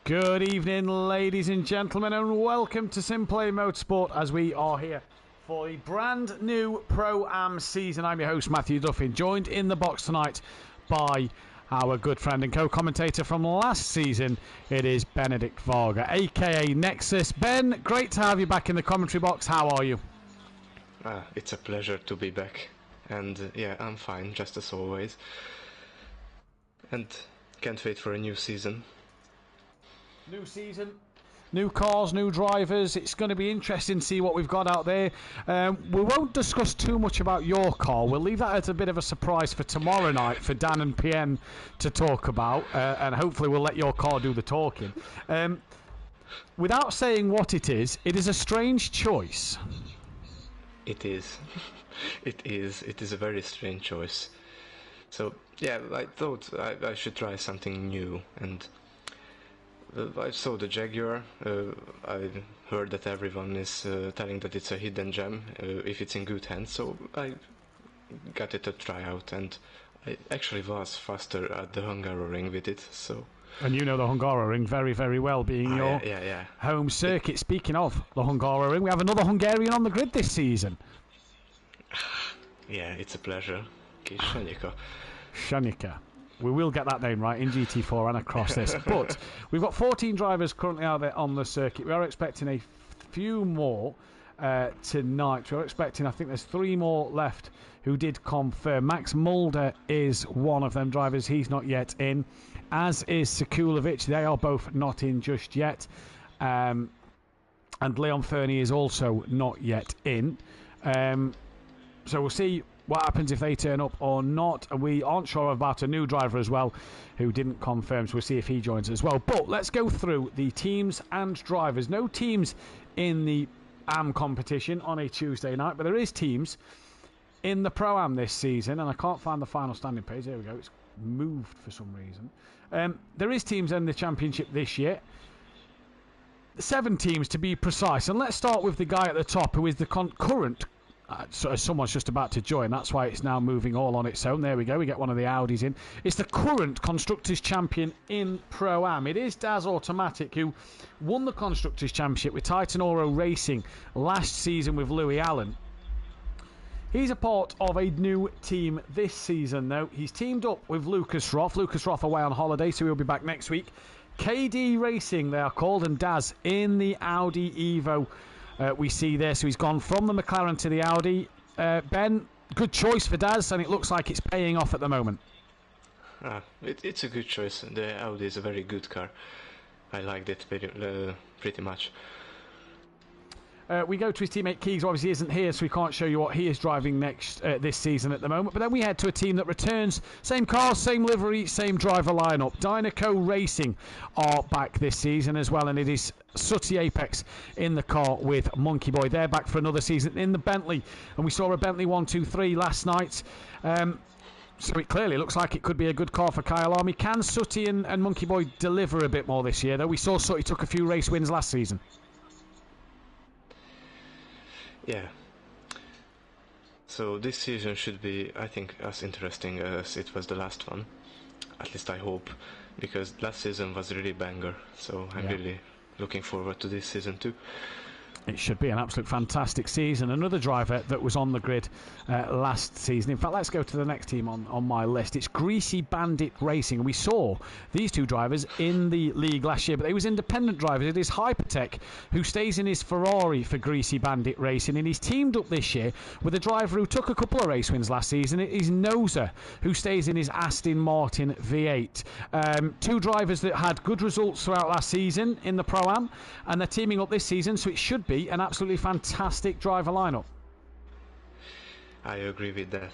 Good evening, ladies and gentlemen, and welcome to SimPlay Motorsport as we are here for the brand new Pro-Am season. I'm your host, Mathew Duffin, joined in the box tonight by our good friend and co-commentator from last season. It is Benedict Varga, aka Nexus. Ben, great to have you back in the commentary box. How are you? It's a pleasure to be back, and yeah, I'm fine, just as always. And can't wait for a new season. New season, new cars, new drivers. It's going to be interesting to see what we've got out there. We won't discuss too much about your car. We'll leave that as a bit of a surprise for tomorrow night for Dan and PN to talk about, and hopefully we'll let your car do the talking. Without saying what it is a strange choice. It is. It is a very strange choice. So yeah, I thought I should try something new, and I saw the Jaguar. I heard that everyone is telling that it's a hidden gem if it's in good hands, so I got it a try out, and I actually was faster at the Hungaroring with it. So. And you know the Hungaroring very, very well, being your home circuit. Speaking of the Hungaroring, we have another Hungarian on the grid this season. Yeah, it's a pleasure. Shanika. Shanika. We will get that name right in GT4 and across this. But we've got 14 drivers currently out there on the circuit. We are expecting a few more tonight. We're expecting, I think there's 3 more left who did confirm. Max Mulder is one of them drivers. He's not yet in, as is Sekulovic. They are both not in just yet. And Leon Fernie is also not yet in. So we'll see what happens if they turn up or not. And we aren't sure about a new driver as well who didn't confirm, so we'll see if he joins as well. But let's go through the teams and drivers. No teams in the AM competition on a Tuesday night, but there is teams in the Pro-Am this season, and I can't find the final standing page. There we go, it's moved for some reason. There is teams in the championship this year, 7 teams to be precise, and let's start with the guy at the top who is the current so someone's just about to join. That's why it's now moving all on its own. There we go. We get one of the Audis in. It's the current Constructors' Champion in Pro-Am. It is Daz Automatic, who won the Constructors' Championship with Titan Oro Racing last season with Louis Allen. He's a part of a new team this season, though. He's teamed up with Lucas Roth. Lucas Roth away on holiday, so he'll be back next week. KD Racing, they are called, and Daz in the Audi Evo. We see there, so he's gone from the McLaren to the Audi. Ben, good choice for Daz, and it looks like it's paying off at the moment. It's a good choice. The Audi is a very good car. I liked it pretty much. We go to his teammate Keegs, who obviously isn't here, so we can't show you what he is driving next this season at the moment. But then we head to a team that returns. Same cars, same livery, same driver lineup. Dynaco Racing are back this season as well, and it is Sooty Apex in the car with Monkey Boy. They're back for another season in the Bentley, and we saw a Bentley 123 last night. So it clearly looks like it could be a good car for Kyalami. Can Sooty and Monkey Boy deliver a bit more this year, though? We saw Sooty took a few race wins last season. Yeah. So this season should be, I think, as interesting as it was the last one. At least I hope, because last season was really banger. So I'm really looking forward to this season too. It should be an absolute fantastic season. Another driver that was on the grid last season. In fact, let's go to the next team on my list. It's Greasy Bandit Racing. We saw these two drivers in the league last year, but they was independent drivers. It is Hypertech who stays in his Ferrari for Greasy Bandit Racing, and he's teamed up this year with a driver who took a couple of race wins last season. It is Noza who stays in his Aston Martin V8. 2 drivers that had good results throughout last season in the Pro-Am, and they're teaming up this season, so it should be an absolutely fantastic driver lineup. I agree with that.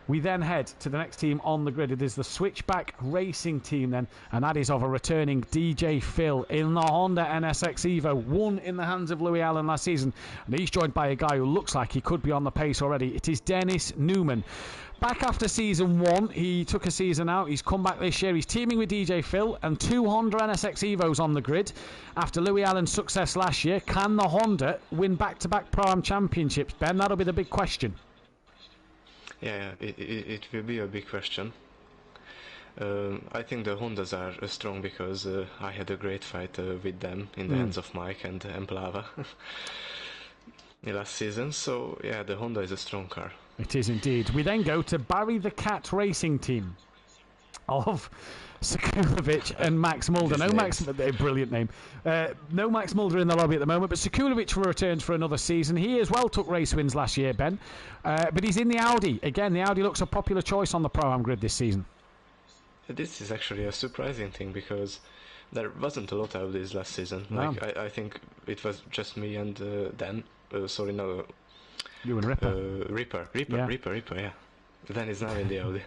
We then head to the next team on the grid. It is the Switchback Racing team then, and that is of a returning DJ Phil in the Honda NSX Evo, won in the hands of Louis Allen last season, and he's joined by a guy who looks like he could be on the pace already. It is Dennis Newman. Back after season 1, he took a season out. He's come back this year. He's teaming with DJ Phil and 2 Honda NSX Evos on the grid. After Louis Allen's success last year, can the Honda win back-to-back Pro-Am championships? Ben, that'll be the big question. Yeah, it will be a big question. I think the Hondas are strong because I had a great fight with them in the hands of Mike and Emplava last season. So yeah, the Honda is a strong car. It is indeed. We then go to Barry the Cat Racing Team of Sekulovic and Max Mulder. No Max, a brilliant name. No Max Mulder in the lobby at the moment, but Sekulovic returns for another season. He as well took race wins last year, Ben, but he's in the Audi. Again, the Audi looks a popular choice on the Pro-Am grid this season. This is actually a surprising thing because there wasn't a lot of this last season. No. Like I think it was just me and Dan. Sorry, no. You and Ripper. Ripper. Yeah. Dan is now in the Audi.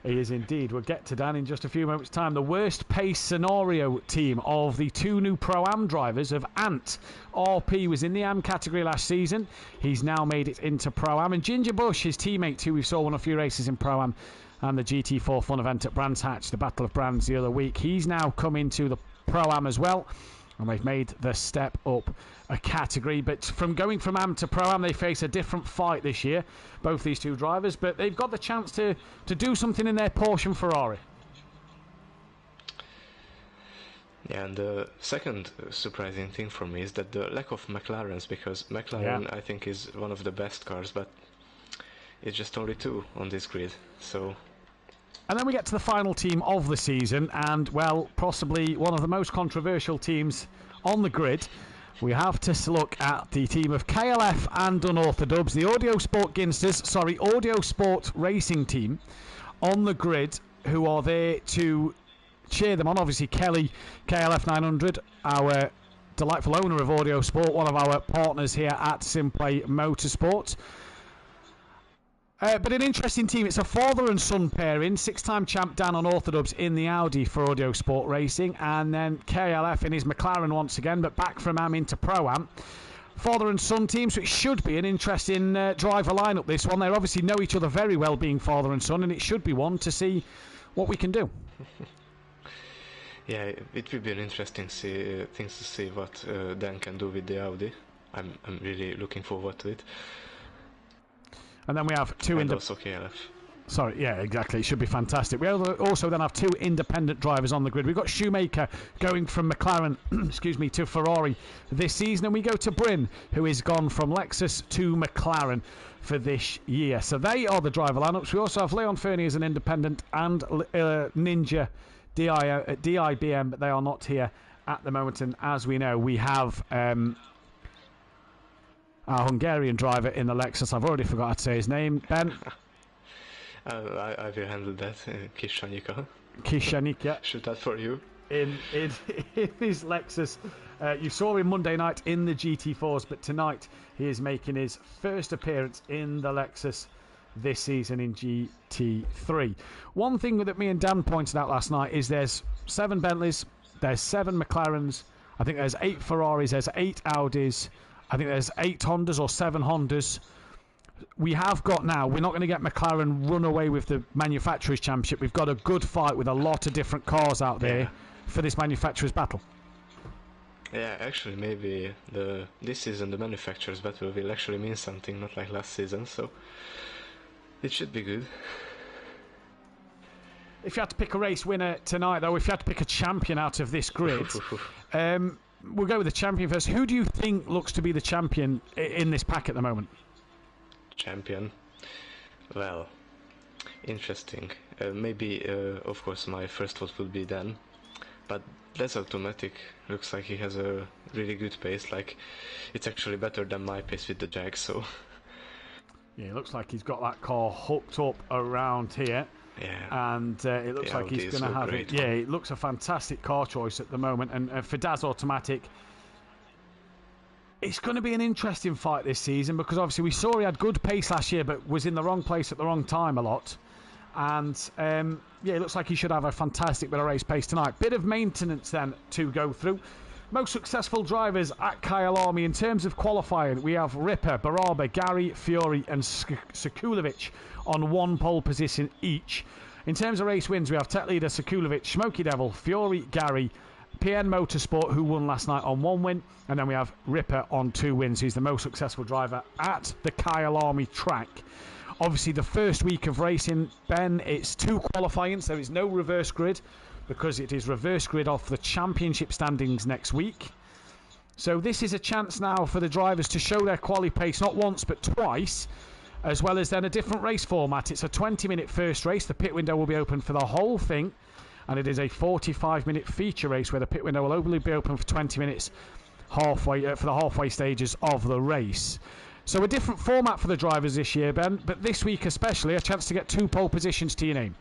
He is indeed. We'll get to Dan in just a few moments' time. The worst pace scenario team of the two new Pro-Am drivers of Ant. RP was in the Am category last season. He's now made it into Pro-Am. And Ginger Bush, his teammate, who we saw won a few races in Pro-Am and the GT4 Fun event at Brands Hatch, the Battle of Brands the other week. He's now come into the Pro-Am as well, and they've made the step up a category. But from going from Am to Pro-Am, they face a different fight this year, both these two drivers, but they've got the chance to do something in their Porsche Ferrari. Yeah, and the second surprising thing for me is that the lack of McLarens, because McLaren I think is one of the best cars, but it's just only two on this grid, so... And then we get to the final team of the season, and, well, possibly one of the most controversial teams on the grid. We have to look at the team of KLF and Unorthodox, the Audio Sport Racing Team on the grid, who are there to cheer them on. Obviously, Kelly, KLF 900, our delightful owner of Audio Sport, one of our partners here at SimPlay Motorsport. But an interesting team. It's a father and son pairing. Six-time champ Dan Unorthodox in the Audi for Audio Sport Racing. And then KLF in his McLaren once again, but back from Am into Pro-Am. Father and son team, so it should be an interesting driver lineup, this one. They obviously know each other very well, being father and son, and it should be one to see what we can do. Yeah, it will be an interesting thing to see what Dan can do with the Audi. I'm really looking forward to it. And then we have two... And also KLF. Sorry, yeah, exactly. It should be fantastic. We also then have two independent drivers on the grid. We've got Shoemaker going from McLaren to Ferrari this season. And we go to Bryn, who has gone from Lexus to McLaren for this year. So they are the driver lineups. We also have Leon Fernie as an independent and Ninja DIBM, but they are not here at the moment. And as we know, we have... our Hungarian driver in the Lexus. I've already forgot to say his name. Ben? I will handle that. Kishanika. Kishanika. Shoot that for you. In his Lexus. You saw him Monday night in the GT4s, but tonight he is making his first appearance in the Lexus this season in GT3. One thing that me and Dan pointed out last night is there's 7 Bentleys, there's 7 McLarens, I think there's 8 Ferraris, there's 8 Audis, I think there's 8 Hondas or 7 Hondas. We have got now, we're not going to get McLaren run away with the Manufacturers' Championship. We've got a good fight with a lot of different cars out there for this Manufacturers' battle. Yeah, actually, maybe this season the Manufacturers' battle will actually mean something, not like last season, so it should be good. If you had to pick a race winner tonight, though, if you had to pick a champion out of this grid, we'll go with the champion first. Who do you think looks to be the champion in this pack at the moment? Champion? Well, interesting. Maybe, of course, my first vote will be Dan. But that's automatic. Looks like he has a really good pace. Like, it's actually better than my pace with the Jag, so... Yeah, it looks like he's got that car hooked up around here. Yeah. And it looks like he's going to have it. Yeah, it looks a fantastic car choice at the moment. And for Daz Automatic, it's going to be an interesting fight this season because obviously we saw he had good pace last year but was in the wrong place at the wrong time a lot. And yeah, it looks like he should have a fantastic bit of race pace tonight. Bit of maintenance then to go through. Most successful drivers at Kyalami in terms of qualifying, we have Ripper, Baraba, Gary, Fiori and Sekulovic on 1 pole position each. In terms of race wins, we have tech leader Sekulovic, Smoky Devil, Fiori, Gary, PN Motorsport, who won last night on 1 win, and then we have Ripper on 2 wins, who's the most successful driver at the Kyalami track. Obviously, the first week of racing, Ben, it's 2 qualifying, so there's no reverse grid because it is reverse grid off the championship standings next week. So this is a chance now for the drivers to show their quali pace not once but twice, as well as then a different race format. It's a 20-minute first race. The pit window will be open for the whole thing, and it is a 45-minute feature race where the pit window will only be open for 20 minutes halfway for the halfway stages of the race. So a different format for the drivers this year, Ben, but this week especially, a chance to get 2 pole positions to your name.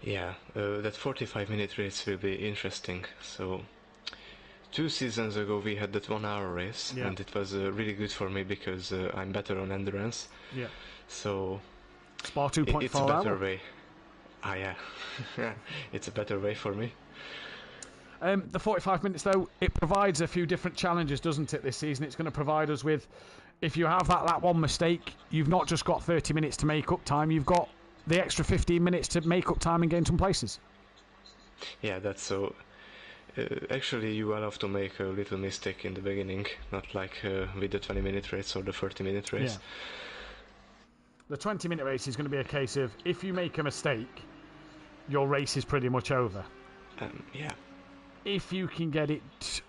Yeah, that 45-minute race will be interesting. So 2 seasons ago we had that 1-hour race, and it was really good for me because I'm better on endurance. Yeah. So Spa 2.4 it's a better way. Yeah. It's a better way for me. The 45 minutes, though, it provides a few different challenges, doesn't it, this season? It's going to provide us with, if you have that one mistake, you've not just got 30 minutes to make up time, you've got the extra 15 minutes to make up time and gain some places. Yeah, that's so. Actually, you will have to make a little mistake in the beginning, not like with the 20-minute race or the 30-minute race. Yeah. The 20-minute race is going to be a case of, if you make a mistake, your race is pretty much over. Yeah. If you can get it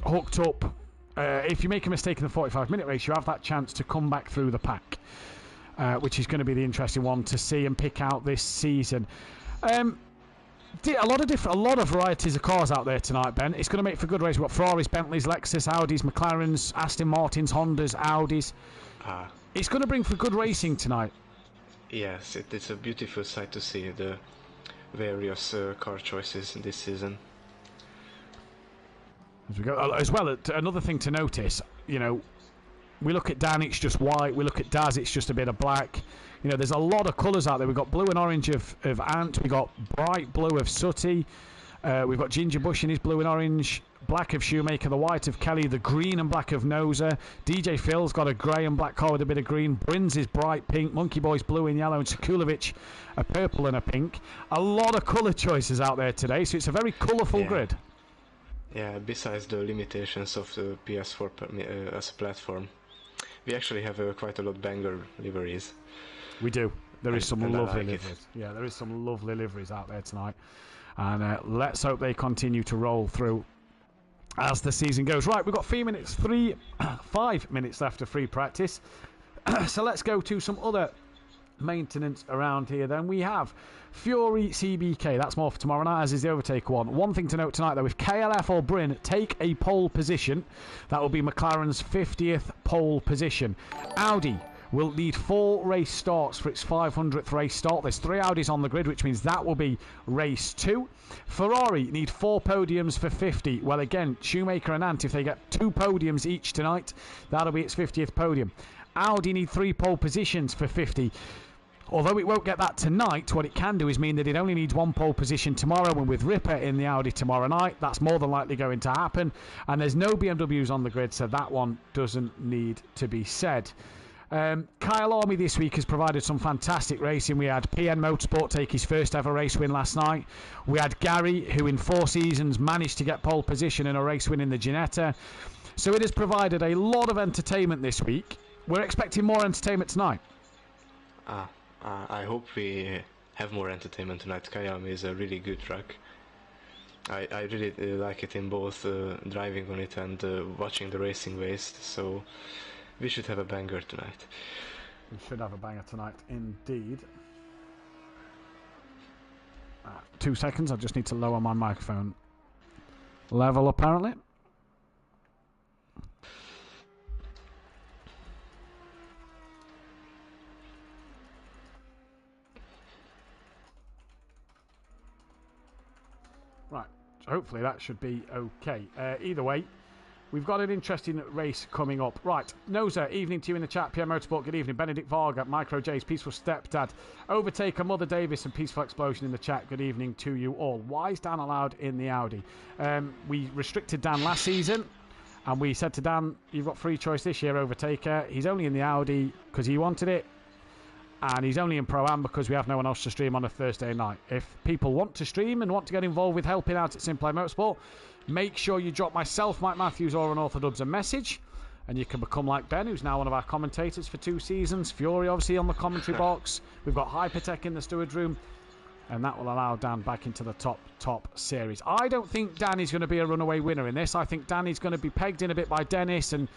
hooked up, if you make a mistake in the 45-minute race, you have that chance to come back through the pack, which is going to be the interesting one to see and pick out this season. A lot of varieties of cars out there tonight, Ben. It's going to make for good race. We've got Ferraris, Bentleys, Lexus, Audis, McLarens, Aston Martins, Hondas, Audis. It's going to bring for good racing tonight. Yes, it's a beautiful sight to see the various car choices this season. As we go, as well, another thing to notice, we look at Dan, it's just white. We look at Daz, it's just a bit of black. There's a lot of colours out there. We've got blue and orange of Ant. We've got bright blue of Sooty. We've got Ginger Bush in his blue and orange. Black of Shoemaker, the white of Kelly, the green and black of Noser. DJ Phil's got a grey and black car with a bit of green. Brins is bright pink. Monkey Boy's blue and yellow. And Sekulovic a purple and a pink. A lot of colour choices out there today, so it's a very colourful grid. Yeah, besides the limitations of the PS4 as a platform, we actually have quite a lot of banger liveries. We do. There is some lovely liveries. Yeah, there is some lovely liveries out there tonight. And let's hope they continue to roll through as the season goes. Right, we've got 5 minutes left of free practice. So let's go to some other maintenance around here then. We have Fury CBK, that's more for tomorrow night, as is the Overtaker one. One thing to note tonight though, if KLF or Bryn take a pole position, that will be McLaren's 50th pole position. Audi will need 4 race starts for its 500th race start. There's 3 Audis on the grid, which means that will be race 2. Ferrari need 4 podiums for 50. Well, again, Shoemaker and Ant, if they get 2 podiums each tonight, that'll be its 50th podium. Audi need 3 pole positions for 50. Although it won't get that tonight, what it can do is mean that it only needs 1 pole position tomorrow, and with Ripper in the Audi tomorrow night, that's more than likely going to happen. And there's no BMWs on the grid, so that one doesn't need to be said. Kyalami this week has provided some fantastic racing. We had PN Motorsport take his first ever race win last night. We had Gary, who in 4 seasons managed to get pole position in a race win in the Ginetta. So it has provided a lot of entertainment this week. We're expecting more entertainment tonight. I hope we have more entertainment tonight. Kyalami is a really good track. I really like it in both driving on it and watching the racing waste. So we should have a banger tonight. We should have a banger tonight, indeed. 2 seconds, I just need to lower my microphone level, apparently. Right, hopefully that should be okay. Either way, we've got an interesting race coming up. Right, Noza, evening to you in the chat. PM Motorsport, good evening. Benedict Varga, Micro J's, Peaceful Stepdad, Overtaker, Mother Davis, and Peaceful Explosion in the chat. Good evening to you all. Why is Dan allowed in the Audi? We restricted Dan last season, and we said to Dan, you've got free choice this year, Overtaker. He's only in the Audi because he wanted it, and he's only in Pro-Am because we have no one else to stream on a Thursday night. If people want to stream and want to get involved with helping out at SimPlay Motorsport, make sure you drop myself, Mike Matthews, or Unorthodox a message. and you can become like Ben, who's now one of our commentators for 2 seasons. Fury, obviously, on the commentary box. We've got Hypertech in the steward room, and that will allow Dan back into the top series. I don't think Danny's going to be a runaway winner in this. I think Danny's going to be pegged in a bit by Dennis and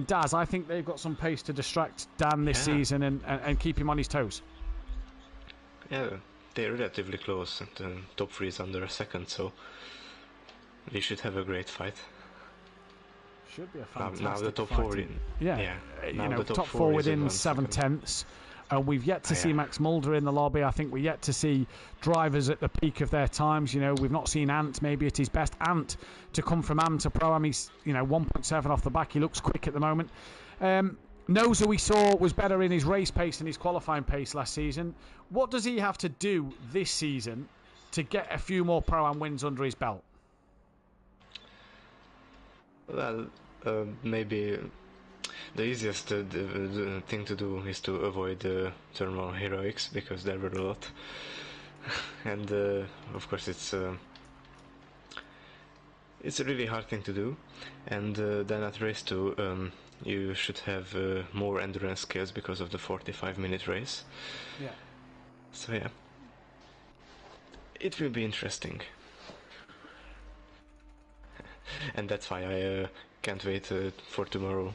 Daz. I think they've got some pace to distract Dan this season and keep him on his toes. Yeah, they're relatively close, and the top 3 is under a second, so we should have a great fight. Should be a fantastic now the top fight. 4 in, top 4 within 7 tenths. We've yet to see Max Mulder in the lobby. I think we're yet to see drivers at the peak of their times. We've not seen Ant maybe at his best. Ant to come from Am to Pro Am, he's 1.7 off the back. He looks quick at the moment. Noza, we saw, was better in his race pace than his qualifying pace last season. What does he have to do this season to get a few more Pro Am wins under his belt? Well, maybe the easiest the thing to do is to avoid thermal heroics, because there were a lot. And of course it's a really hard thing to do. And then at race 2 you should have more endurance skills because of the 45-minute race. Yeah. So yeah, it will be interesting. And that's why I can't wait for tomorrow.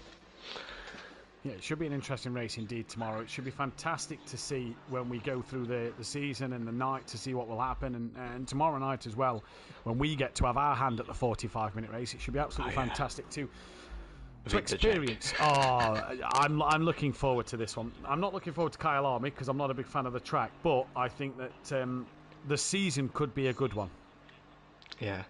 Yeah, it should be an interesting race indeed tomorrow. It should be fantastic to see when we go through the season and the night to see what will happen. And tomorrow night as well, when we get to have our hand at the 45-minute race, it should be absolutely fantastic to experience. I'm looking forward to this one. I'm not looking forward to Kyalami because I'm not a big fan of the track, but I think that the season could be a good one. Yeah.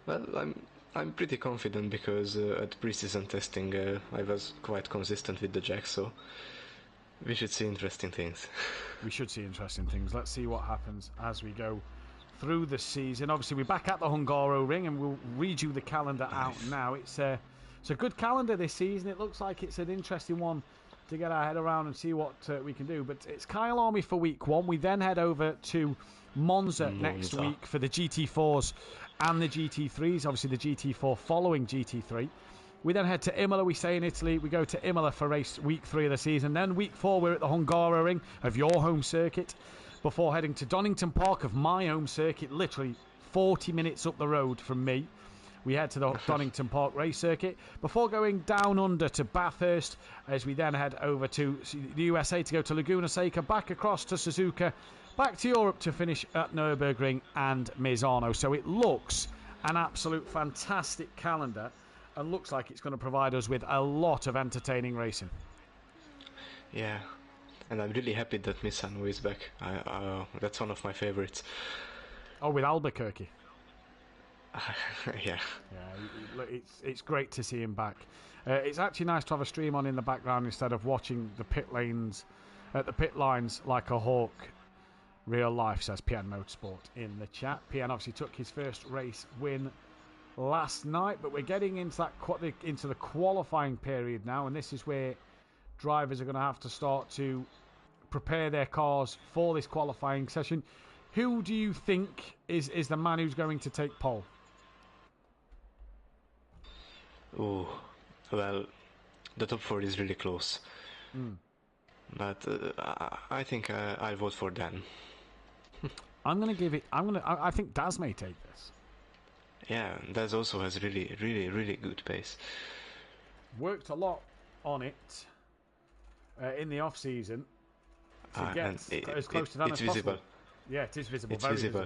Well, I'm pretty confident because at pre-season testing I was quite consistent with the jack, so we should see interesting things. We should see interesting things. Let's see what happens as we go through the season. Obviously, we're back at the Hungaroring, and we'll read you the calendar out now. It's a good calendar this season. It looks like it's an interesting one to get our head around and see what we can do. But it's Kyalami for week 1. We then head over to Monza next week for the GT4s and the GT3s, obviously the GT4 following GT3. We then head to Imola. We stay in Italy. We go to Imola for race week 3 of the season. Then week 4, we're at the Hungaroring of your home circuit before heading to Donington Park of my home circuit, literally 40 minutes up the road from me. We head to the Donington Park race circuit before going down under to Bathurst, as we then head over to the USA to go to Laguna Seca, back across to Suzuka, back to Europe to finish at Nürburgring and Misano. So it looks an absolute fantastic calendar and looks like it's going to provide us with a lot of entertaining racing. Yeah, and I'm really happy that Misano is back. That's one of my favorites. Oh, with Albuquerque. Yeah. It's great to see him back. It's actually nice to have a stream on in the background instead of watching the pit lines like a hawk. Real life, says PN Motorsport in the chat. PN obviously took his first race win last night, but we're getting into the qualifying period now, and this is where drivers are going to have to start to prepare their cars for this qualifying session. Who do you think is the man who's going to take pole? Oh, well, the top 4 is really close. But I think I'll vote for Dan. I think Daz may take this. Yeah, Daz also has really, really, really good pace. Worked a lot on it in the off season to get as close to that as visible. possible. Yeah, it is visible. It's very visible.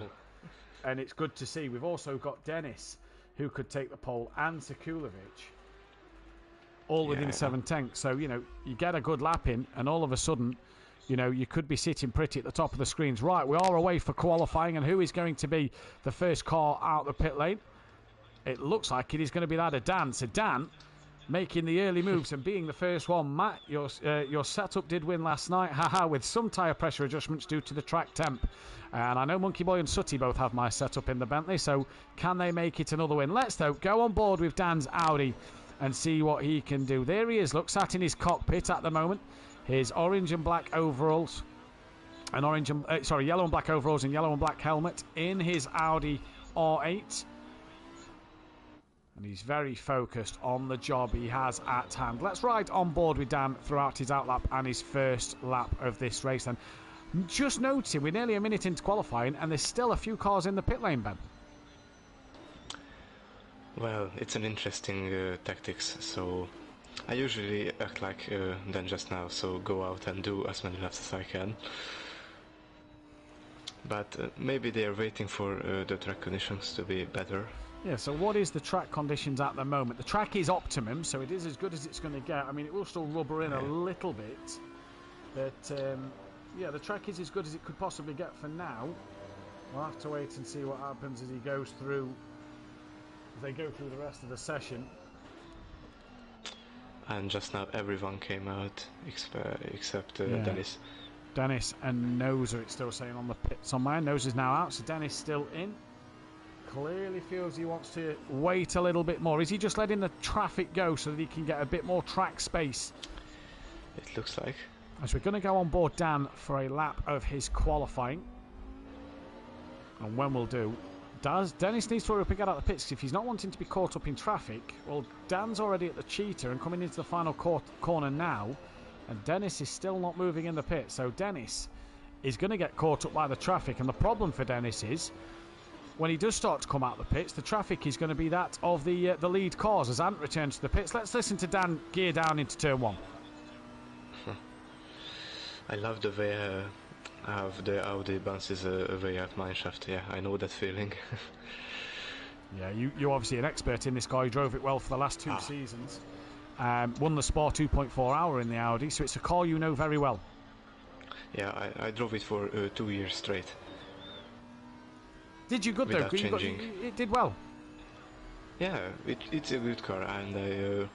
And it's good to see. We've also got Dennis, who could take the pole, and Sekulovic, all within 7 tenths. So, you get a good lap in, and all of a sudden, you could be sitting pretty at the top of the screens. Right, we are away for qualifying, and who is going to be the first car out the pit lane? It looks like it is going to be that of Dan. So Dan, making the early moves and being the first one. Matt, your setup did win last night, with some tyre pressure adjustments due to the track temp. And I know Monkey Boy and Sutty both have my setup in the Bentley, so can they make it another win? Let's, though, go on board with Dan's Audi and see what he can do. There he is, look, sat in his cockpit at the moment. His orange and black overalls, yellow and black overalls and yellow and black helmet in his Audi R8. And he's very focused on the job he has at hand. Let's ride on board with Dan throughout his outlap and his first lap of this race then. Just noticing, we're nearly a minute into qualifying and there's still a few cars in the pit lane, Ben. Well, it's an interesting tactics, so I usually act like Dan just now, so go out and do as many laps as I can. But maybe they are waiting for the track conditions to be better. Yeah, so what is the track conditions at the moment? The track is optimum, so it is as good as it's going to get. I mean, it will still rubber in a little bit. But, yeah, the track is as good as it could possibly get for now. We'll have to wait and see what happens as he goes through, as they go through the rest of the session. And just now everyone came out except Dennis. Dennis and Noser, it's still saying on the pits on mine. Noser's now out, so Dennis still in. Clearly feels he wants to wait a little bit more. Is he just letting the traffic go so that he can get a bit more track space? It looks like. As we're going to go on board Dan for a lap of his qualifying. And when we'll do, Dennis needs to hurry up and get out of the pits. If he's not wanting to be caught up in traffic, well, Dan's already at the cheater and coming into the final corner now. And Dennis is still not moving in the pit. So Dennis is going to get caught up by the traffic. And the problem for Dennis is, when he does start to come out of the pits, the traffic is going to be that of the lead cars as Ant returns to the pits. Let's listen to Dan gear down into turn 1. I love the way how the Audi bounces away at mineshaft. Yeah, I know that feeling. Yeah, you're obviously an expert in this car. You drove it well for the last 2 seasons. Won the Spa 2.4 hour in the Audi, so it's a car you know very well. Yeah, I drove it for 2 years straight. Did you good though? It did well. Yeah, it's a good car, and I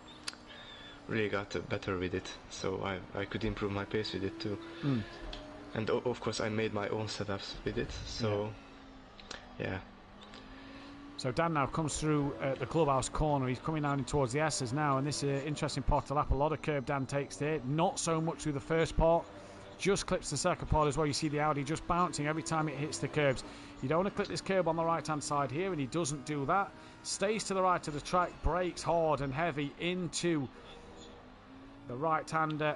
really got better with it, so I could improve my pace with it too. And of course I made my own setups with it, so yeah. So Dan now comes through the clubhouse corner. He's coming down in towards the S's now, and this is an interesting part of the lap. A lot of curb Dan takes there, not so much through the first part. Just clips the second part as well. You see the Audi just bouncing every time it hits the curbs. You don't want to clip this curb on the right hand side here, and he doesn't do that. Stays to the right of the track, brakes hard and heavy into the left-hander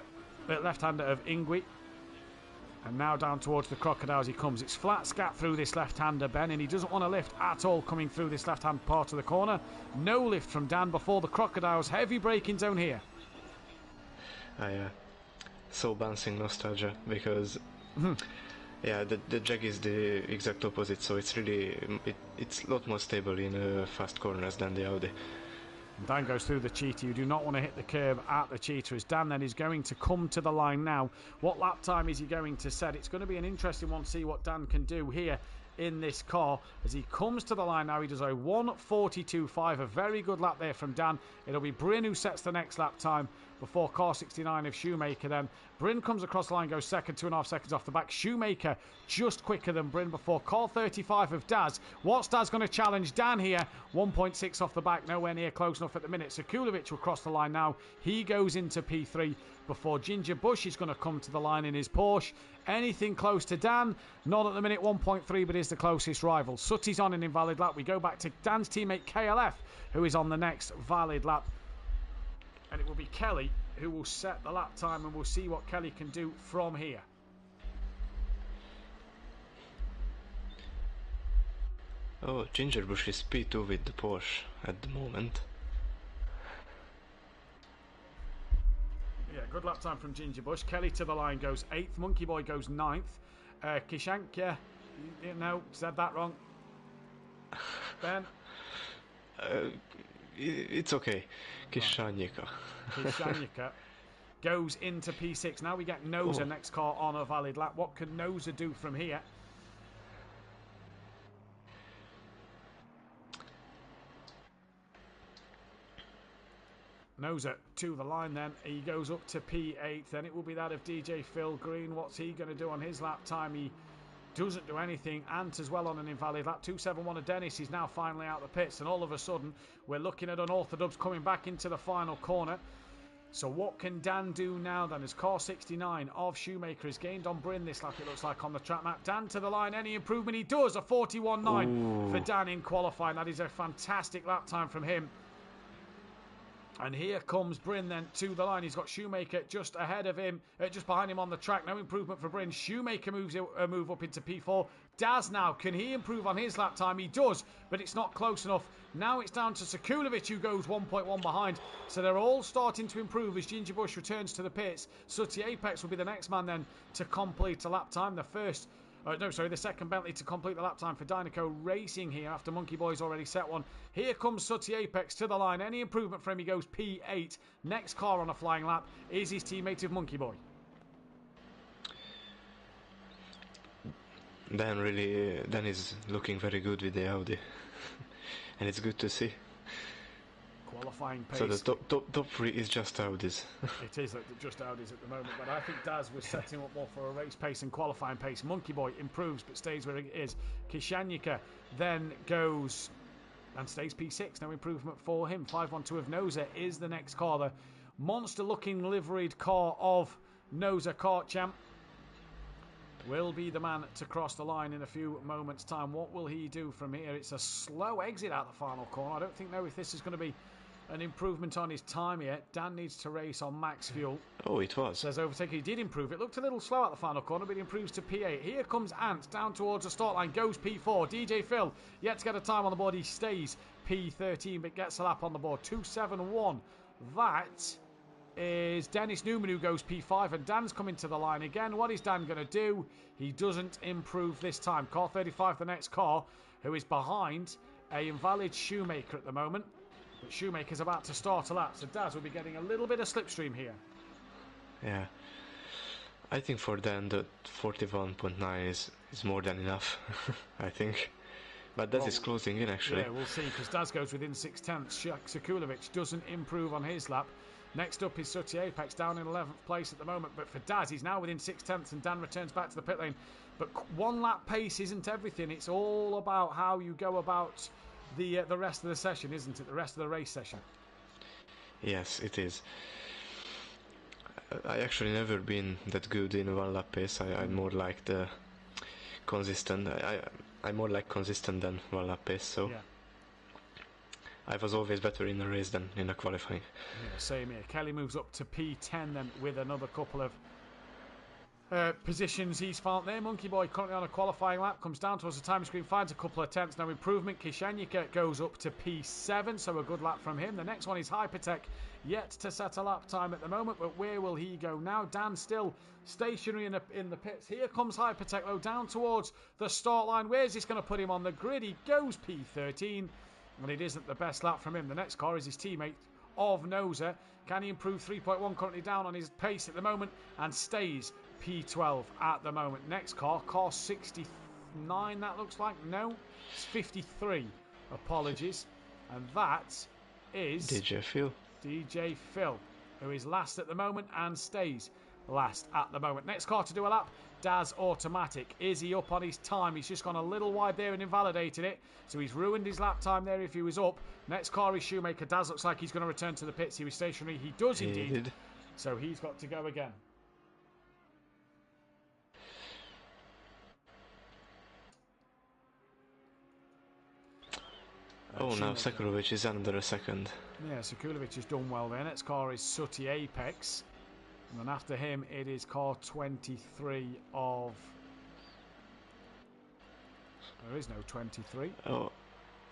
of Ingui. And now down towards the Crocodiles he comes. It's flat scat through this left-hander, Ben, and he doesn't want to lift at all coming through this left-hand part of the corner. No lift from Dan before the Crocodiles. Heavy braking zone here. So bouncing nostalgia, because yeah, the Jag is the exact opposite, so it's really it's a lot more stable in fast corners than the Audi. Dan goes through the cheater. You do not want to hit the curb at the cheater, as Dan then is going to come to the line now. What lap time is he going to set? It's going to be an interesting one to see what Dan can do here in this car as he comes to the line now. He does a 1:42.5, a very good lap there from Dan. It'll be Bryn who sets the next lap time before car 69 of Shoemaker. Then Bryn comes across the line, goes second, 2.5 seconds off the back. Shoemaker just quicker than Bryn before car 35 of Daz. What's Daz going to challenge Dan here? 1.6 off the back, nowhere near close enough at the minute. Sekulovic will cross the line now. He goes into P3 before Ginger Bush is going to come to the line in his Porsche. Anything close to Dan? Not at the minute, 1.3, but is the closest rival. Sutty's on an invalid lap. We go back to Dan's teammate KLF, who is on the next valid lap. And it will be Kelly who will set the lap time, and we'll see what Kelly can do from here. Oh, Ginger Bush is P2 with the Porsche at the moment. Yeah, good lap time from Ginger Bush. Kelly to the line goes 8th. Monkey Boy goes 9th. Kishanka, no, said that wrong. Ben? It's okay. Kishanyika. Kishanyika goes into P6. Now we get Noza, next car on a valid lap. What can Noza do from here? Noza to the line then. He goes up to P8. Then it will be that of DJ Phil Green. What's he going to do on his lap time? He doesn't do anything. Ant as well on an invalid lap. 271 of Dennis is now finally out the pits, and all of a sudden we're looking at Unorthodox coming back into the final corner. So what can Dan do now then, as car 69 of Shoemaker is gained on Bryn this lap, it looks like, on the track map. Dan to the line, any improvement? He does, a 41.9 for Dan in qualifying. That is a fantastic lap time from him. And here comes Bryn then to the line. He's got Shoemaker just ahead of him, just behind him on the track. No improvement for Bryn. Shoemaker moves a move up into P4. Daz now, can he improve on his lap time? He does, but it's not close enough. Now it's down to Sekulovic, who goes 1.1 behind. So they're all starting to improve as Ginger Bush returns to the pits. Sooty Apex will be the next man then to complete a lap time. The second Bentley to complete the lap time for Dynaco Racing here after Monkey Boy's already set one. Here comes Sooty Apex to the line. Any improvement for him, he goes P8. Next car on a flying lap is his teammate of Monkey Boy. Dan is looking very good with the Audi. And it's good to see. Qualifying pace. So the top 3 is just Audis. It is just Audis at the moment, but I think Daz was setting up more for a race pace and qualifying pace. Monkey Boy improves but stays where it is. Kishanika then goes and stays P6. No improvement for him. 512 of Noza is the next car. The monster-looking liveried car of Noza Kart Champ will be the man to cross the line in a few moments' time. What will he do from here? It's a slow exit out the final corner. I don't know if this is going to be an improvement on his time yet. Dan needs to race on max fuel. Oh, it was. Says overtaker. He did improve. It looked a little slow at the final corner, but he improves to P8. Here comes Ant down towards the start line. Goes P4. DJ Phil yet to get a time on the board. He stays P13, but gets a lap on the board. 271. That is Dennis Newman, who goes P5, and Dan's coming to the line again. What is Dan going to do? He doesn't improve this time. Car 35, the next car, who is behind a invalid Shoemaker at the moment. But Shoemaker's about to start a lap, so Daz will be getting a little bit of slipstream here. Yeah. I think for Dan, the 41.9 is more than enough, I think. But that is closing in, actually. Yeah, we'll see, because Daz goes within 6/10. Sekulovic doesn't improve on his lap. Next up is Sooty Apex, down in 11th place at the moment. But for Daz, he's now within 6/10, and Dan returns back to the pit lane. But one lap pace isn't everything. It's all about how you go about the rest of the session, isn't it? The rest of the race session. Yes, it is. I actually never been that good in one lap pace. I'm more like the consistent. I'm more like consistent than one lap pace. So Yeah. I was always better in the race than in the qualifying. Yeah, same here. Kelly moves up to P10 then with another couple of positions he's found there. Monkey Boy currently on a qualifying lap, comes down towards the time screen, finds a couple of tenths, no improvement. Kishanika goes up to P7, so a good lap from him. The next one is Hypertech, yet to set a lap time at the moment, but where will he go now? Dan still stationary in the pits. Here comes Hypertech though, down towards the start line. Where's this going to put him on the grid? He goes P13, and it isn't the best lap from him. The next car is his teammate of Noza. Can he improve? 3.1 currently down on his pace at the moment and stays P12 at the moment. Next car 69, that looks like. No, it's 53. Apologies. And that is DJ Phil, who is last at the moment and stays last at the moment. Next car to do a lap, Daz Automatic. Is he up on his time? He's just gone a little wide there and invalidated it, so he's ruined his lap time there if he was up. Next car is Shoemaker. Daz looks like he's going to return to the pits. He was stationary. He does indeed. So he's got to go again. Oh, now Sekulovic is under a second. Yeah, Sekulovic has done well there. Next car is Sooty Apex. And then after him, it is car 23 of... There is no 23. Oh,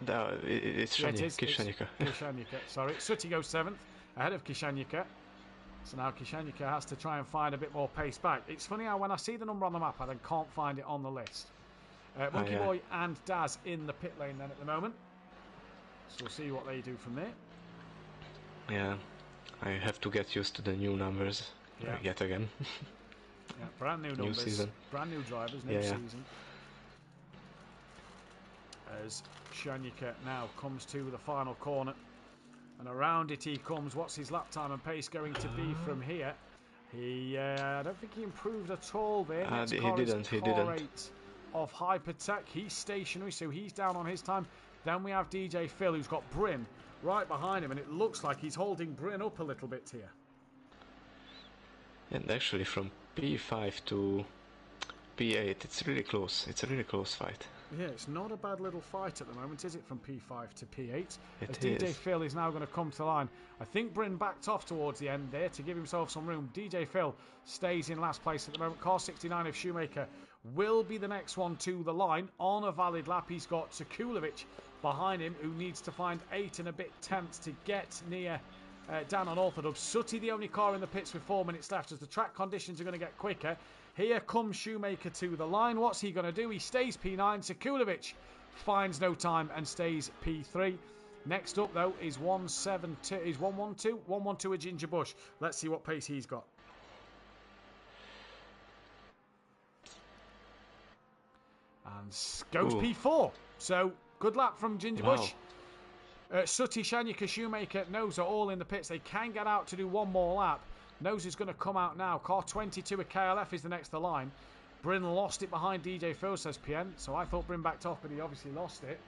no, it's Kishanika. Kishanika, sorry. Sooty goes 7th, ahead of Kishanika. So now Kishanika has to try and find a bit more pace back. It's funny how when I see the number on the map, I then can't find it on the list. Monkey Boy and Daz in the pit lane then at the moment. So we'll see what they do from there. Yeah, I have to get used to the new numbers yet again. Yeah, brand new numbers, new season. Brand new drivers, new season. As Shanyika now comes to the final corner, and around it he comes. What's his lap time and pace going to be from here? I don't think he improved at all there. He didn't. 8 of Hypertech. He's stationary, so he's down on his time. Then we have DJ Phil, who's got Bryn right behind him, and it looks like he's holding Bryn up a little bit here. And actually from P5 to P8, it's really close. It's a really close fight. Yeah, it's not a bad little fight at the moment, is it, from P5 to P8? As It DJ is. Phil is now going to come to the line. I think Bryn backed off towards the end there to give himself some room. DJ Phil stays in last place at the moment. Car 69 of Shoemaker will be the next one to the line on a valid lap. He's got Sekulovic behind him, who needs to find 8 and a bit tenths to get near Dan on Orthodox. Sutty, the only car in the pits with 4 minutes left, as the track conditions are going to get quicker. Here comes Shoemaker to the line. What's he going to do? He stays P9. Sekulovic finds no time and stays P3. Next up, though, is 172. Is 112? 112 a Ginger Bush. Let's see what pace he's got. And goes P4. So, good lap from Ginger Bush. Sutty, Shanyika, Shoemaker, Nose are all in the pits. They can get out to do one more lap. Nose is going to come out now. Car 22 at KLF is the next to line. Bryn lost it behind DJ Phil, says PN. So I thought Bryn backed off, but he obviously lost it.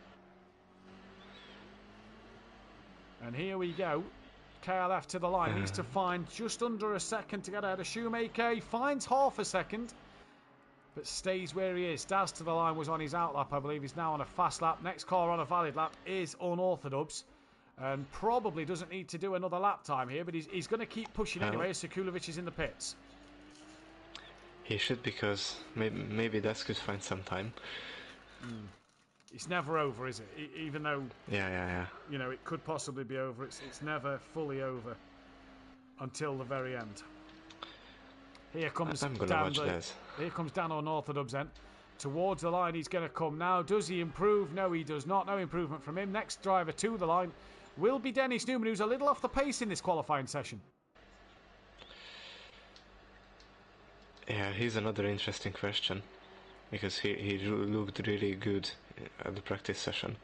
And here we go. KLF to the line. Needs to find just under a second to get out of Shoemaker. He finds half a second, but stays where he is. Daz to the line was on his out lap, I believe. He's now on a fast lap. Next car on a valid lap is Unorthodox. And probably doesn't need to do another lap time here, but he's going to keep pushing anyway as Sekulovic is in the pits. He should, because maybe Daz could find some time. It's never over, is it? Even though, Yeah. you know, it could possibly be over, it's never fully over until the very end. Here comes I'm gonna Dan. watch Daz. Here comes Dan Unorthodox then. Towards the line, he's going to come now. Does he improve? No, he does not. No improvement from him. Next driver to the line will be Dennis Newman, who's a little off the pace in this qualifying session. Yeah, he's another interesting question, because he looked really good at the practice session.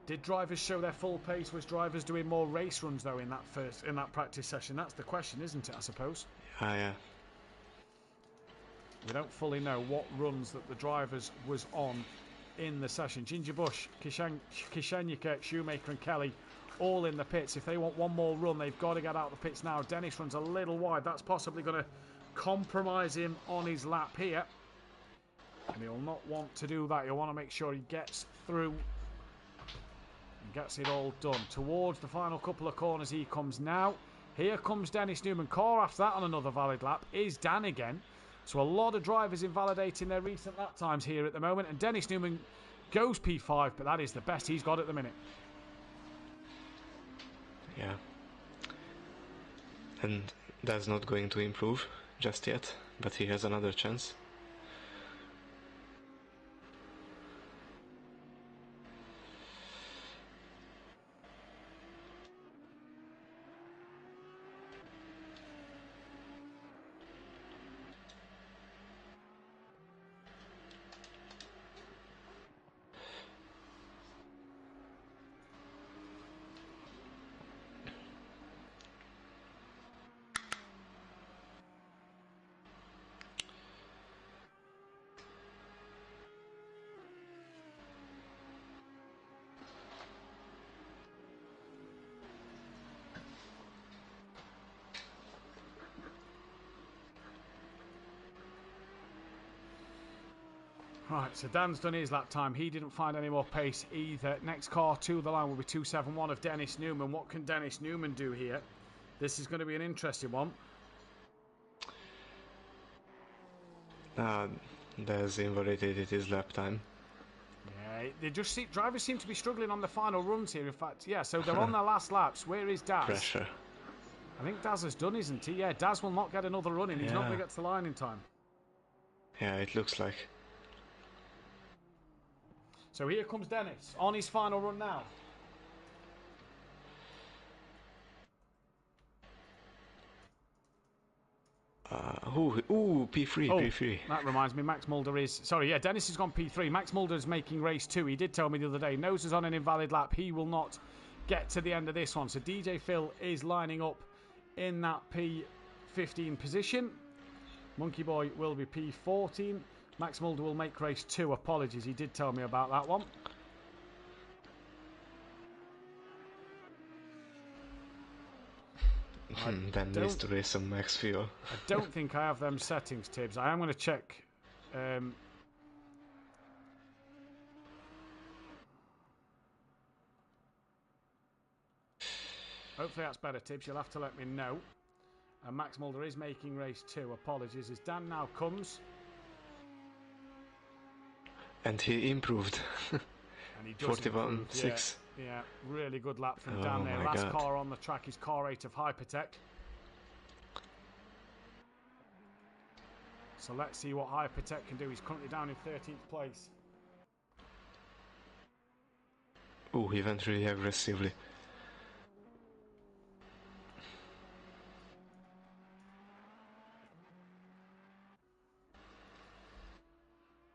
Did drivers show their full pace? Was drivers doing more race runs though in that practice session? That's the question, isn't it? I suppose. Yeah. We don't fully know what runs that the drivers was on in the session. Ginger Bush, Kishenyika, Shoemaker and Kelly all in the pits. If they want one more run, they've got to get out of the pits now. Dennis runs a little wide. That's possibly going to compromise him on his lap here. And he'll not want to do that. He'll want to make sure he gets through and gets it all done. Towards the final couple of corners he comes now. Here comes Dennis Newman. Car after that on another valid lap is Dan again. So a lot of drivers invalidating their recent lap times here at the moment. And Dennis Newman goes P5, but that is the best he's got at the minute. Yeah. And that's not going to improve just yet, but he has another chance. Right, so Dan's done his lap time. He didn't find any more pace either. Next car to the line will be 271 of Dennis Newman. What can Dennis Newman do here? This is going to be an interesting one. There's invalidated his lap time. Yeah, drivers seem to be struggling on the final runs here. In fact, yeah, so they're on their last laps. Where is Daz? Pressure. I think Daz has done, isn't he? Yeah, Daz will not get another run in. He's not going to get to the line in time. Yeah, it looks like. So here comes Dennis on his final run now. P3. That reminds me, Max Mulder is... Sorry, yeah, Dennis has gone P3. Max Mulder's making race 2. He did tell me the other day. Nose is on an invalid lap. He will not get to the end of this one. So DJ Phil is lining up in that P15 position. Monkey Boy will be P14. Max Mulder will make race 2. Apologies, he did tell me about that one. Then needs to race some max fuel. I don't think I have them settings, Tibbs. I am going to check Hopefully that's better, Tibbs. You'll have to let me know. And Max Mulder is making race 2. Apologies. As Dan now comes. And he improved. And he does 41.6. Yeah, really good lap from Dan there. Last car on the track is car 8 of Hypertech. So let's see what Hypertech can do. He's currently down in 13th place. Oh, he went really aggressively.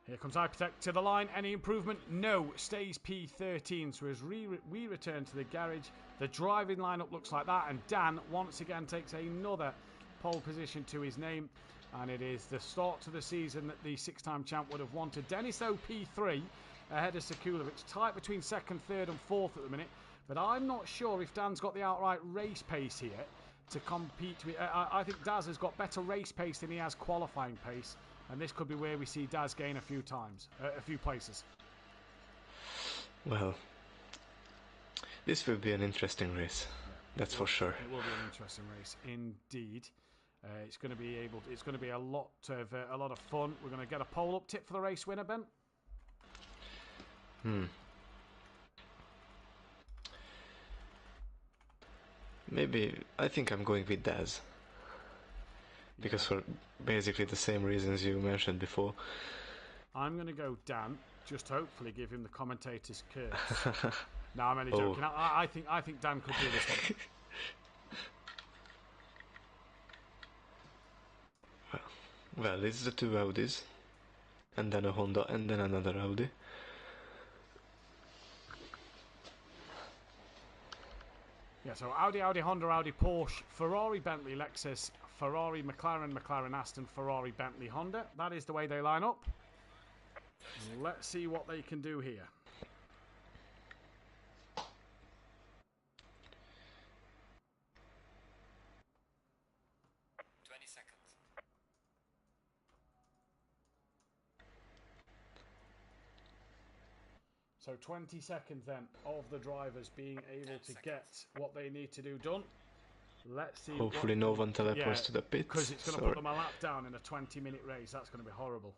Here comes Hypertech to the line. Any improvement? No. Stays P13. So as we return to the garage, the driving lineup looks like that. And Dan once again takes another pole position to his name. And it is the start to the season that the 6-time champ would have wanted. Dennis O P3 ahead of Sekulovic. Tight between 2nd, 3rd and 4th at the minute. But I'm not sure if Dan's got the outright race pace here to compete with. I think Daz has got better race pace than he has qualifying pace. And this could be where we see Daz gain a few places. Well, this will be an interesting race. That's for sure. It will be an interesting race, indeed. It's going to be a lot of fun. We're going to get a pole up tip for the race winner, Ben. Maybe I think I'm going with Daz. Because for basically the same reasons you mentioned before. I'm going to go Dan, just hopefully give him the commentator's curse. No, I'm only joking. I think Dan could do this one. Well, it's the 2 Audis, and then a Honda, and then another Audi. Yeah, so Audi, Honda, Audi, Porsche, Ferrari, Bentley, Lexus, Ferrari, McLaren, Aston, Ferrari, Bentley, Honda. That is the way they line up. Let's see what they can do here. So 20 seconds then of the drivers being able to get what they need to do done. Let's see. Hopefully no one teleports to the pits. Because it's going to put them a lap down in a 20-minute race. That's going to be horrible.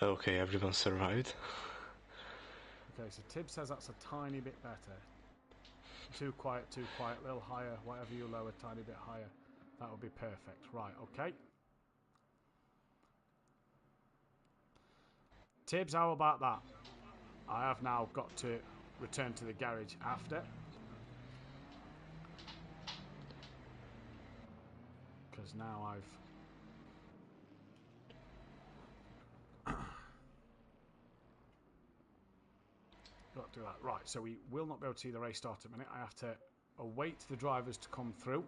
Okay, everyone survived. Okay, so Tibb says that's a tiny bit better. Too quiet, a little higher. Whatever you lower, a tiny bit higher. That would be perfect. Right, okay. Tibbs, how about that? I have now got to return to the garage after. Because now I've... got to do that. Right, so we will not be able to see the race start at a minute. I have to await the drivers to come through.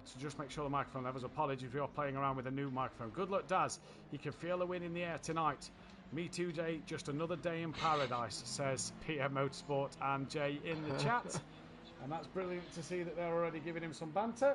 To just make sure the microphone levels. Apologies if you're playing around with a new microphone. Good luck, Daz. You can feel the win in the air tonight. Me too, Jay. Just another day in paradise, says PM Motorsport and Jay in the chat. And that's brilliant to see that they're already giving him some banter.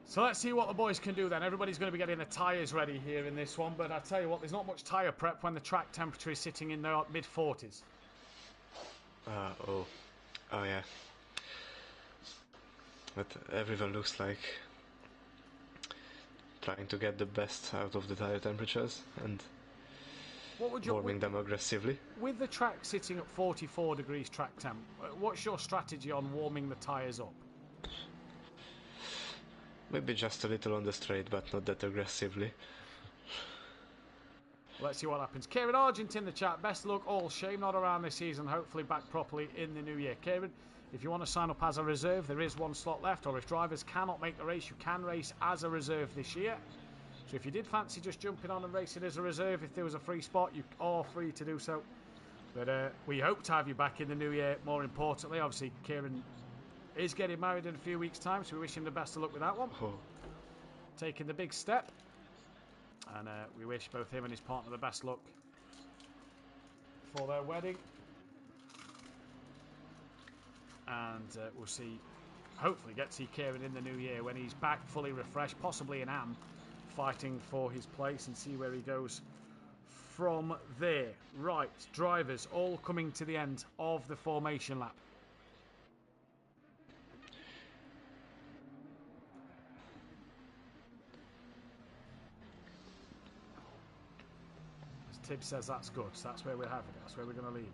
So let's see what the boys can do then. Everybody's going to be getting the tyres ready here in this one. But I tell you what, there's not much tyre prep when the track temperature is sitting in the mid-40s. Oh yeah. But everyone looks like trying to get the best out of the tyre temperatures and warming them aggressively. With the track sitting at 44 degrees track temp, what's your strategy on warming the tyres up? Maybe just a little on the straight, but not that aggressively. Let's see what happens. Kieran Argent in the chat. Best luck all. Shame not around this season. Hopefully back properly in the new year. Kieran, if you want to sign up as a reserve, there is one slot left. Or if drivers cannot make the race, you can race as a reserve this year. So if you did fancy just jumping on and racing as a reserve, if there was a free spot, you are free to do so. But we hope to have you back in the new year. More importantly, obviously, Kieran is getting married in a few weeks' time, so we wish him the best of luck with that one. Oh. Taking the big step. And we wish both him and his partner the best luck for their wedding. And we'll see, hopefully get to see Kieran in the new year when he's back fully refreshed, possibly in Am, fighting for his place, and see where he goes from there. Right, drivers all coming to the end of the formation lap. As Tibb says, that's good, so that's where we're having it, that's where we're going to leave it.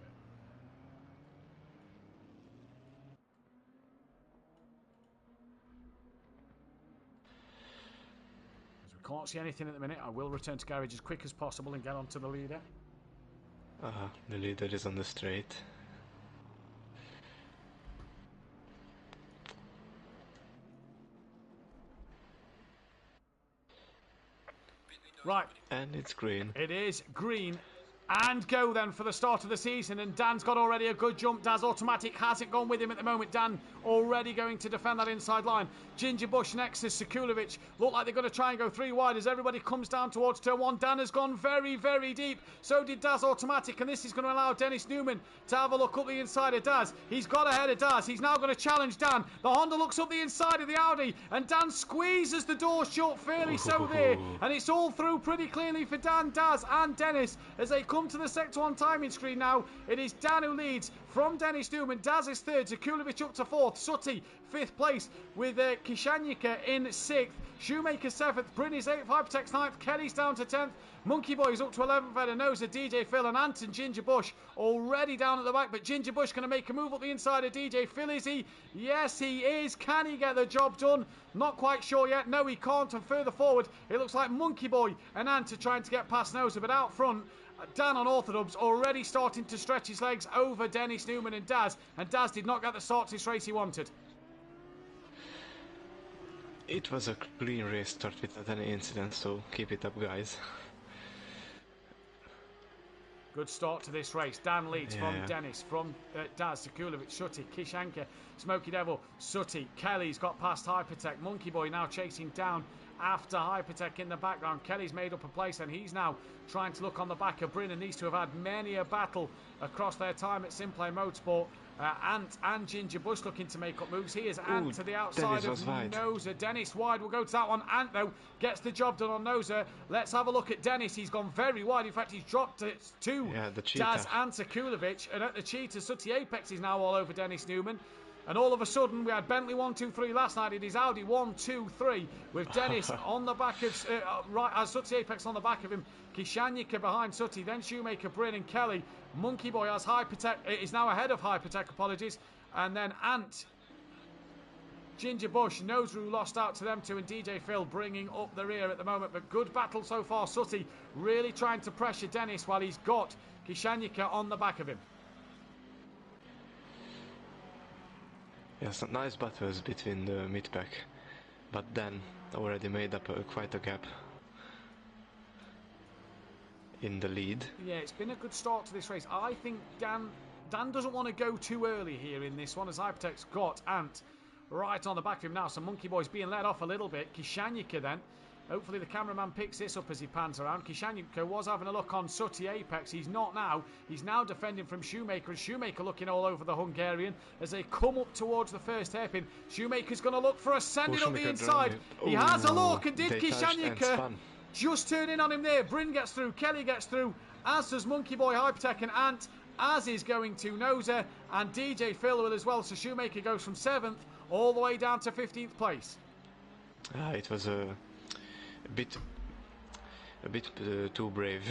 Can't see anything at the minute. I will return to garage as quick as possible and get onto the leader. The leader is on the straight. Right. And it's green. It is green. And go then for the start of the season. And Dan's got already a good jump. Daz Automatic hasn't gone with him at the moment. Dan already going to defend that inside line. Ginger Bush next to Sekulovic. Look like they're going to try and go three wide as everybody comes down towards turn one. Dan has gone very, very deep. So did Daz Automatic. And this is going to allow Dennis Newman to have a look up the inside of Daz. He's got ahead of Daz. He's now going to challenge Dan. The Honda looks up the inside of the Audi. And Dan squeezes the door shut fairly so there. And it's all through pretty clearly for Dan, Daz and Dennis as they come to the Sector 1 timing screen now. It is Dan who leads from Dennis Newman. Daz is third, Zakulovic up to fourth, Sutty fifth place with Kishanyika in 6th, Shoemaker 7th, Bryn is 8th, Hypertex 9th, Kelly's down to 10th, Monkey Boy is up to 11th, Edenosa, DJ Phil and Anton Ginger Bush already down at the back, but Ginger Bush going to make a move up the inside of DJ Phil, is he? Yes, he is. Can he get the job done? Not quite sure yet. No, he can't. And further forward, it looks like Monkey Boy and Ant are trying to get past Nosa, but out front, Dan on Orthodubs already starting to stretch his legs over Dennis Newman and Daz did not get the start to this race he wanted. It was a clean race start without any incidents, so keep it up, guys. Good start to this race. Dan leads from Dennis, from Daz, Zakulovic, Sutty, Kishanka, Smoky Devil, Sutty, Kelly's got past Hypertech, Monkey Boy now chasing down after Hypertech in the background. Kelly's made up a place and he's now trying to look on the back of Bryn, and these two have had many a battle across their time at SimPlay Motorsport. Ant and Ginger Bush looking to make up moves. He is Ant to the outside of Nosa. Dennis wide will go to that one. Ant, though, gets the job done on Nosa. Let's have a look at Dennis. He's gone very wide. In fact, he's dropped it to Daz and Zakulovic. And at the cheetah, Sutty Apex is now all over Dennis Newman. And all of a sudden, we had Bentley 1, 2, 3 last night. It is Audi 1, 2, 3 with Dennis on the back of right as Sutty Apex on the back of him. Kishanyika behind Sutty, then Shoemaker, Bryn and Kelly. Monkey Boy has Hypertech. It is now ahead of Hypertech. Apologies. And then Ant, Ginger Bush, Noseru lost out to them two, and DJ Phil bringing up the rear at the moment. But good battle so far. Sutty really trying to pressure Dennis while he's got Kishanyika on the back of him. Yes, nice battles between the mid-pack, but Dan already made up quite a gap in the lead. Yeah, it's been a good start to this race. I think Dan doesn't want to go too early here in this one, as Hypertech's got Ant right on the back of him now. So Monkey Boy's being let off a little bit. Kishanyika then. Hopefully the cameraman picks this up as he pans around. Kishanyika was having a look on Sutty Apex. He's not now. He's now defending from Shoemaker. And Shoemaker looking all over the Hungarian as they come up towards the first hairpin. Shoemaker's going to look for a sending up the inside. He has a look, and did Kishanyika just turn in on him there. Bryn gets through. Kelly gets through. As does Monkey Boy, Hypertech and Ant. As is going to Nosa. And DJ Phil will as well. So Shoemaker goes from 7th all the way down to 15th place. It was a bit too brave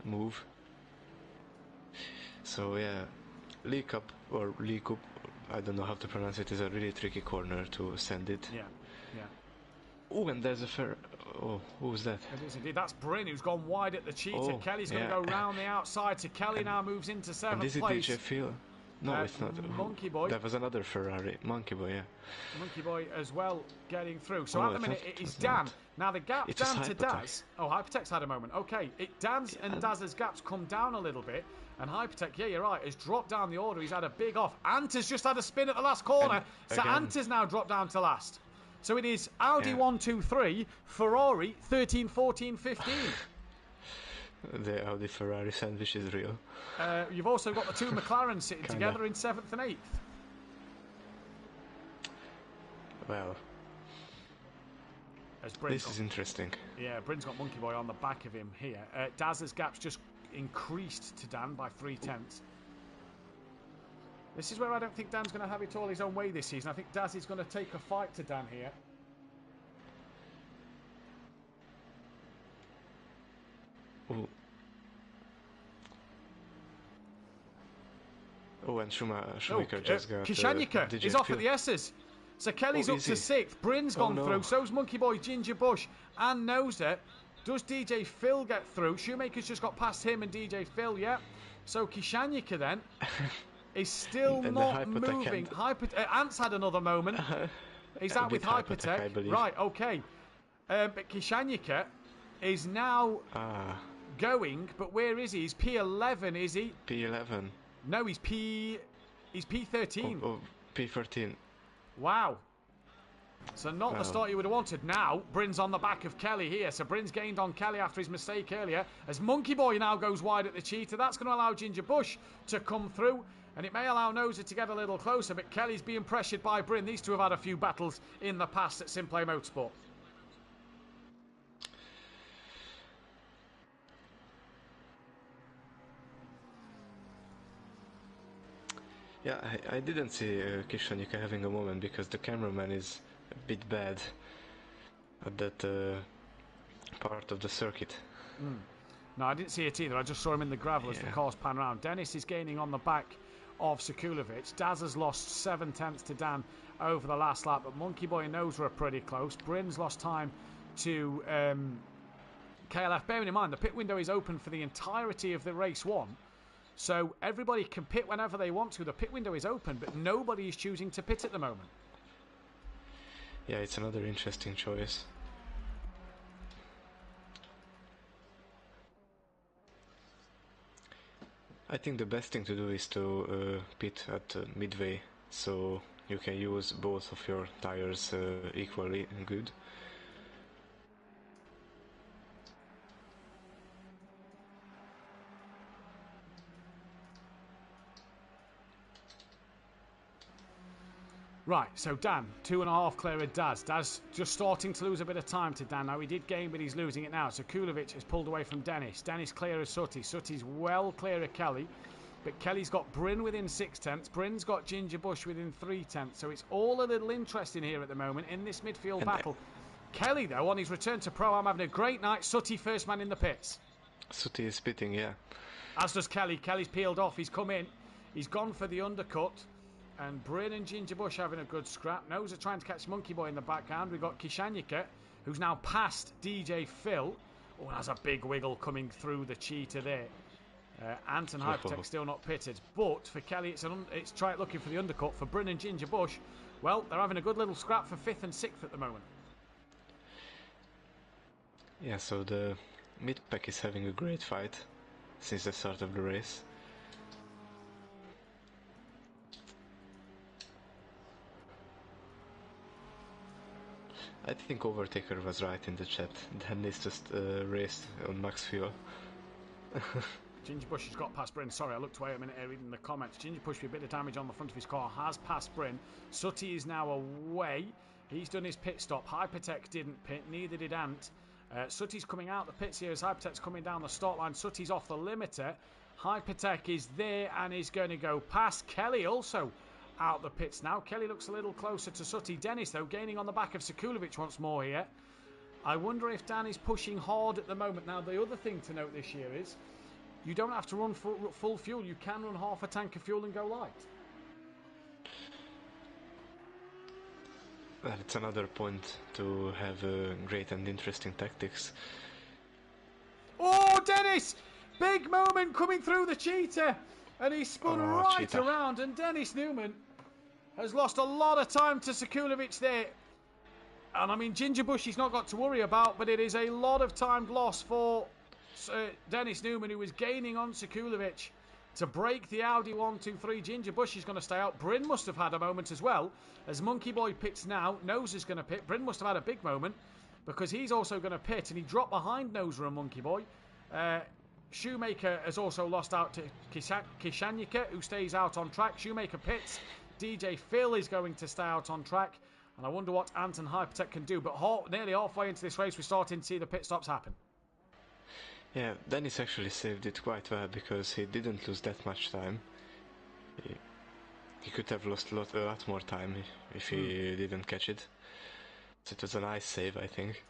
move. So yeah, leak up, I don't know how to pronounce it, is a really tricky corner to send it. Yeah. Oh, and there's a fair... Oh, who's that? It is indeed. That's Bryn, who's gone wide at the cheetah. Kelly's going to go round the outside, so Kelly now moves into 7th place. DJ Phil. No, it's not. Monkey Boy. That was another Ferrari. Monkey Boy, yeah. Monkey Boy as well getting through. So Oh, at the minute it is Dan. not. Now the gap It down is to Hypertech. Daz. Oh, Hypertech's had a moment. Okay, Dan's and Daz's gaps come down a little bit. And Hypertech, yeah, you're right, has dropped down the order. He's had a big off. Ant has just had a spin at the last corner. So again. Ant has now dropped down to last. So it is Audi Yeah. 1, 2, 3, Ferrari 13, 14, 15. The Audi Ferrari sandwich is real. You've also got the two McLarens sitting Kinda. together in 7th and 8th. Well, As Bryn's this is interesting. Yeah, Bryn's got Monkey Boy on the back of him here. Daz's gap's just increased to Dan by 3/10. This is where I don't think Dan's going to have it all his own way this season. I think Daz is going to take a fight to Dan here. Ooh. Oh, and Schumacher just got... Kishanyika DJ is off Phil. at the S's. So Kelly's Oh, up is to he? 6th. Bryn's Oh, gone no. through. So's Monkey Boy, Ginger Bush, and knows it. Does DJ Phil get through? Shoemaker's just got past him and DJ Phil, yeah. So Kishanyika then is still And the not Hypertech moving. Ant's had another moment. He's out with Hypertech, I Hypertech. believe. Right, okay. But Kishanyika is now going, but where is he? He's P11, is he? P11. No, he's P13. Oh, P13. Wow. So not the Wow. start you would have wanted. Now, Bryn's on the back of Kelly here. So Bryn's gained on Kelly after his mistake earlier. As Monkey Boy now goes wide at the cheetah, that's going to allow Ginger Bush to come through. And it may allow Noser to get a little closer, but Kelly's being pressured by Bryn. These two have had a few battles in the past at SimPlay Motorsport. Yeah, I didn't see Kishanyika having a moment because the cameraman is a bit bad at that part of the circuit. No, I didn't see it either. I just saw him in the gravel as the Yeah. cars pan around. Dennis is gaining on the back of Sekulovic. Daz has lost 7/10 to Dan over the last lap, but Monkey Boy and Noser are pretty close. Bryn's lost time to KLF. Bearing in mind, the pit window is open for the entirety of the race one. So everybody can pit whenever they want to. The pit window is open, but nobody is choosing to pit at the moment. Yeah, it's another interesting choice. I think the best thing to do is to pit at midway, so you can use both of your tires equally good. Right, so Dan, 2.5 clear of Daz. Daz just starting to lose a bit of time to Dan now. He did gain, but he's losing it now. So Kulovic has pulled away from Dennis. Dennis clear of Sutty. Sutty's well clear of Kelly. But Kelly's got Bryn within 6/10. Bryn's got Ginger Bush within 3/10. So it's all a little interesting here at the moment in this midfield battle. Kelly, though, on his return to Pro-Am, having a great night. Sutty first man in the pits. Sutty is pitting, yeah. As does Kelly. Kelly's peeled off. He's come in. He's gone for the undercut. And Bryn and Ginger Bush having a good scrap. Noser trying to catch Monkey Boy in the background. We've got Kishanyika, who's now past DJ Phil. Oh, that's a big wiggle coming through the cheetah there. Ant and Hypertech still not pitted. But for Kelly, it's try looking for the undercut. For Bryn and Ginger Bush, well, they're having a good little scrap for 5th and 6th at the moment. Yeah, so the mid-pack is having a great fight since the start of the race. I think Overtaker was right in the chat. Dennis just raced on max fuel. Ginger Bush has got past Bryn. Sorry, I looked away a minute here reading the comments. Ginger Bush with a bit of damage on the front of his car has passed Bryn. Sutty is now away. He's done his pit stop. Hypertech didn't pit, neither did Ant. Sutty's coming out the pits here as Hypertech's coming down the start line. Sutty's off the limiter. Hypertech is there and is going to go past. Kelly also out the pits now. Kelly looks a little closer to Sutty. Dennis, though, gaining on the back of Sekulovic once more here. I wonder if Dan is pushing hard at the moment. Now, the other thing to note this year is you don't have to run full fuel. You can run half a tank of fuel and go light. Well, it's another point to have great and interesting tactics. Oh, Dennis! Big moment coming through the cheetah. And he spun Oh, right cheetah. around, and Dennis Newman has lost a lot of time to Sekulovic there. And I mean, Ginger Bush he's not got to worry about, but it is a lot of time lost for Dennis Newman, who is gaining on Sekulovic to break the Audi 1-2-3. Ginger Bush is going to stay out. Bryn must have had a moment as well, as Monkey Boy pits now. Nose is going to pit. Bryn must have had a big moment, because he's also going to pit, and he dropped behind Noser and Monkey Boy. Shoemaker has also lost out to Kishanyika, who stays out on track. Shoemaker pits. DJ Phil is going to stay out on track. And I wonder what Ant and Hypertech can do. But nearly halfway into this race, we're starting to see the pit stops happen. Yeah, Dennis actually saved it quite well, because he didn't lose that much time. He could have lost a lot more time if he didn't catch it. So it was a nice save, I think.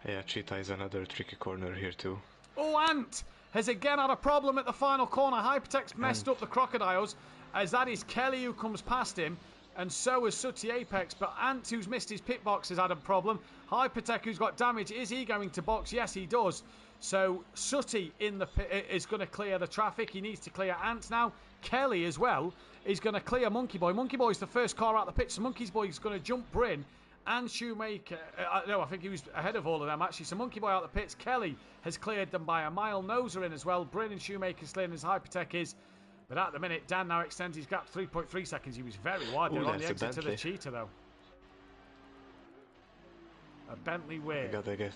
Yeah, Cheetah is another tricky corner here too. Oh, Ant has again had a problem at the final corner. Hypertech's messed up the Crocodiles, as that is Kelly who comes past him, and so has Sooty Apex. But Ant, who's missed his pit box, has had a problem. Hypertech, who's got damage, is he going to box? Yes, he does. So Sooty in the pit is going to clear the traffic. He needs to clear Ant now. Kelly as well is going to clear Monkey Boy. Monkey Boy is the first car out the pit, so Monkey Boy is going to jump Bryn and Shoemaker. No, I think he was ahead of all of them actually. So Monkey Boy out the pits. Kelly has cleared them by a mile. Noser in as well. Bryn and Shoemaker's clearing as Hypertech is. But at the minute, Dan now extends his gap 3.3 seconds. He was very wide there on the exit to the Cheetah, though. A Bentley Weir. I gotta get...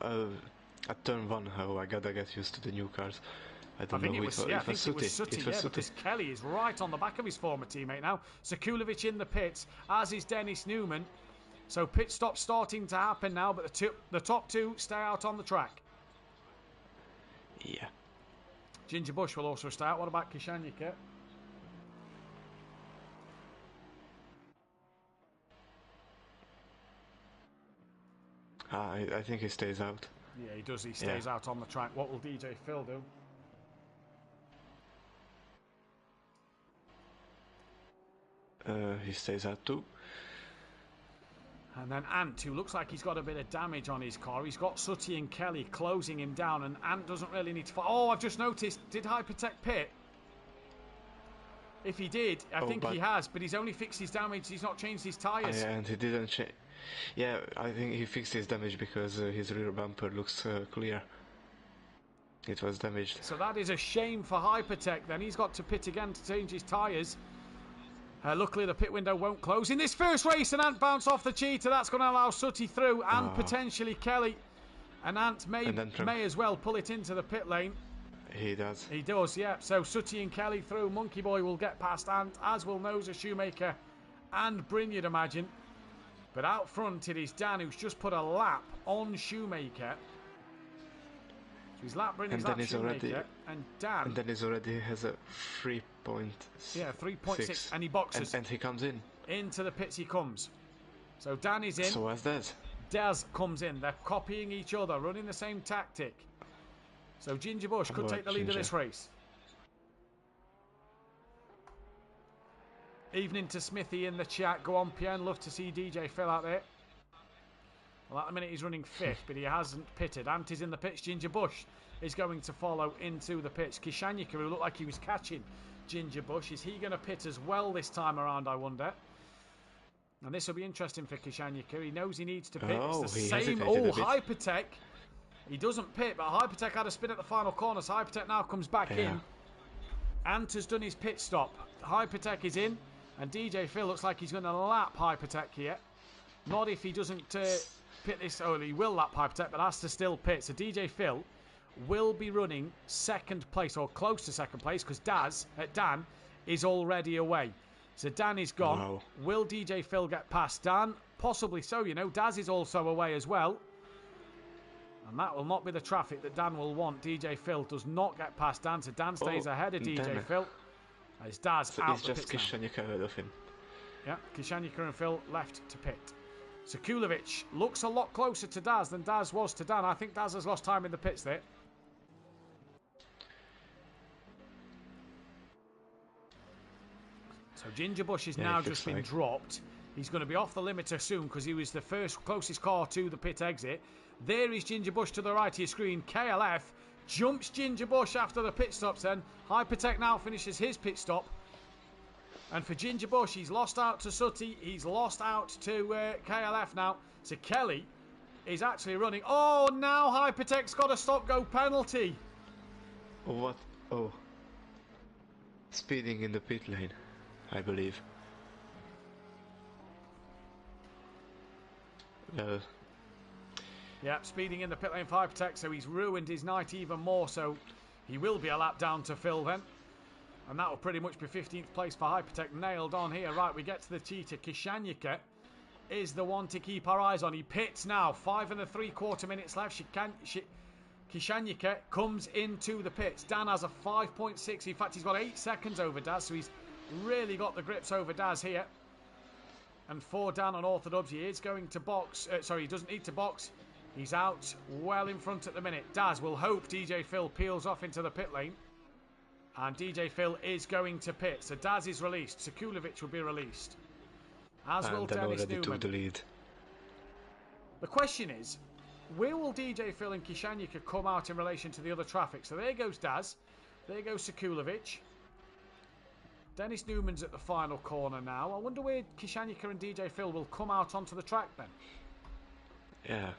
at turn 1, I gotta get used to the new cars. I think it was Sooty, because Kelly is right on the back of his former teammate now. Sekulovic in the pits, as is Dennis Newman. So pit stop starting to happen now, but the top two stay out on the track. Yeah. Ginger Bush will also stay out. What about Kishanyika? I think he stays out. Yeah, he does. He stays out on the track. What will DJ Phil do? He stays out too. And then Ant, who looks like he's got a bit of damage on his car. He's got Sooty and Kelly closing him down, and Ant doesn't really need to fight. Oh, I've just noticed, did Hypertech pit? If he did, I think he has, but he's only fixed his damage. He's not changed his tyres. Yeah, and he didn't change. Yeah, I think he fixed his damage because his rear bumper looks clear. It was damaged. So that is a shame for Hypertech then. He's got to pit again to change his tyres. Luckily, the pit window won't close in this first race, and Ant bounced off the Cheetah. That's going to allow Sooty through, and potentially Kelly. And Ant may as well pull it into the pit lane. He does. He does, yeah. So Sooty and Kelly through. Monkey Boy will get past Ant, as will Noser, Shoemaker, and Bryn, you'd imagine. But out front, it is Dan, who's just put a lap on Shoemaker. So he's lap Bryn, he's lap Shoemaker, and Dan... And Dennis already has a 3.6. Yeah, 3.6, and he boxes. And he comes in. Into the pits he comes. So Dan is in. So as Daz. Daz comes in. They're copying each other, running the same tactic. So Ginger Bush could take the lead of this race. Evening to Smithy in the chat. Go on, PN. Love to see DJ Phil out there. Well, at the minute he's running 5th, but he hasn't pitted. Ant is in the pits. Ginger Bush is going to follow into the pits. Kishanyika, who looked like he was catching Ginger Bush, is he going to pit as well this time around, I wonder? And this will be interesting for Kishanyika. He knows he needs to pit. Oh, it's the same. Oh, Hypertech. He doesn't pit, but Hypertech had a spin at the final corner, so Hypertech now comes back in. Ant has done his pit stop. Hypertech is in, and DJ Phil looks like he's going to lap Hypertech here. Not if he doesn't pit this. Oh, he will lap Hypertech, but has to still pit. So DJ Phil will be running 2nd place, or close to 2nd place, because Dan is already away. So Dan is gone. Wow. Will DJ Phil get past Dan? Possibly so, you know. Daz is also away as well. And that will not be the traffic that Dan will want. DJ Phil does not get past Dan, so Dan stays ahead of DJ Phil. It's Daz so out it's the just pits Kishanyika ahead of him. Yeah, Kishanyika and Phil left to pit. Sekulovic looks a lot closer to Daz than Daz was to Dan. I think Daz has lost time in the pits there. So Ginger Bush has now just been dropped. He's going to be off the limiter soon because he was the closest car to the pit exit. There is Ginger Bush to the right of your screen. KLF Jumps Ginger Bush after the pit stops then. Hypertech now finishes his pit stop. And for Ginger Bush, he's lost out to Sutty. He's lost out to KLF now. So Kelly is actually running. Oh, now Hypertech's got a stop-go penalty. What? Oh. Speeding in the pit lane, I believe. Well. Yep, speeding in the pit lane for Hypertech, so he's ruined his night even more. So he will be a lap down to Phil then. And that will pretty much be 15th place for Hypertech. Nailed on here. Right, we get to the cheater. Kishanyika is the one to keep our eyes on. He pits now. 5 3/4 minutes left. Kishanyika comes into the pits. Dan has a 5.6. In fact, he's got 8 seconds over Daz, so he's really got the grips over Daz here. And for Dan on Orthodubs, he is going to box. Sorry, he doesn't need to box. He's out well in front at the minute. Daz will hope DJ Phil peels off into the pit lane. And DJ Phil is going to pit. So Daz is released. Sekulovic will be released. As will Dennis Newman. Took the lead. The question is, where will DJ Phil and Kishanyika come out in relation to the other traffic? So there goes Daz. There goes Sekulovic. Dennis Newman's at the final corner now. I wonder where Kishanyika and DJ Phil will come out onto the track then. Yeah.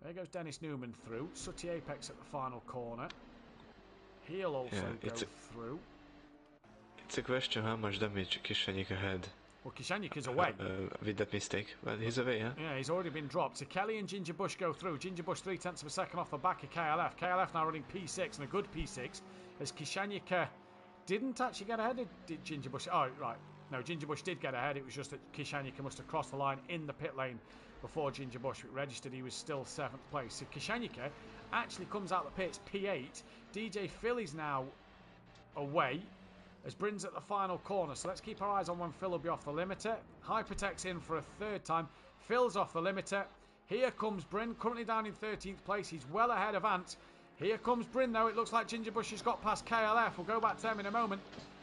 There goes Dennis Newman through. Sutty Apex at the final corner. He'll also go through. It's a question how much damage Kishanyika had. Well, Kishanyika's away. With that mistake. Well, he's away, yeah? Yeah, he's already been dropped. So Kelly and Ginger Bush go through. Ginger Bush 0.3 of a second off the back of KLF. KLF now running P6 and a good P6. As Kishanyika didn't actually get ahead, did Ginger Bush? Oh, right. No, Ginger Bush did get ahead. It was just that Kishanyika must have crossed the line in the pit lane before Ginger Bush registered. He was still 7th place. So Kishanyika actually comes out the pits P8. DJ Phil is now away as Bryn's at the final corner. So let's keep our eyes on when Phil will be off the limiter. Hypertech's in for a 3rd time. Phil's off the limiter. Here comes Bryn, currently down in 13th place. He's well ahead of Ant. Here comes Bryn though. It looks like Ginger Bush has got past KLF. We'll go back to them in a moment.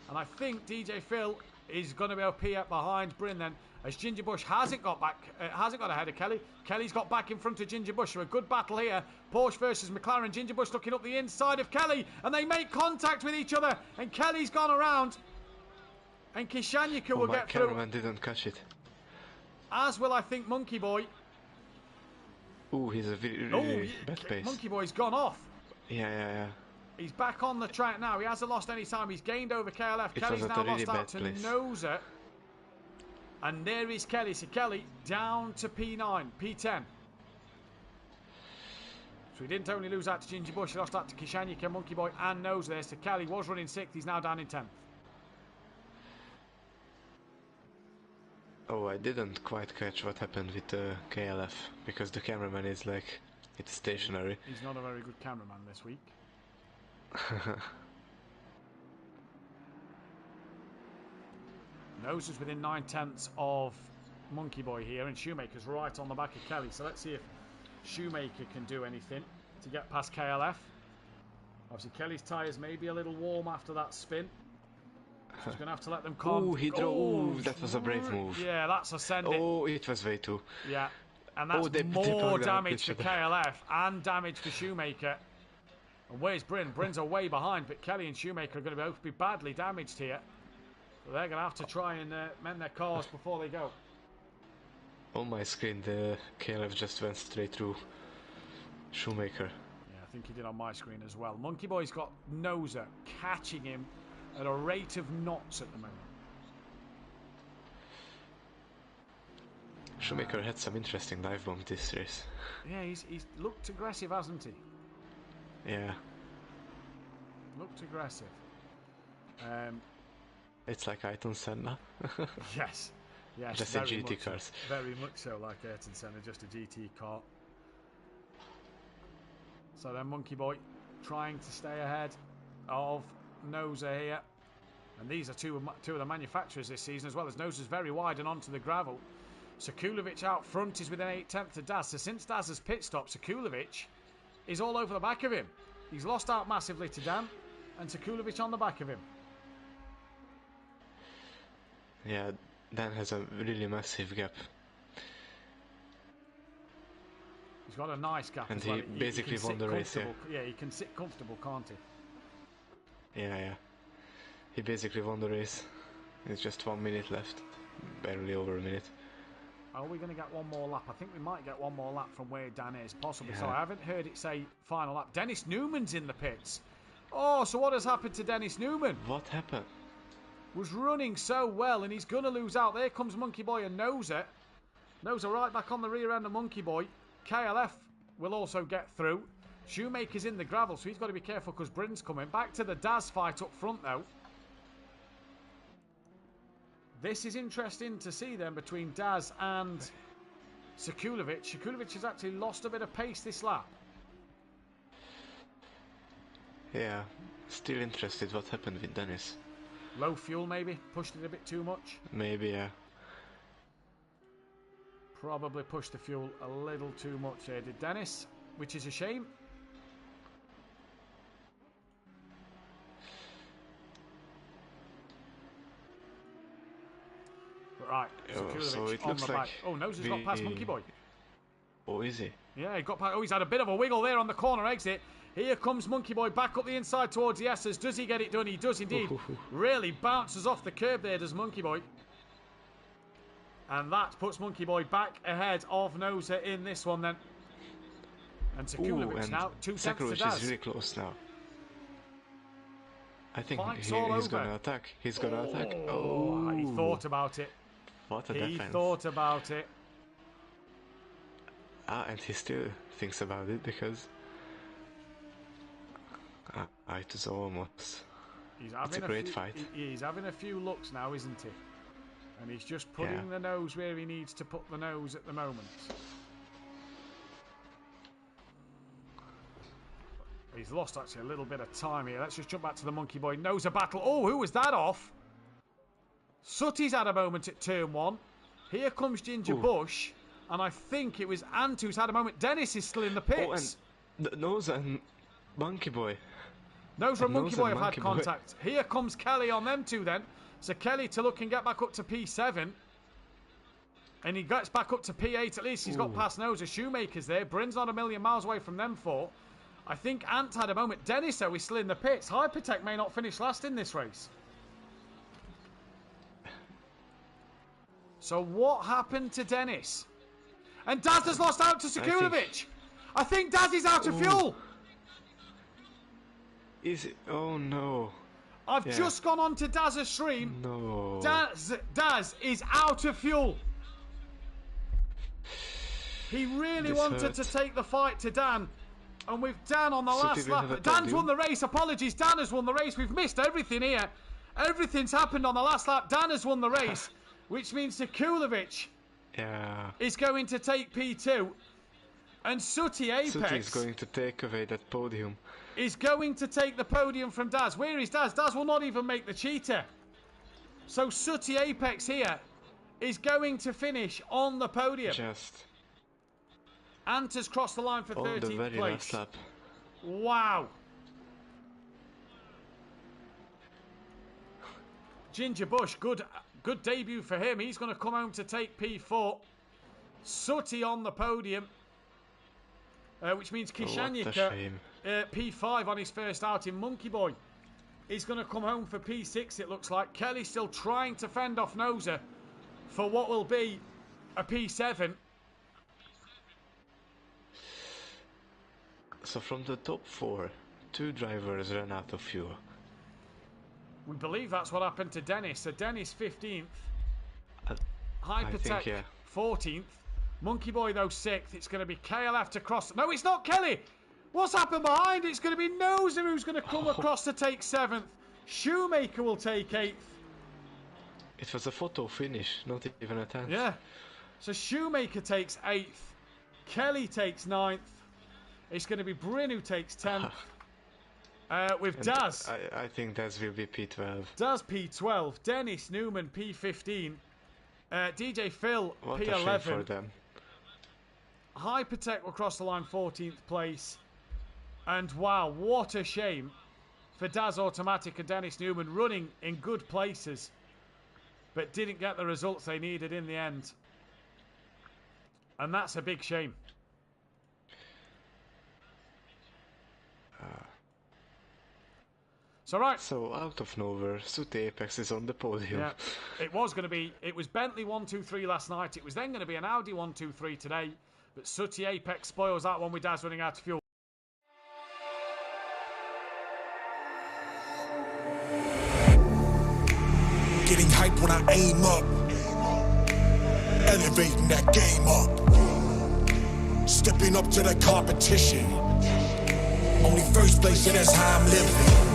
And I think DJ Phil is going to be able to pee up behind Bryn then, as Ginger Bush hasn't got ahead of Kelly. Kelly's got back in front of Ginger Bush. So a good battle here. Porsche versus McLaren. Ginger Bush looking up the inside of Kelly, and they make contact with each other. And Kelly's gone around, and Kishanyika will get through. My cameraman didn't catch it. As will, I think, Monkey Boy. Ooh, he's a really bad pace. Monkey Boy's gone off. Yeah. He's back on the track now. He hasn't lost any time. He's gained over KLF. Kelly's now lost out to Noza. And there is Kelly. So Kelly down to P9, P10. So he didn't only lose out to Ginger Bush. He lost out to Kishanyika, Monkey Boy and Noza there. So Kelly was running 6th. He's now down in 10th. Oh, I didn't quite catch what happened with the KLF. Because the cameraman is like, it's stationary. He's not a very good cameraman this week. Nose is within 9/10 of Monkey Boy here, and Shoemaker's right on the back of Kelly. So let's see if Shoemaker can do anything to get past KLF. Obviously, Kelly's tyres may be a little warm after that spin. So he's going to have to let them calm. Oh, he drove. That was a brave move. Yeah, that's a send it. Oh, it was way too. Yeah, and that's more damage for KLF and damage for Shoemaker. And where's Bryn? Bryn's are way behind, but Kelly and Shoemaker are going to both be badly damaged here. So they're going to have to try and mend their cars before they go. On my screen, the KLF just went straight through Shoemaker. Yeah, I think he did on my screen as well. Monkey Boy's got Noza catching him at a rate of knots at the moment. Shoemaker had some interesting dive bomb this race. Yeah, he's looked aggressive, hasn't he? Yeah. Looked aggressive. It's like Ayrton Senna. Yes. Just in GT cars. Very much so like Ayrton Senna, just a GT car. So then Monkey Boy trying to stay ahead of Noza here. And these are two of the manufacturers this season as well, as Noza's very wide and onto the gravel. Sekulovic out front is within 8/10 of Daz. So since Daz has pit stopped, Sekulovic is all over the back of him. He's lost out massively to Dan, and Sekulovic on the back of him. Yeah, Dan has a really massive gap. He's got a nice gap. And as well. he basically won the race, yeah. Yeah, he can sit comfortable, can't he? Yeah. He basically won the race. It's just 1 minute left. Barely over a minute. Are we going to get one more lap? I think we might get one more lap from where Dan is, possibly. Yeah. So I haven't heard it say final lap. Dennis Newman's in the pits. Oh, so what has happened to Dennis Newman? What happened? Was running so well, and he's going to lose out. There comes Monkey Boy and knows it. Noser right back on the rear end of Monkey Boy. KLF will also get through. Shoemaker's in the gravel, so he's got to be careful because Britain's coming. Back to the Daz fight up front, though. This is interesting to see then between Daz and Sekulovic. Sekulovic has actually lost a bit of pace this lap. Yeah, still interested what happened with Dennis. Low fuel maybe, pushed it a bit too much. Maybe, yeah. Probably pushed the fuel a little too much there, did Dennis, which is a shame. Right, so it on looks the like back. Oh, Noser's got past Monkey Boy. Oh, is he? Yeah, he got past. Oh, he's had a bit of a wiggle there on the corner exit. Here comes Monkey Boy back up the inside towards the S's. Does he get it done? He does indeed. Really bounces off the curb there, does Monkey Boy. And that puts Monkey Boy back ahead of Noser in this one then. And Sekulovic now, 2 tenths to Daz. Is really close now. I think Fight's he's gonna attack. He's gonna attack. Oh, he thought about it. What a defense. He thought about it. And he still thinks about it because it is almost. It's a great fight. He's having a few looks now, isn't he? And he's just putting the nose where he needs to put the nose at the moment. He's lost actually a little bit of time here. Let's just jump back to the Monkey Boy. Noser battle. Oh, who was that off? Sutty's had a moment at turn 1. Here comes Ginger Bush. And I think it was Ant who's had a moment. Dennis is still in the pits. Oh, and Noser and Monkey Boy. Noser and Monkey Boy have had contact. Here comes Kelly on them two then. So Kelly to look and get back up to P7. And he gets back up to P8 at least. He's got past Noser. Shoemaker's there. Bryn's not a million miles away from them four. I think Ant had a moment. Dennis, though, is still in the pits. Hypertech may not finish last in this race. So what happened to Dennis? And Daz has lost out to Sekulovic. I think Daz is out of fuel. Is it? Oh no. I've just gone on to Daz's stream. No. Daz is out of fuel. He really wanted to take the fight to Dan. And with Dan on the last lap, Dan's won the race. Apologies, Dan has won the race. We've missed everything here. Everything's happened on the last lap. Dan has won the race, which means Sekulovic is going to take P2. And Sutty Apex is going to take away that podium. Is going to take the podium from Daz. Where is Daz? Daz will not even make the cheetah. So Sutty Apex here is going to finish on the podium. Ant has crossed the line for 13th place. Wow. Ginger Bush, good debut for him. He's going to come home to take P4. Sutty on the podium. Which means Kishanyika, P5 on his first outing. Monkey Boy is going to come home for P6, it looks like. Kelly still trying to fend off Noser for what will be a P7. So from the top 4, 2 drivers ran out of fuel. We believe that's what happened to Dennis. So Dennis 15th. Hypertech 14th. Monkey Boy, though, 6th. It's going to be KLF to cross. No, it's not Kelly. What's happened behind? It's going to be Noser who's going to come across to take 7th. Shoemaker will take 8th. It was a photo finish, not even a 10th. Yeah. So Shoemaker takes 8th. Kelly takes 9th. It's going to be Bryn who takes 10th. With Daz. I think Daz will be P12. Daz P12. Dennis Newman P15. DJ Phil what P11. A shame for them. Hypertech will cross the line 14th place. And wow, what a shame for Daz Automatic and Dennis Newman running in good places, but didn't get the results they needed in the end. And that's a big shame. It's all right. So out of nowhere, Sooty Apex is on the podium. Yeah, it was going to be. It was Bentley 1-2-3 last night. It was then going to be an Audi 1-2-3 today. But Sooty Apex spoils that one with Daz running out of fuel. Getting hype when I aim up, elevating that game up, stepping up to the competition. Only first place, and that's how I'm living.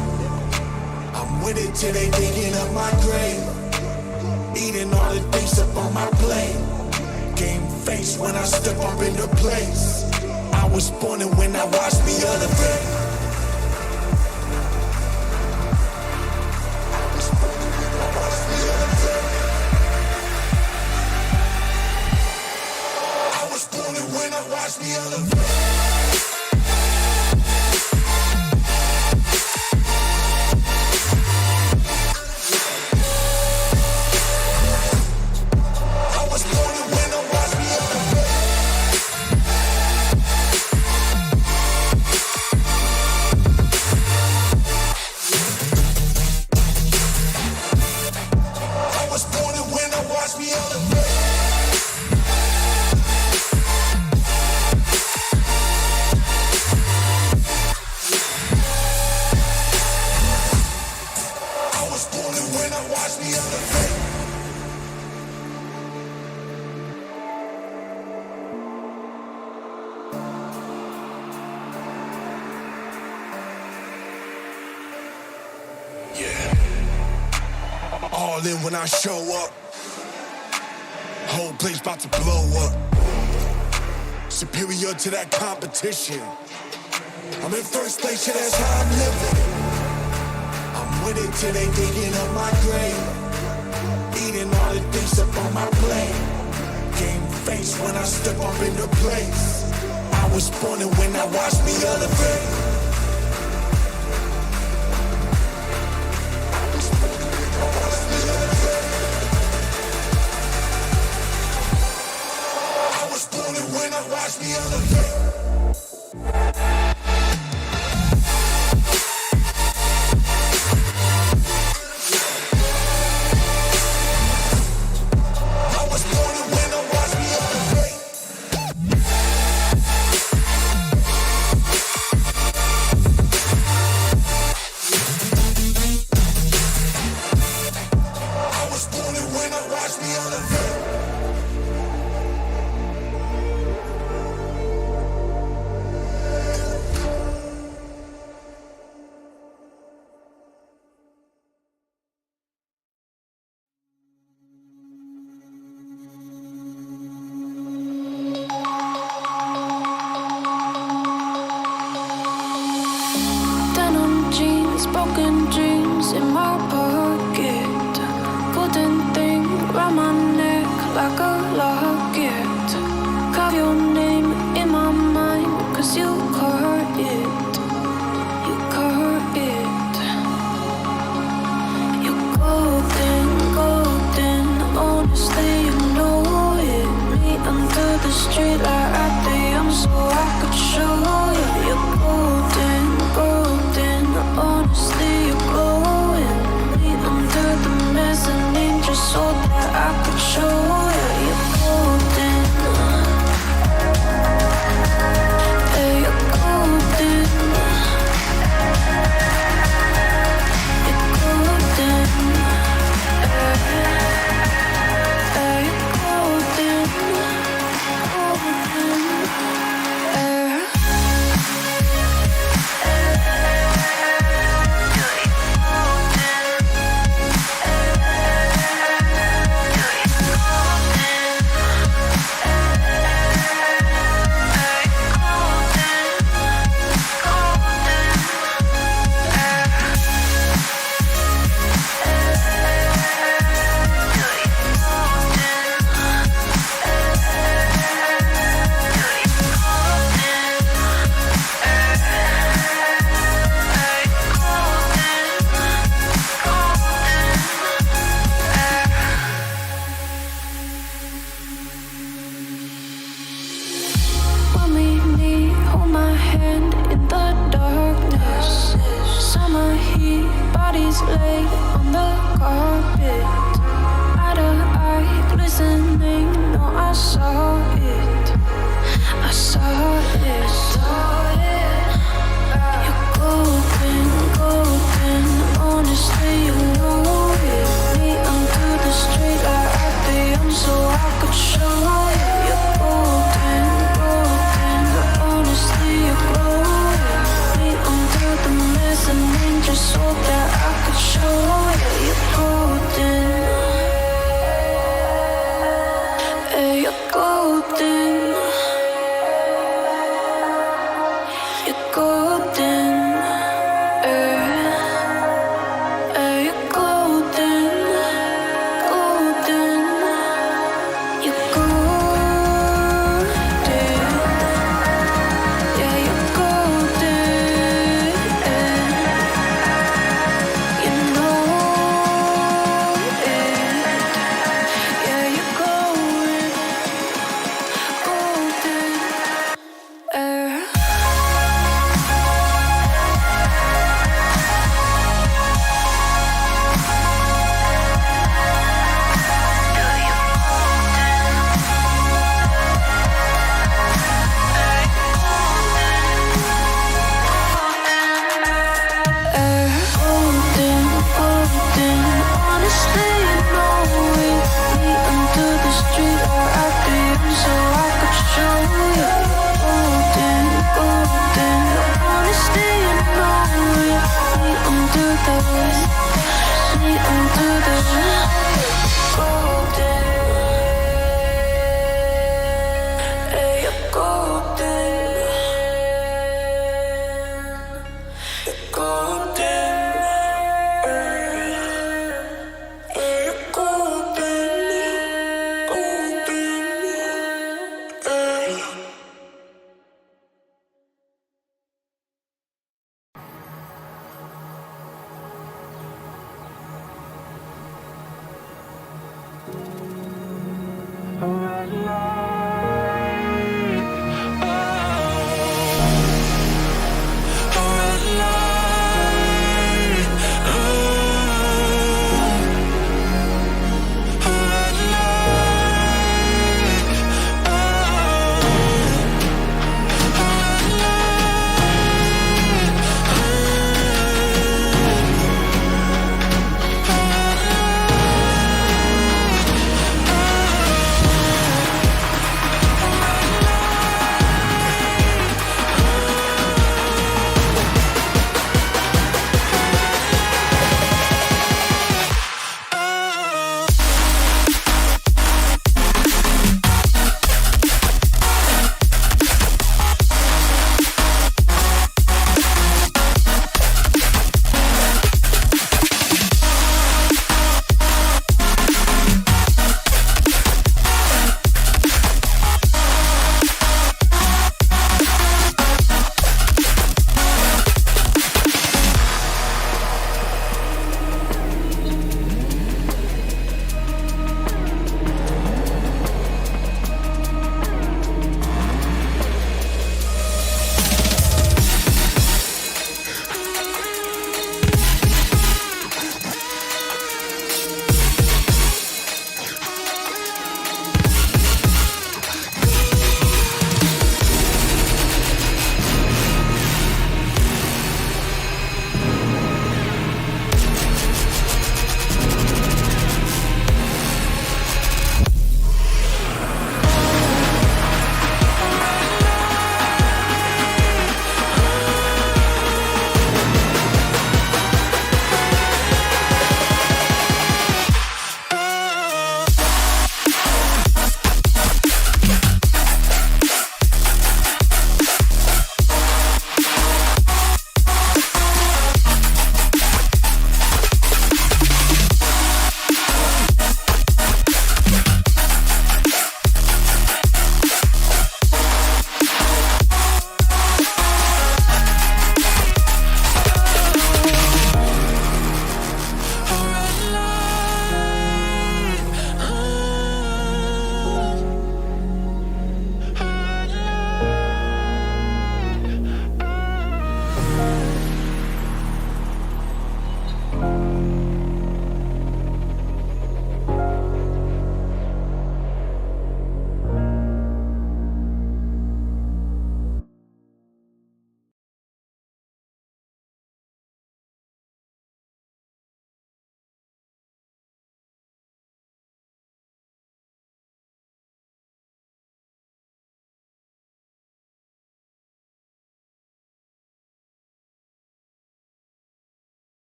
I'm with it till they digging up my grave, eating all the things up on my plate. Game face when I step up into place. I was born and when I watched me elevate. When I watch me elevate. I was born and when I watch me elevate. I was born and when I watch me elevate. All in when I show up, whole place about to blow up. Superior to that competition. I'm in first place, yeah, that's how I'm living. I'm with it till they digging up my grave, eating all the things up on my plate. Game face when I step up into place. I was born and when I watch me elevate. When I watch me elevate. I was born and when I watch me elevate.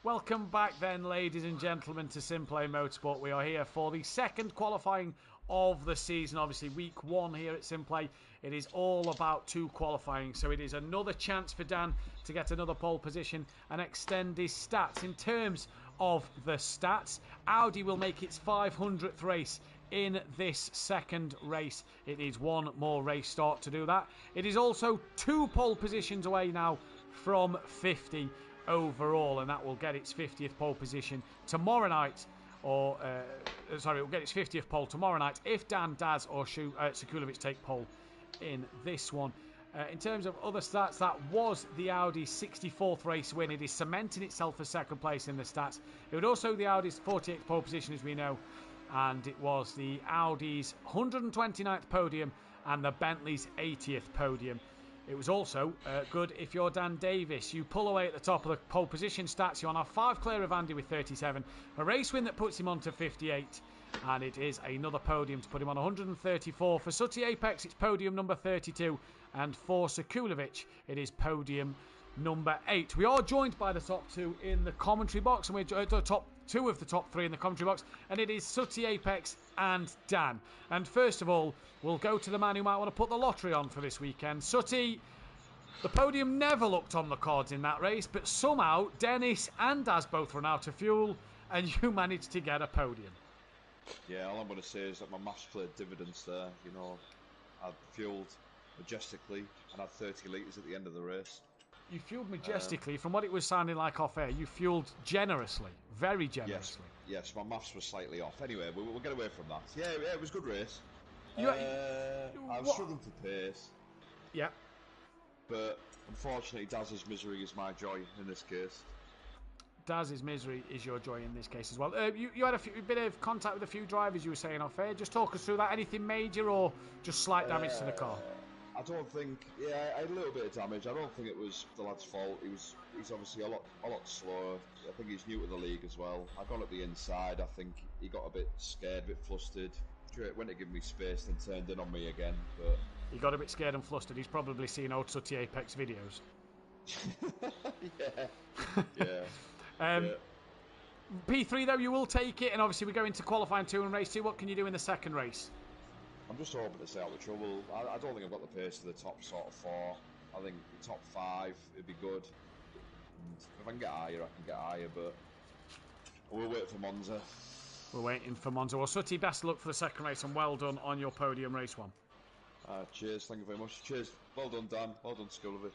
Welcome back then, ladies and gentlemen, to SimPlay Motorsport. We are here for the second qualifying of the season. Obviously, week 1 here at SimPlay. It is all about 2 qualifying, so it is another chance for Dan to get another pole position and extend his stats. In terms of the stats, Audi will make its 500th race in this second race. It is 1 more race start to do that. It is also 2 pole positions away now from 50 overall, and that will get its 50th pole position tomorrow night, or it will get its 50th pole tomorrow night if Dan, Daz or Sekulovic take pole in this one. In terms of other stats, that was the Audi's 64th race win. It is cementing itself for second place in the stats. It was also the Audi's 48th pole position, as we know, and it was the Audi's 129th podium and the Bentley's 80th podium. It was also good if you're Dan Davis. You pull away at the top of the pole position stats. You're on 5 clear of Andy with 37. A race win that puts him on to 58. And it is another podium to put him on 134. For Sooty Apex, it's podium number 32. And for Sekulovic, it is podium number 8. We are joined by the top 2 in the commentary box. And we're the top 2 of the top 3 in the commentary box. And it is Sooty Apex and Dan. And first of all, we'll go to the man who might want to put the lottery on for this weekend. Sooty, the podium never looked on the cards in that race, but somehow Dennis and Daz both run out of fuel, and you managed to get a podium. Yeah, all I'm going to say is that my maths played dividends there. You know, I fueled majestically and had 30 litres at the end of the race. You fueled majestically. From what it was sounding like off air, you fueled generously, very generously. Yes, my maths was slightly off. Anyway, we'll get away from that. Yeah, it was a good race. I was struggling for pace. Yeah. But unfortunately, Daz's misery is my joy in this case. Daz's misery is your joy in this case as well. You had a bit of contact with a few drivers, you were saying off air. Just talk us through that. Anything major or just slight damage to the car? I don't think. Yeah, I had a little bit of damage. I don't think it was the lad's fault. He's obviously a lot slower. I think he's new to the league as well. I got at the inside. I think he got a bit scared, a bit flustered. Went to give me space and turned in on me again. But he got a bit scared and flustered. He's probably seen old Sooty Apex videos. Yeah. P3 though, you will take it, and obviously we go into qualifying 2 and race 2. What can you do in the second race? I'm just hoping to stay out of trouble. I don't think I've got the pace for the top sort of 4. I think the top 5 would be good. And if I can get higher, I can get higher, but we'll wait for Monza. We're waiting for Monza. Well, Sooty, best of luck for the second race, and well done on your podium race 1. Cheers, thank you very much. Cheers. Well done, Dan. Well done, Sekulovic.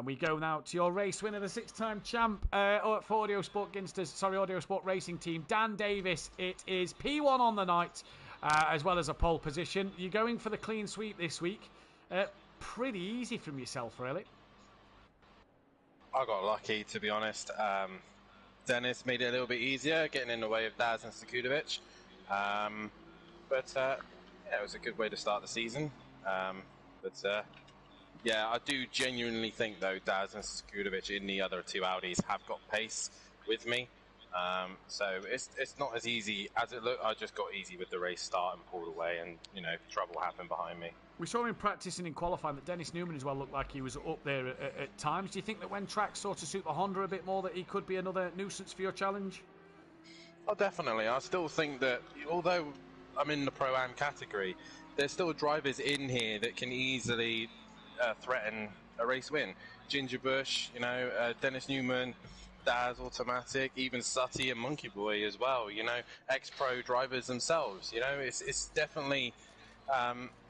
We go now to your race winner, the 6-time champ for Audio Sport Racing Team, Dan Davis. It is P1 on the night, as well as a pole position. You're going for the clean sweep this week. Pretty easy from yourself, really. I got lucky, to be honest. Dennis made it a little bit easier, getting in the way of Daz and Sekulovic. It was a good way to start the season. Yeah, I do genuinely think, though, Daz and Sekulovic in the other 2 Audis have got pace with me. So it's not as easy as it looked. I just got easy with the race start and pulled away, and, trouble happened behind me. We saw him practicing in qualifying that Dennis Newman as well looked like he was up there at times. Do you think that when tracks sort of suit the Honda a bit more, that he could be another nuisance for your challenge? Oh, definitely. I still think that, although I'm in the Pro-Am category, there's still drivers in here that can easily threaten a race win. Ginger Bush, Dennis Newman, Daz Automatic, even Sooty and Monkey Boy as well. Ex-pro drivers themselves. It's definitely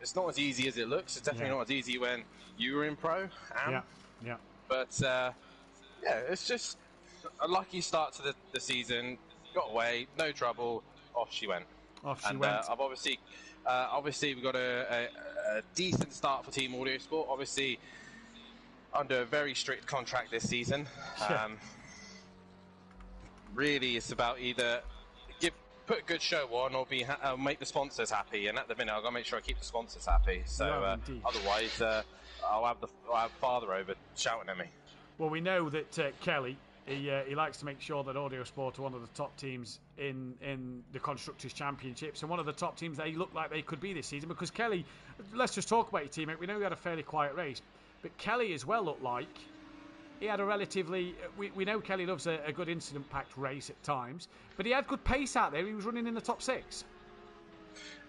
it's not as easy as it looks. It's definitely not as easy when you were in Pro-Am. Yeah. But it's just a lucky start to the season. Got away, no trouble. Off she went. I've obviously we've got a decent start for Team Audio Sport. Obviously under a very strict contract this season. Really, it's about either put a good show on or make the sponsors happy. And at the minute, I've got to make sure I keep the sponsors happy. So otherwise, I'll have father over shouting at me. Well, we know that Kelly. He likes to make sure that Audio Sport are one of the top teams in the Constructors' Championships, and one of the top teams they look like they could be this season, because Kelly, let's just talk about your teammate. We know he had a fairly quiet race, but Kelly as well looked like he had a relatively... We know Kelly loves a good incident-packed race at times, but he had good pace out there. He was running in the top 6.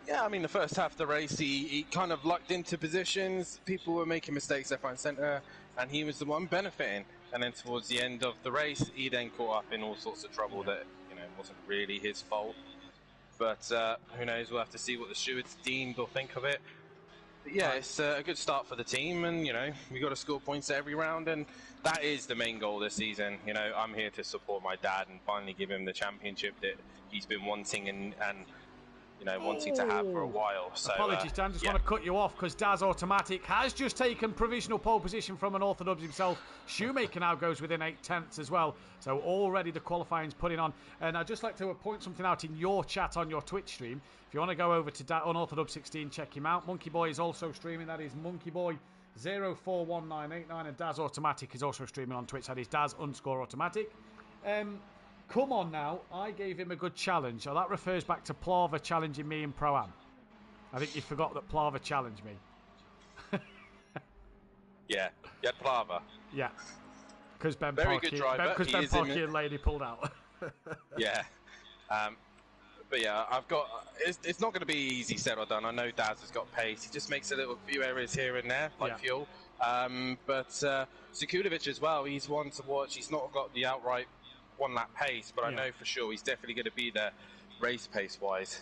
Yeah, I mean, the first half of the race, he kind of lucked into positions. People were making mistakes left, right, and centre, and he was the one benefiting. And then towards the end of the race, he then caught up in all sorts of trouble that, wasn't really his fault. But who knows, we'll have to see what the stewards deemed or think of it. But yeah, it's a good start for the team, and, we got to score points at every round, and that is the main goal this season. I'm here to support my dad and finally give him the championship that he's been wanting and wanting to have for a while. So, apologies, Dan. Just want to cut you off because Daz Automatic has just taken provisional pole position from an Orthodox himself. Shoemaker now goes within 8/10 as well. So already the qualifying's putting on. And I'd just like to point something out in your chat on your Twitch stream. If you want to go over to Unorthodox 16, check him out. Monkey Boy is also streaming. That is Monkey Boy 041989, and Daz Automatic is also streaming on Twitch. That is Daz_Automatic. Come on now, I gave him a good challenge. So that refers back to Plava challenging me in Pro-Am. I think you forgot that Plava challenged me. Yeah, Plava. Yeah. Because Ben Very good driver. Because Ben Parky and Lady pulled out. Yeah. But yeah, I've got... It's not going to be easy said or done. I know Daz has got pace. He just makes a few errors here and there, like fuel. But Sekulovic as well, he's one to watch. He's not got the outright one-lap pace, but I know for sure he's definitely going to be there race pace-wise.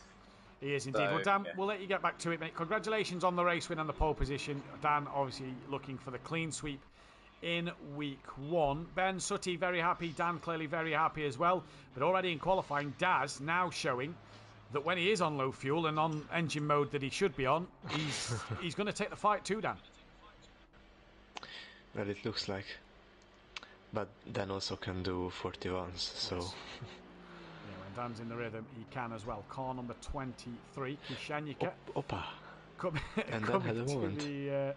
He is indeed. So, well, Dan, we'll let you get back to it, mate. Congratulations on the race win and the pole position. Dan, obviously, looking for the clean sweep in week 1. Ben Sutty, very happy. Dan, clearly very happy as well. But already in qualifying, Daz now showing that when he is on low fuel and on engine mode that he should be on, he's going to take the fight too, Dan. Well, it looks like. But Dan also can do 41s, so... Yes. Yeah, when Dan's in the rhythm, he can as well. Car number 23, Kishanika. Opa! And Dan had a moment.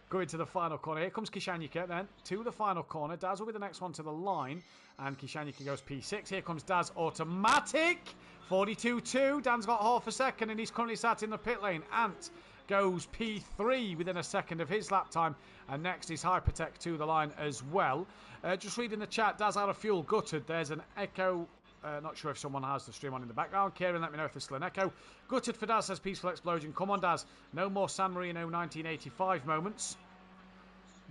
Going to the final corner. Here comes Kishanika then to the final corner. Daz will be the next one to the line. And Kishanika goes P6. Here comes Daz Automatic. 42.2. Dan's got half a second and he's currently sat in the pit lane. Ant goes P3 within a second of his lap time, and next is Hypertech to the line as well. Just reading the chat, Daz out of fuel, gutted. There's an echo. Not sure if someone has the stream on in the background. Kieran, let me know if there's still an echo. Gutted for Daz, says Peaceful Explosion. Come on, Daz. No more San Marino 1985 moments.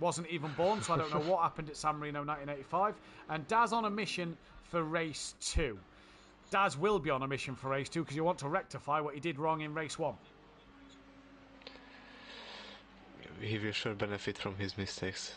Wasn't even born, so I don't know what happened at San Marino 1985. And Daz on a mission for race 2. Daz will be on a mission for race 2 because you want to rectify what he did wrong in race 1. He will sure benefit from his mistakes.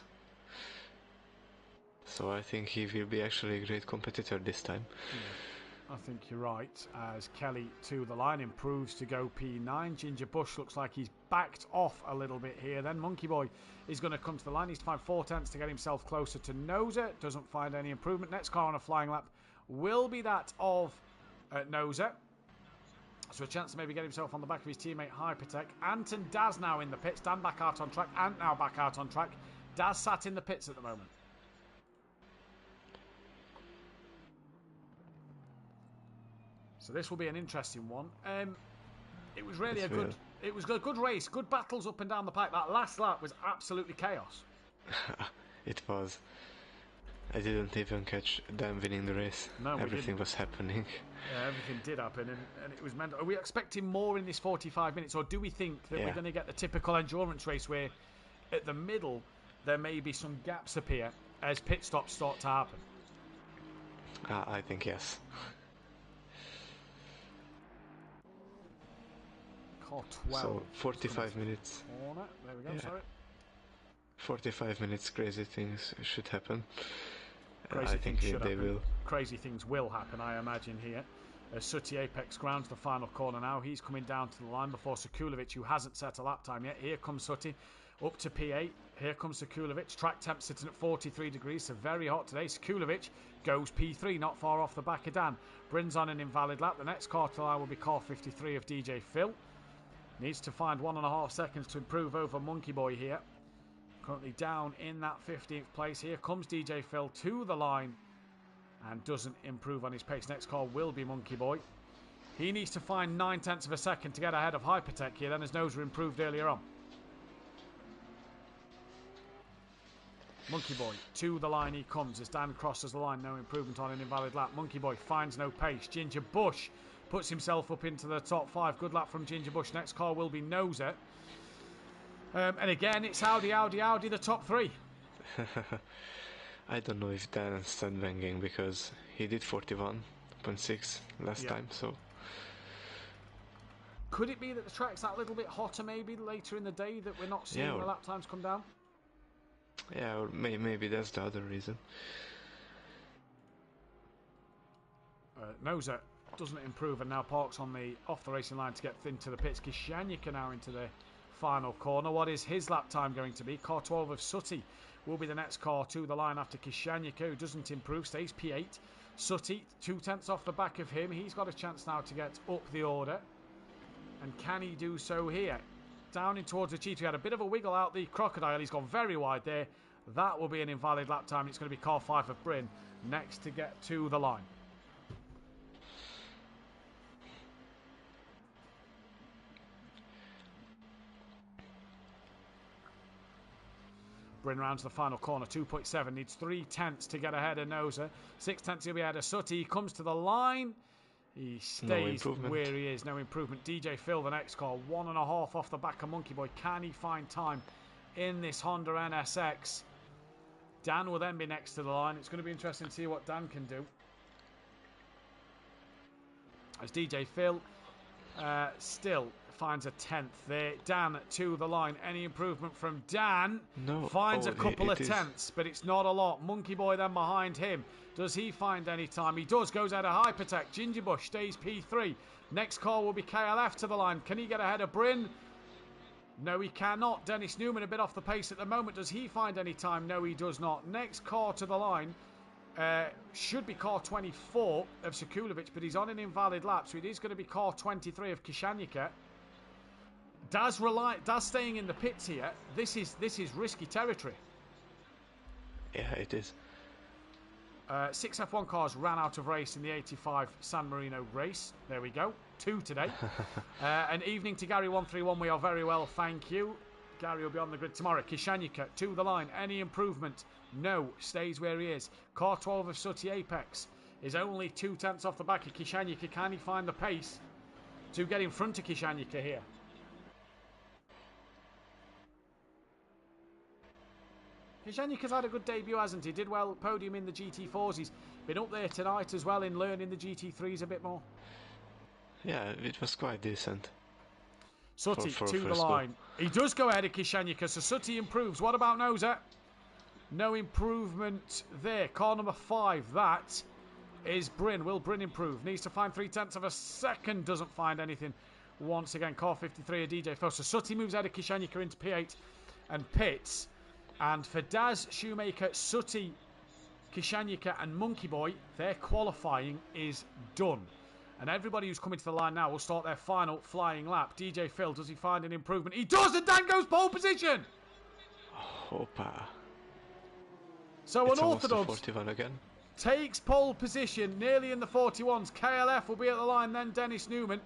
So I think he will be actually a great competitor this time. Yeah, I think you're right. As Kelly to the line improves to go P9. Ginger Bush looks like he's backed off a little bit here. Then Monkey Boy is going to come to the line. He's to find 4/10 to get himself closer to Noza. Doesn't find any improvement. Next car on a flying lap will be that of Noza. So a chance to maybe get himself on the back of his teammate Hypertech. Ant and Daz now in the pits. Dan back out on track. Ant now back out on track. Daz sat in the pits at the moment. So this will be an interesting one. It was really a good race. Good battles up and down the pipe. That last lap was absolutely chaos. It was. I didn't even catch them winning the race. No, everything was happening. Yeah, everything did happen, and it was mental. Are we expecting more in this 45 minutes, or do we think that we're going to get the typical endurance race where at the middle there may be some gaps appear as pit stops start to happen? I think yes. Car 12. So 45 minutes. Corner. There we go, sorry. 45 minutes, crazy things should happen. Crazy I think they will. Crazy things will happen, I imagine, here. As Sutty Apex grounds the final corner now. He's coming down to the line before Sekulovic, who hasn't set a lap time yet. Here comes Sutty up to P8. Here comes Sekulovic. Track temp sitting at 43 degrees, so very hot today. Sekulovic goes P3, not far off the back of Dan. Brins on an invalid lap. The next car to line will be car 53 of DJ Phil. Needs to find 1.5 seconds to improve over Monkey Boy here. Currently down in that 15th place. Here comes DJ Phil to the line and doesn't improve on his pace. Next car will be Monkey Boy. He needs to find 9/10 of a second to get ahead of Hypertech here. Then his nose were improved earlier on. Monkey Boy, to the line he comes as Dan crosses the line. No improvement on an invalid lap. Monkey Boy finds no pace. Ginger Bush puts himself up into the top 5. Good lap from Ginger Bush. Next car will be Noser. And again, it's Audi, the top 3. I don't know if Dan started banging because he did 41.6 last time, so... Could it be that the track's that little bit hotter maybe later in the day that we're not seeing the lap times come down? Yeah, or maybe that's the other reason. Noser doesn't improve and now parks off the racing line to get into the pits. Kishanyika now into the final corner. What is his lap time going to be? Car 12 of Sutty will be the next car to the line after Kishanyika, who doesn't improve, stays P8. Sutty, 2/10 off the back of him. He's got a chance now to get up the order. And can he do so here? Down in towards the cheat. He had a bit of a wiggle out the crocodile. He's gone very wide there. That will be an invalid lap time. It's going to be car 5 of Bryn next to get to the line. Bryn round to the final corner, 2.7, needs 3/10 to get ahead of Noser. 6/10 he'll be ahead of Sutty. He comes to the line. He stays where he is. No improvement. DJ Phil, the next car, 1.5 off the back of Monkey Boy. Can he find time in this Honda NSX? Dan will then be next to the line. It's going to be interesting to see what Dan can do. As DJ Phil still finds a 10th there. Dan to the line. Any improvement from Dan? No. Finds a couple of tenths, but it's not a lot. Monkey Boy then behind him. Does he find any time? He does. Goes out of Hypertech. Ginger Bush stays P3. Next car will be KLF to the line. Can he get ahead of Bryn? No, he cannot. Dennis Newman a bit off the pace at the moment. Does he find any time? No, he does not. Next car to the line should be car 24 of Sekulovic, but he's on an invalid lap, so it is going to be car 23 of Kishanyika. Daz staying in the pits here. This is risky territory. Yeah, it is. 6 F1 cars ran out of race in the 85 San Marino race. There we go. 2 today. An evening to Gary 131. We are very well, thank you. Gary will be on the grid tomorrow. Kishanyika to the line. Any improvement? No. Stays where he is. Car 12 of Sutty Apex is only 2/10 off the back of Kishanyika. Can he find the pace to get in front of Kishanyika here? Kishanyika's had a good debut, hasn't he? Did well podium in the GT4s. He's been up there tonight as well in learning the GT3s a bit more. Yeah, it was quite decent. Sutty to the line. He does go ahead of Kishanyika, so Sutty improves. What about Noser? No improvement there. Car number 5, that is Bryn. Will Bryn improve? Needs to find 3/10 of a second. Doesn't find anything. Once again, car 53 of DJ Phil. So Sutty moves ahead of Kishanyika into P8 and pits. And for Daz, Shoemaker, Sutty, Kishanyika and Monkey Boy, their qualifying is done. And everybody who's coming to the line now will start their final flying lap. DJ Phil, does he find an improvement? He does, and Dan goes pole position! Opa. So it's Unorthodox 41 again. Takes pole position, nearly in the 41s. KLF will be at the line, then Dennis Newman.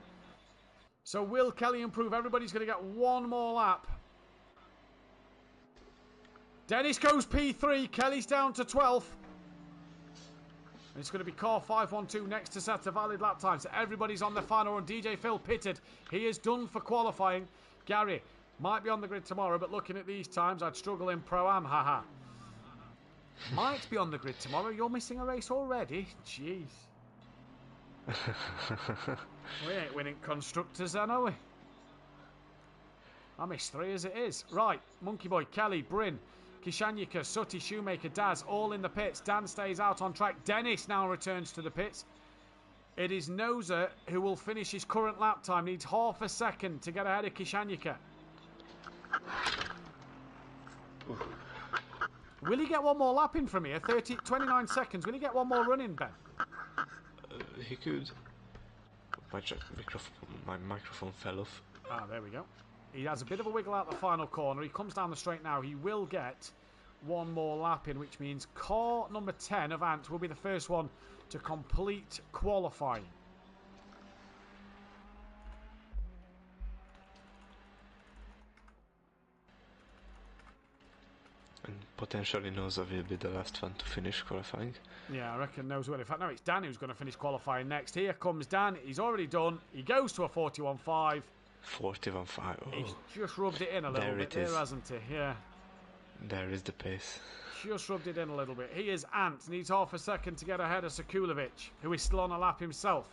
So will Kelly improve? Everybody's going to get one more lap. Dennis goes P3, Kelly's down to 12th. And it's going to be car 512 next to set a valid lap time. So everybody's on the final run. DJ Phil pitted. He is done for qualifying. Gary might be on the grid tomorrow, but looking at these times, I'd struggle in Pro-Am, haha. Might be on the grid tomorrow. You're missing a race already? Jeez. We ain't winning constructors then, are we? I missed 3 as it is. Right, Monkey Boy, Kelly, Bryn, Kishanyika, Sutty, Shoemaker, Daz, all in the pits. Dan stays out on track. Dennis now returns to the pits. It is Noser who will finish his current lap time. Needs half a second to get ahead of Kishanyika. Will he get one more lap in from here? 29 seconds. Will he get one more run in, Ben? He could. My microphone fell off. Ah, there we go. He has a bit of a wiggle out the final corner. He comes down the straight now. He will get one more lap in, which means car number 10 of Ant will be the first one to complete qualifying. And potentially Noza will be the last one to finish qualifying. Yeah, I reckon knows well. In fact, no, it's Dan who's going to finish qualifying next. Here comes Dan. He's already done. He goes to a 41.5. 41.5. Oh. He's just rubbed it in a little bit there, hasn't he? Yeah. There is the pace. Just rubbed it in a little bit. He is Ant. Needs half a second to get ahead of Sekulovic, who is still on a lap himself.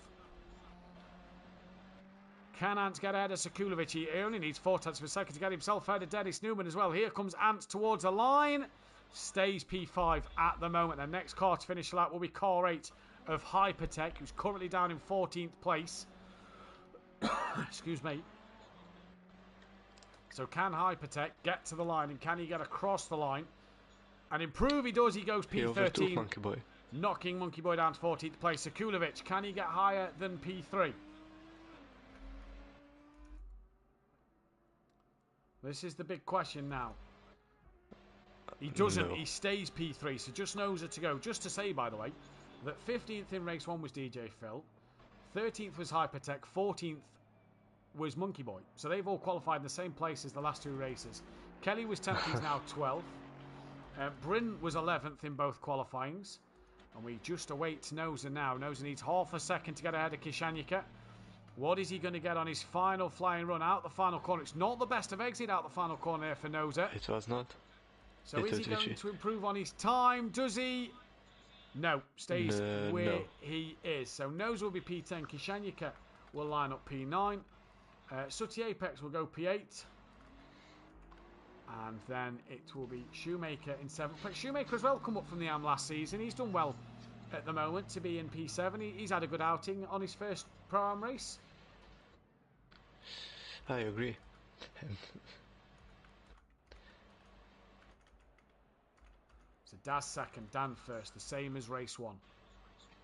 Can Ant get ahead of Sekulovic? He only needs 4 tenths of a second to get himself ahead of Dennis Newman as well. Here comes Ant towards the line. Stays P5 at the moment. The next car to finish the lap will be car 8 of Hypertech, who's currently down in 14th place. Excuse me. So can Hypertech get to the line, and can he get across the line and improve? He does. He goes He overtook P13, Monkey Boy. knocking Monkey Boy down to 14th place. Sekulovic, can he get higher than P3? This is the big question now. He doesn't. No. He stays P3, so just Noza to go. Just to say, by the way, that 15th in race 1 was DJ Phil, 13th was Hypertech, 14th was Monkey Boy. So they've all qualified in the same place as the last 2 races. Kelly was 10th, he's now 12th. Bryn was 11th in both qualifyings. And we just await Noza now. Noza needs half a second to get ahead of Kishanyika. What is he going to get on his final flying run out the final corner? It's not the best of exit out the final corner there for Noza. It was not. So is he going to improve on his time? Does he? No. Stays where he is. So Noza will be P10. Kishanyika will line up P9. Sooty Apex will go P8. And then it will be Shoemaker in 7th place. Shoemaker has well come up from the AM last season. He's done well at the moment to be in P7. He's had a good outing on his first Pro-Am race. I agree. So Daz second, Dan first, the same as race 1.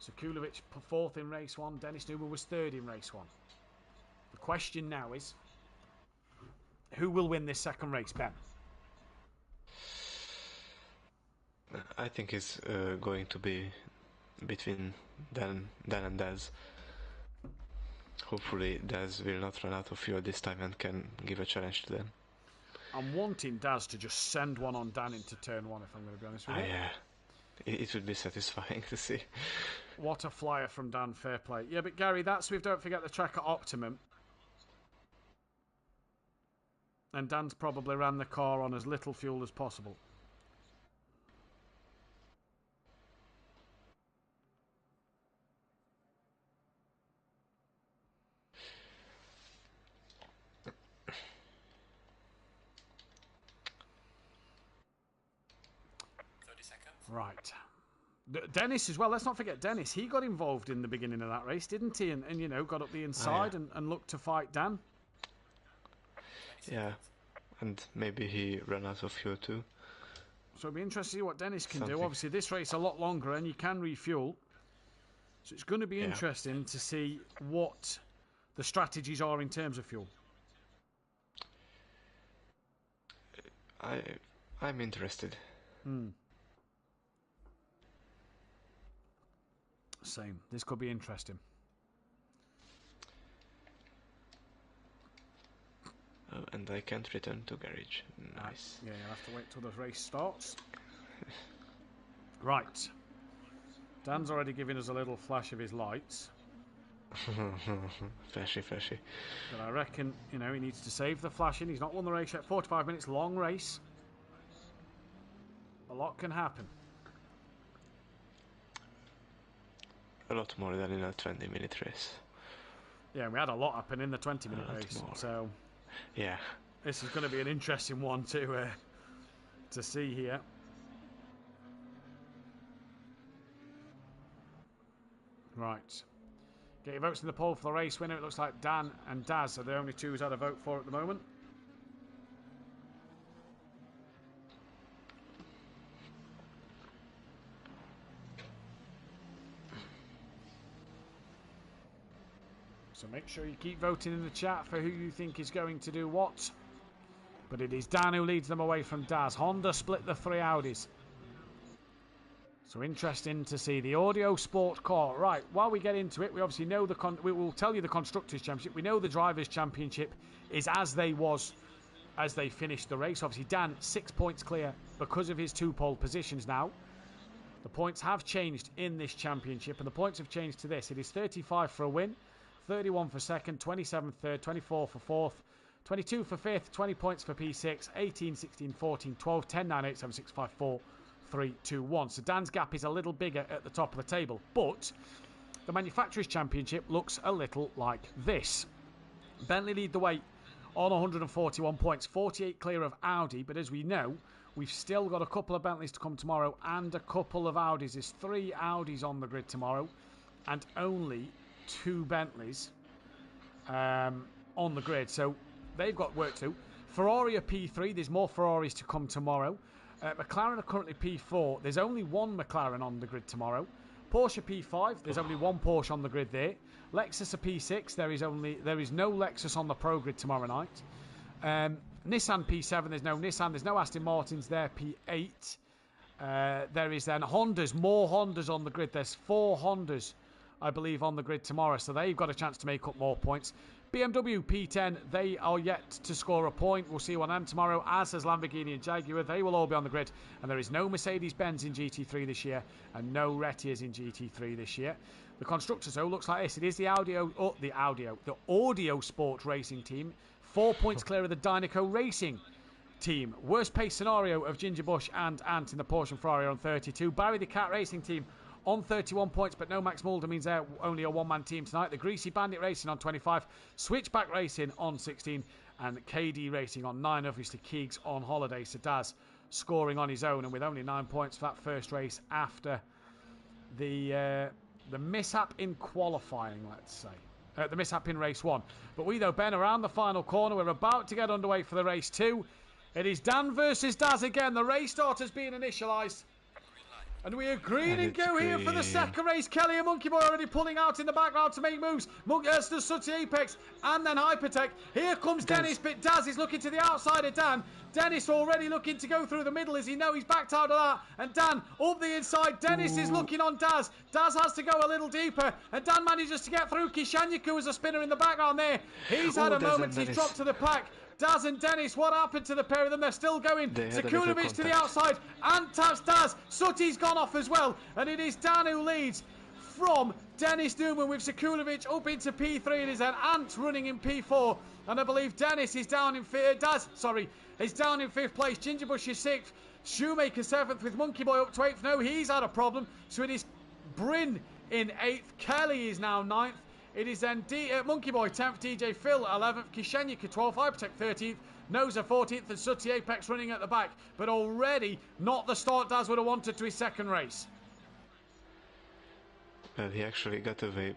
Sekulovic 4th in race 1. Dennis Newman was 3rd in race 1. The question now is, who will win this second race, Ben? I think it's going to be between Dan and Daz. Hopefully Daz will not run out of fuel this time and can give a challenge to them. I'm wanting Daz to just send one on Dan into turn 1, if I'm going to be honest with you. Yeah. It would be satisfying to see. What a flyer from Dan, fair play. Yeah, but Gary, that's with, don't forget, the track at Optimum. And Dan's probably ran the car on as little fuel as possible. Right. Dennis as well. Let's not forget Dennis. He got involved in the beginning of that race, didn't he? And you know, got up the inside and looked to fight Dan. Yeah. And maybe he ran out of fuel too. So it'll be interesting to see what Dennis can do. Obviously, this race is a lot longer and you can refuel. So it's going to be interesting to see what the strategies are in terms of fuel. I'm interested. Same. This could be interesting. Oh, and I can't return to garage. Nice. Yeah, you'll have to wait till the race starts. Right. Dan's already giving us a little flash of his lights. Flashy. But I reckon, you know, he needs to save the flashing. He's not won the race yet. 45 minutes long race. A lot can happen. A lot more than in a 20-minute race. Yeah, we had a lot happen in the 20-minute race. More. So yeah, this is going to be an interesting one to see here. Right. Get your votes in the poll for the race winner. It looks like Dan and Daz are the only two who's had a vote for at the moment. So make sure you keep voting in the chat for who you think is going to do what. But it is Dan who leads them away from Daz. Honda split the 3 Audis. So interesting to see the Audio Sport car. Right, while we get into it, we obviously know we will tell you the Constructors' Championship. We know the Drivers' Championship is as they was as they finish the race. Obviously, Dan 6 points clear because of his 2 pole positions now. The points have changed in this championship, and the points have changed to this. It is 35 for a win, 31 for second, 27 third, 24 for fourth, 22 for fifth, 20 points for P6, 18, 16, 14, 12, 10, 9, 8, 7, 6, 5, 4, 3, 2, 1. So Dan's gap is a little bigger at the top of the table, but the Manufacturers' Championship looks a little like this. Bentley lead the way on 141 points, 48 clear of Audi, but as we know, we've still got a couple of Bentleys to come tomorrow and a couple of Audis. There's 3 Audis on the grid tomorrow and only 2 Bentleys on the grid, so they've got work to do. Ferrari are P3, there's more Ferraris to come tomorrow. McLaren are currently P4, there's only 1 McLaren on the grid tomorrow. Porsche P5, there's only 1 Porsche on the grid there. Lexus are P6, there is no Lexus on the Pro grid tomorrow night. Nissan P7, there's no Nissan, there's no Aston Martins there, P8. There is then Hondas, more Hondas on the grid. There's 4 Hondas, I believe, on the grid tomorrow, so they've got a chance to make up more points. BMW P10, they are yet to score a point. We'll see one of them tomorrow, as has Lamborghini and Jaguar. They will all be on the grid, and there is no Mercedes-Benz in GT3 this year, and no Rettiers in GT3 this year. The constructors, though, looks like this. It is the Audio Sport Racing team, 4 points clear of the Dynaco Racing team. Worst pace scenario of Ginger Bush and Ant in the Porsche and Ferrari on 32. Barry the Cat Racing team on 31 points, but no Max Mulder means they're only a one-man team tonight. The Greasy Bandit Racing on 25, Switchback Racing on 16, and KD Racing on 9. Obviously, Keegs on holiday, so Daz scoring on his own, and with only 9 points for that first race after the mishap in qualifying, let's say. The mishap in race 1. But we, though, Ben, around the final corner. We're about to get underway for the race 2. It is Dan versus Daz again. The race start has been initialised. And we are green and go here for the second race. Kelly and Monkey Boy already pulling out in the background to make moves. The Sooty Apex and then Hypertech. Here comes Dennis, but Daz is looking to the outside of Dan. Dennis already looking to go through the middle as he knows he's backed out of that. And Dan up the inside. Dennis is looking on Daz. Daz has to go a little deeper. And Dan manages to get through. Kishanyaku as a spinner in the background there. He's had a moment. He's dropped to the pack. Daz and Dennis, what happened to the pair of them? They're still going. Sekulovic to the outside. And taps Daz. Sooty's gone off as well. And it is Dan who leads from Dennis Newman with Sekulovic up into P3. It is an Ant running in P4. And I believe Dennis is down in is down in 5th place. Gingerbush is 6th. Shoemaker 7th with Monkey Boy up to 8th. No, he's had a problem. So it is Bryn in 8th. Kelly is now 9th. It is then Monkey Boy 10th, DJ Phil 11th, Kishenyika 12th, Hypertech 13th, Noza 14th, and Sooty Apex running at the back. But already not the start Daz would have wanted to his second race. Well, he actually got away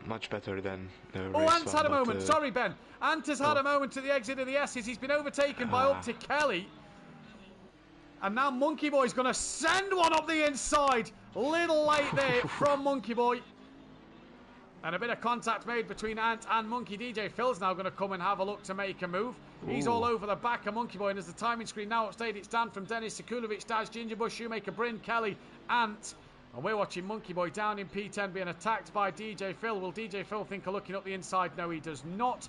much better than the race. Oh, Ant's had a moment. Sorry, Ben. Ant has had a moment at the exit of the S's. He's been overtaken by up to Kelly. And now Monkey Boy's going to send one up the inside. Little late there from Monkey Boy. And a bit of contact made between Ant and Monkey. DJ Phil's now going to come and have a look to make a move. He's all over the back of Monkey Boy. And as the timing screen now upstayed, it's Dan from Dennis, Sekulovic, Daz, Gingerbush, Shoemaker, Bryn, Kelly, Ant. And we're watching Monkey Boy down in P10 being attacked by DJ Phil. Will DJ Phil think of looking up the inside? No, he does not.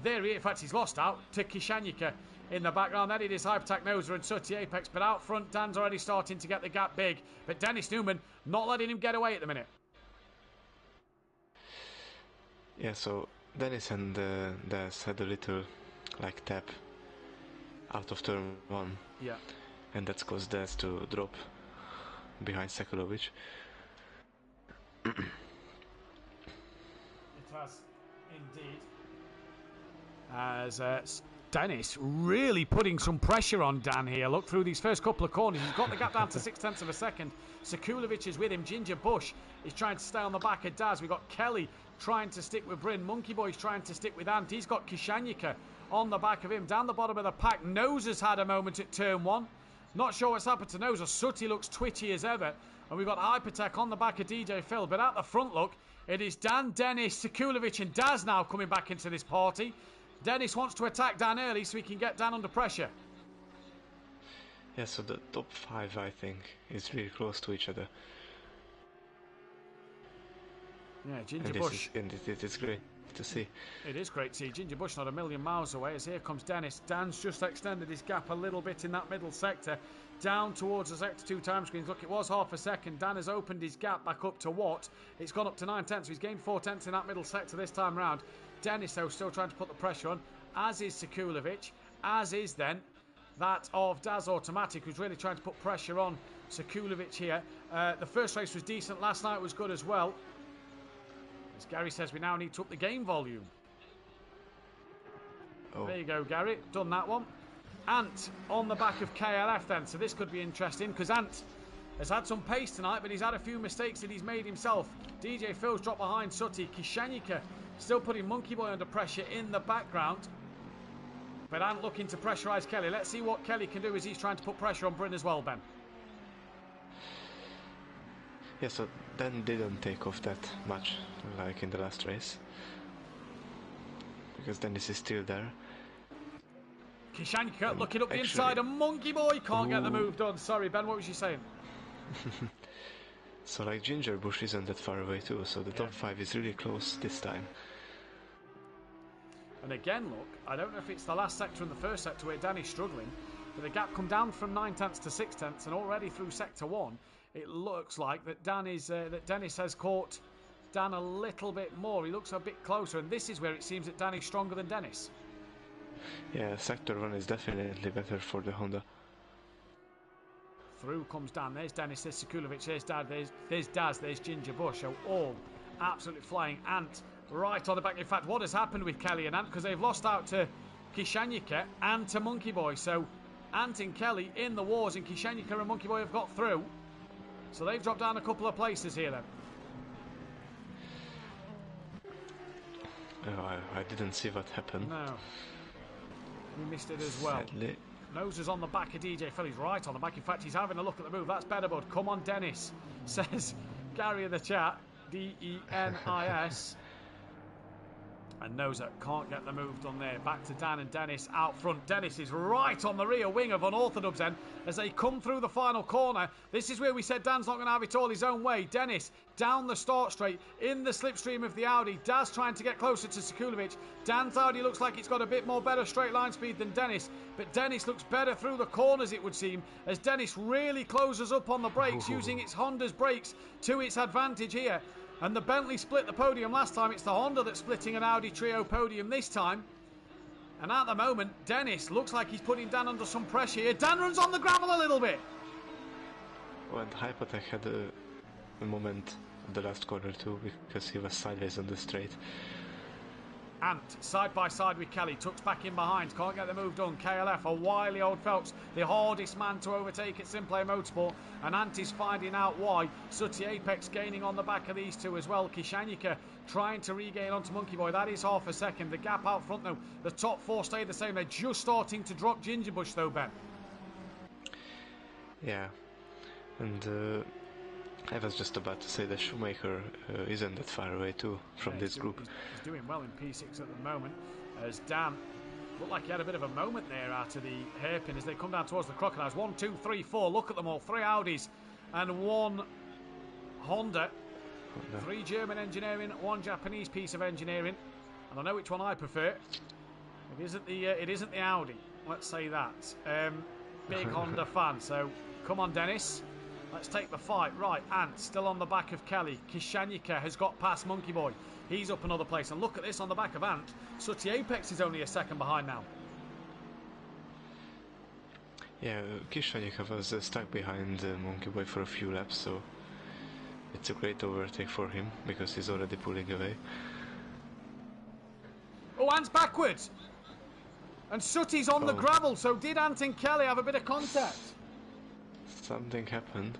There he is. In fact, he's lost out to Kishenyika in the background. Then it is Hypertech Noza and Sooty Apex. But out front, Dan's already starting to get the gap big. But Dennis Newman not letting him get away at the minute. Yeah, so Dennis and Daz had a little tap out of turn 1. Yeah. And that's caused Daz to drop behind Sekulovic. It has indeed. As Dennis really putting some pressure on Dan here. Look through these first couple of corners. He's got the gap down to 0.6 of a second. Sekulovic is with him. Ginger Bush is trying to stay on the back of Daz. We've got Kelly trying to stick with Bryn. Monkey Boy's trying to stick with Ant. He's got Kishenyika on the back of him. Down the bottom of the pack, Noza's had a moment at turn 1. Not sure what's happened to Noza. Sooty looks twitchy as ever. And we've got Hypertech on the back of DJ Phil. But at the front, look, it is Dan, Dennis, Sekulovic and Daz now coming back into this party. Dennis wants to attack Dan early so he can get Dan under pressure. Yeah, so the top 5, I think, is really close to each other. Yeah, Ginger Bush. It is great. to see. It is great to see. Ginger Bush not a million miles away as here comes Dennis. Dan's just extended his gap a little bit in that middle sector. Down towards the sector 2 time screens. Look, it was half a second. Dan has opened his gap back up to what? It's gone up to 9 tenths. So he's gained 4 tenths in that middle sector this time round. Dennis, though, still trying to put the pressure on, as is Sekulovic, as is then that of Daz Automatic, who's really trying to put pressure on Sekulovic here. The first race was decent. Last night was good as well. As Gary says, we now need to up the game volume. Oh. There you go, Gary. Done that one. Ant on the back of KLF then. So this could be interesting because Ant has had some pace tonight, but he's had a few mistakes that he's made himself. DJ Phil's dropped behind Sutty. Kishanika still putting Monkey Boy under pressure in the background. But Ant looking to pressurise Kelly. Let's see what Kelly can do as he's trying to put pressure on Bryn as well, Ben. Yeah, so Dan didn't take off that much like in the last race. Because Dennis is still there. Kishanika looking up the inside and Monkey Boy can't get the move done. Sorry, Ben, what was you saying? So like Ginger Bush isn't that far away too, so the top 5 is really close this time. And again, look, I don't know if it's the last sector and the first sector where Danny's struggling, but the gap come down from 9 tenths to 6 tenths, and already through sector 1, it looks like that that Dennis has caught Dan a little bit more. He looks a bit closer, and this is where it seems that Danny's stronger than Dennis. Yeah, sector 1 is definitely better for the Honda. Through comes Dan. There's Dennis, there's Sekulovic, there's Dad, there's Daz, there's Ginger Bush. So all absolutely flying. Ant right on the back. In fact, what has happened with Kelly and Ant, because they've lost out to Kishanika and to Monkey Boy. So Ant and Kelly in the wars, and Kishanika and Monkey Boy have got through. So they've dropped down a couple of places here then. Oh, I didn't see what happened. No. He missed it as well. Sadly. Nose is on the back of DJ Phil. He's right on the back. In fact, he's having a look at the move. That's better, bud. Come on, Dennis, says Gary in the chat. Denis. And Noza can't get the move done there. Back to Dan and Dennis out front. Dennis is right on the rear wing of Unorthodox then as they come through the final corner. This is where we said Dan's not going to have it all his own way. Dennis down the start straight in the slipstream of the Audi. Daz trying to get closer to Sekulovic. Dan's Audi looks like it's got a bit more better straight line speed than Dennis, but Dennis looks better through the corners, it would seem, as Dennis really closes up on the brakes, using its Honda's brakes to its advantage here. And the Bentley split the podium last time. It's the Honda that's splitting an Audi Trio podium this time. And at the moment, Dennis looks like he's putting Dan under some pressure here. Dan runs on the gravel a little bit. Well, and Hypotech had a moment at the last corner too, because he was sideways on the straight. Ant side by side with Kelly, tucks back in behind, can't get the move done. KLF, a wily old Phelps, the hardest man to overtake at SimPlay Motorsport, and Ant is finding out why. Sutty Apex gaining on the back of these two as well. Kishanika trying to regain onto Monkey Boy, that is half a second. The gap out front though, the top 4 stay the same. They're just starting to drop Ginger Bush though, Ben. Yeah, and I was just about to say that Shoemaker isn't that far away too from this group. He's doing well in P6 at the moment, as Dan looked like he had a bit of a moment there out of the hairpin as they come down towards the Crocodiles. 1, 2, 3, 4, look at them all, 3 Audis and 1 Honda. 3 German engineering, 1 Japanese piece of engineering, and I know which one I prefer. It isn't the Audi, let's say that. Big Honda fan, so come on Dennis. Let's take the fight. Right, Ant still on the back of Kelly. Kishanika has got past Monkey Boy. He's up another place. And look at this on the back of Ant. Sutty Apex is only a second behind now. Yeah, Kishanika was stuck behind Monkey Boy for a few laps, so it's a great overtake for him because he's already pulling away. Oh, Ant's backwards. And Sutty's on the gravel. So did Ant and Kelly have a bit of contact? Something happened.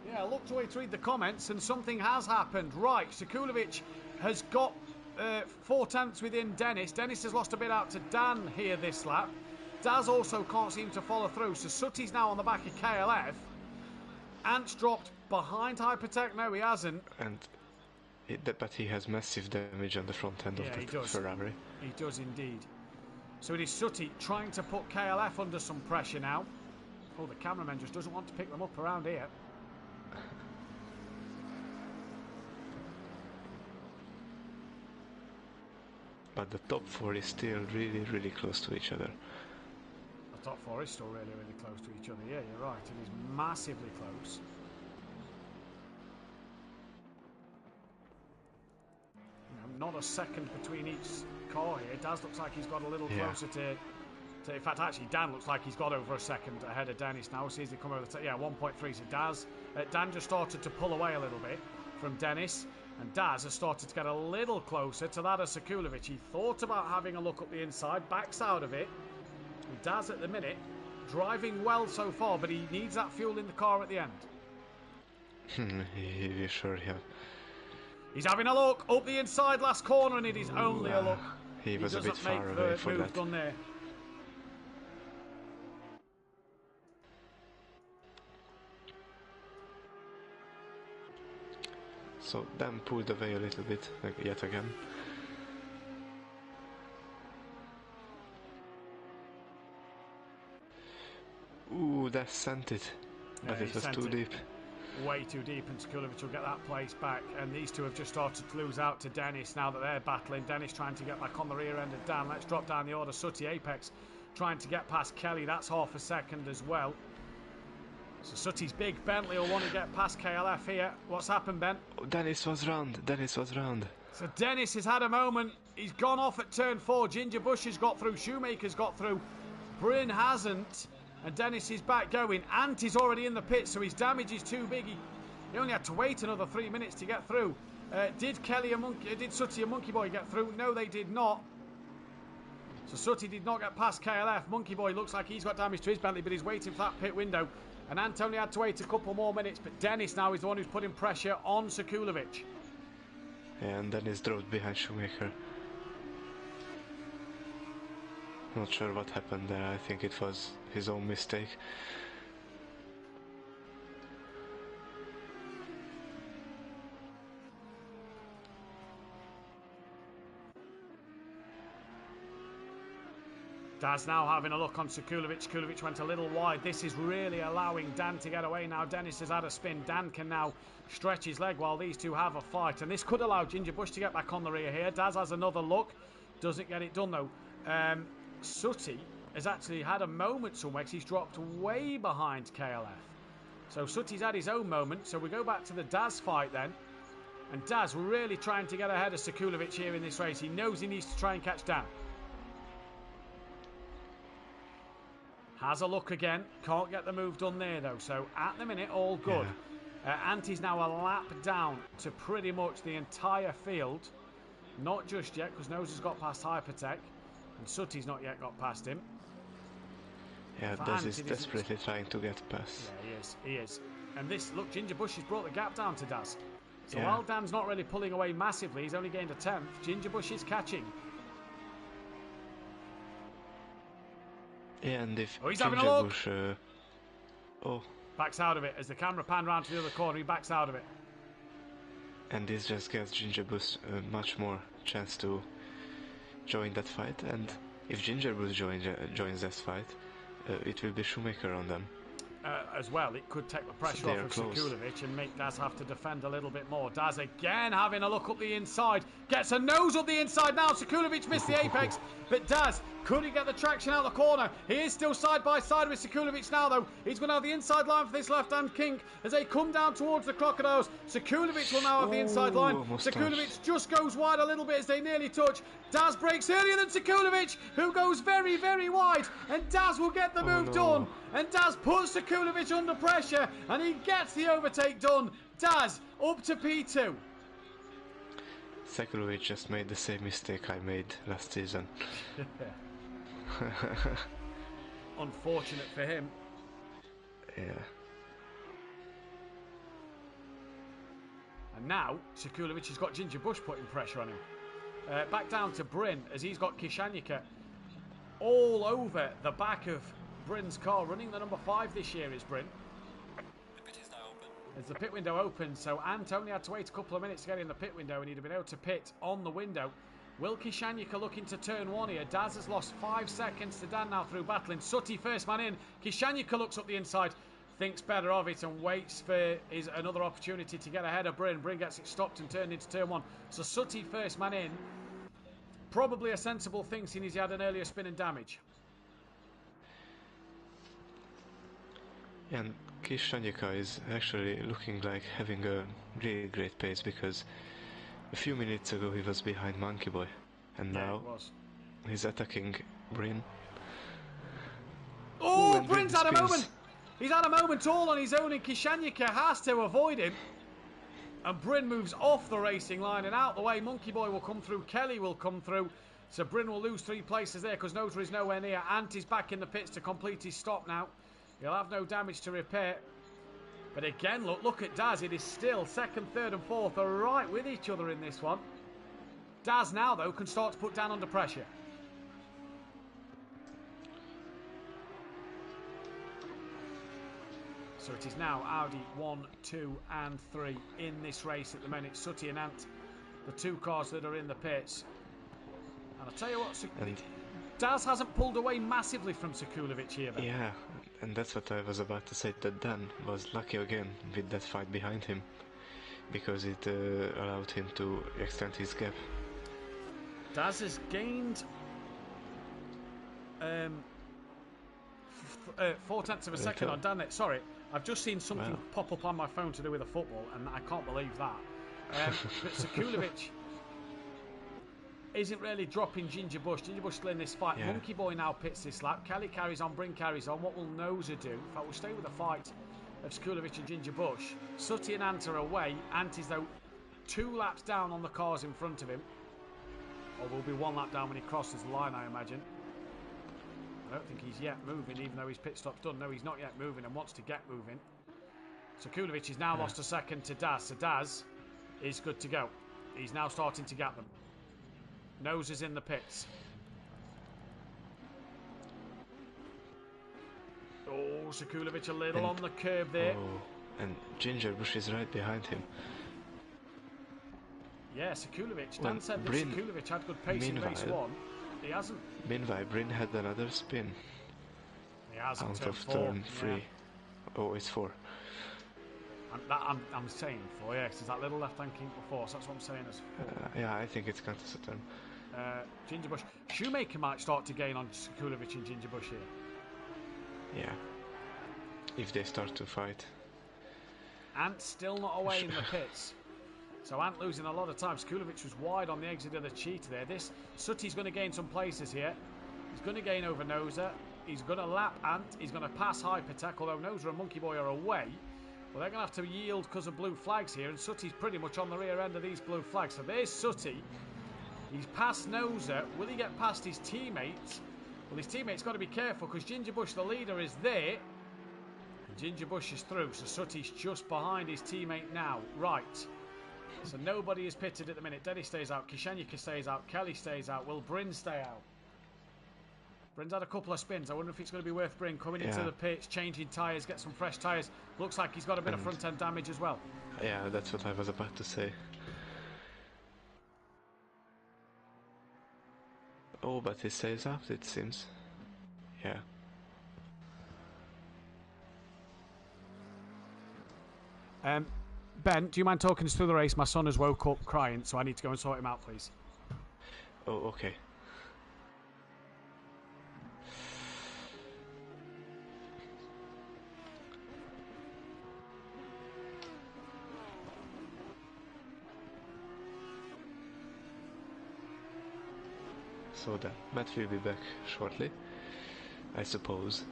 Yeah, I looked away to read the comments and something has happened. Right, Sekulovic has got 4 tenths within Dennis. Dennis has lost a bit out to Dan here this lap. Daz also can't seem to follow through. So Sutty's now on the back of KLF. Ant's dropped behind Hypertech. No, he hasn't. But he has massive damage on the front end of the Ferrari. He does indeed. So it is Sutty trying to put KLF under some pressure now. Oh, the cameraman just doesn't want to pick them up around here. but the top 4 is still really, really close to each other. The top 4 is still really, really close to each other. Yeah, you're right. It is massively close. Not a second between each car here. Daz looks like he's got a little closer to. In fact, actually, Dan looks like he's got over a second ahead of Dennis now. Sees they come over the 1.3. So Dan just started to pull away a little bit from Dennis, and Daz has started to get a little closer to that of Sekulovic. He thought about having a look up the inside, backs out of it. And Daz at the minute driving well so far, but he needs that fuel in the car at the end. He sure have. He's having a look up the inside last corner, and it is only a look. He was a bit far away for that. Done there. So Dan pulled away a little bit, yet again. Ooh, that sent it. But it was too deep. Way too deep, and Sekulovic will get that place back. And these two have just started to lose out to Dennis now that they're battling. Dennis trying to get back on the rear end of Dan. Let's drop down the order. Sooty Apex trying to get past Kelly. That's half a second as well. So Sooty's big Bentley will want to get past KLF here. What's happened, Ben? Oh, Dennis was round. So Dennis has had a moment. He's gone off at turn 4. Ginger Bush has got through. Shoemaker's got through. Bryn hasn't. And Dennis is back going. Ant is already in the pit, so his damage is too big. He only had to wait another 3 minutes to get through. Did Sooty and Monkey Boy get through? No, they did not. So Sooty did not get past KLF. Monkey Boy looks like he's got damage to his Bentley, but he's waiting for that pit window. And Ant only had to wait a couple more minutes, but Dennis now is the one who's putting pressure on Sekulovic. Yeah, and Dennis drove behind Shoemaker. Not sure what happened there. I think it was his own mistake. Daz now having a look on Sekulovic. Sekulovic went a little wide. This is really allowing Dan to get away now. Dennis has had a spin. Dan can now stretch his leg while these two have a fight. And this could allow Ginger Bush to get back on the rear here. Daz has another look. Doesn't get it done though. Sooty has actually had a moment somewhere because he's dropped way behind KLF. So Sooty's had his own moment. So we go back to the Daz fight then. And Daz really trying to get ahead of Sekulovic here in this race. He knows he needs to try and catch Dan. Has a look again. Can't get the move done there though. So at the minute, all good. Yeah. Anti's now a lap down to pretty much the entire field. Not just yet because Nose has got past Hypertech. And Sooty's not yet got past him. Yeah, Daz is desperately trying to get past. Yeah, he is. And this, look, Ginger Bush has brought the gap down to Daz. So while Dan's not really pulling away massively, he's only gained a 10th. Ginger Bush is catching. Yeah, and if he's having a look. Bush, backs out of it as the camera panned round to the other corner. He backs out of it. And this just gives Ginger Bush much more chance to join that fight. And if Ginger Bush joins that fight, it will be Shoemaker on them. As well, it could take the pressure off of Sekulovic and make Daz have to defend a little bit more. Daz again having a look up the inside. Gets a nose up the inside now. Sekulovic missed the apex, but Daz couldn't get the traction out the corner. He is still side by side with Sekulovic now, though. He's going to have the inside line for this left-hand kink as they come down towards the Crocodiles. Sekulovic will now have the inside line. Sekulovic just goes wide a little bit as they nearly touch. Daz breaks earlier than Sekulovic, who goes very, very wide. And Daz will get the move done. And Daz puts Sekulovic under pressure, and he gets the overtake done. Daz up to P2. Sekulovic just made the same mistake I made last season. Unfortunate for him. Yeah. And now Sekulovic has got Ginger Bush putting pressure on him. Back down to Bryn as he's got Kishanyika all over the back of Bryn's car. Running the number 5 this year is Bryn. The pit is now open. As the pit window opens, so Ant only had to wait a couple of minutes to get in the pit window, and he'd have been able to pit on the window. Will Kishanyika look into turn 1 here? Daz has lost 5 seconds to Dan now through battling. Sooty first man in. Kishanyika looks up the inside, thinks better of it, and waits for another opportunity to get ahead of Bryn. Bryn gets it stopped and turned into turn 1. So Sooty first man in. Probably a sensible thing, seeing as he had an earlier spin and damage. And Kishanyika is actually looking like having a really great pace, because a few minutes ago he was behind Monkey Boy, and Yeah, now it was. he's attacking Bryn. Oh, and Bryn's Bryn had a spins. moment. He's had a moment all on his own, and Kishanyika has to avoid him. And Bryn moves off the racing line and out the way. Monkey Boy will come through. Kelly will come through. So Bryn will lose 3 places there because Nosa is nowhere near. Ant is back in the pits to complete his stop now. He'll have no damage to repair. But again, look at Daz. It is still second, third and fourth are right with each other in this one. Daz now, though, can start to put down under pressure. So it is now Audi 1, 2 and 3 in this race at the minute. Sutty and Ant, the 2 cars that are in the pits. And I'll tell you what, Daz hasn't pulled away massively from Sekulovic here, Ben. Yeah, and that's what I was about to say, that Dan was lucky again with that fight behind him, because it allowed him to extend his gap. Daz has gained 4/10 of a second on Dan there. Sorry, I've just seen something pop up on my phone to do with a football, and I can't believe that. But Sekulovic isn't really dropping Ginger Bush. Ginger Bush still in this fight. Yeah. Monkey Boy now pits this lap. Kelly carries on, Bryn carries on. What will Nosa do? In fact, we'll stay with the fight of Sekulovic and Ginger Bush. Sutty and Ant are away. Ant is, though, 2 laps down on the cars in front of him. Or will be 1 lap down when he crosses the line, I imagine. I don't think he's yet moving, even though his pit stop's done. No, he's not yet moving and wants to get moving. Sekulovic has now lost a second to Daz. So Daz is good to go. He's now starting to get them. Nose is in the pits. Oh, Sekulovic a little on the curb there. Oh, and Ginger Bush is right behind him. Yeah, Sekulovic. Well, Dan said that Bryn, Sekulovic had good pace in race 1. He hasn't. Meanwhile, Bryn had another spin He hasn't. out Turn of 4. turn 3. Yeah. Oh, it's 4. I'm saying 4, yeah, because there's that little left-hand kink before, so that's what I'm saying as 4. Yeah, I think it's counted as a turn. Ginger Bush. Shoemaker might start to gain on Sekulovic and Ginger Bush here. Yeah. If they start to fight. Ant still not away in the pits. So Ant losing a lot of time. Sekulovic was wide on the exit of the cheetah there. Sutty's going to gain some places here. He's going to gain over Nosa. He's going to lap Ant. He's going to pass Hypertech, although Nosa and Monkey Boy are away. Well, they're going to have to yield because of blue flags here, and Sutty's pretty much on the rear end of these blue flags. So there's Sutty. He's past Nosa. Will he get past his teammates? Well, his teammate's got to be careful because Ginger Bush, the leader, is there. And Ginger Bush is through, so Sutty's just behind his teammate now. Right. So nobody is pitted at the minute. Denny stays out. Kishanyika stays out. Kelly stays out. Will Bryn stay out? Bryn's had a couple of spins. I wonder if it's going to be worth Bryn coming into the pits, changing tyres, get some fresh tyres. Looks like he's got a bit of front-end damage as well. Yeah, that's what I was about to say. Oh, but he stays out, it seems. Yeah. Ben, do you mind talking us through the race? My son has woke up crying, so I need to go and sort him out, please. Oh, okay. So then, Mathew will be back shortly, I suppose.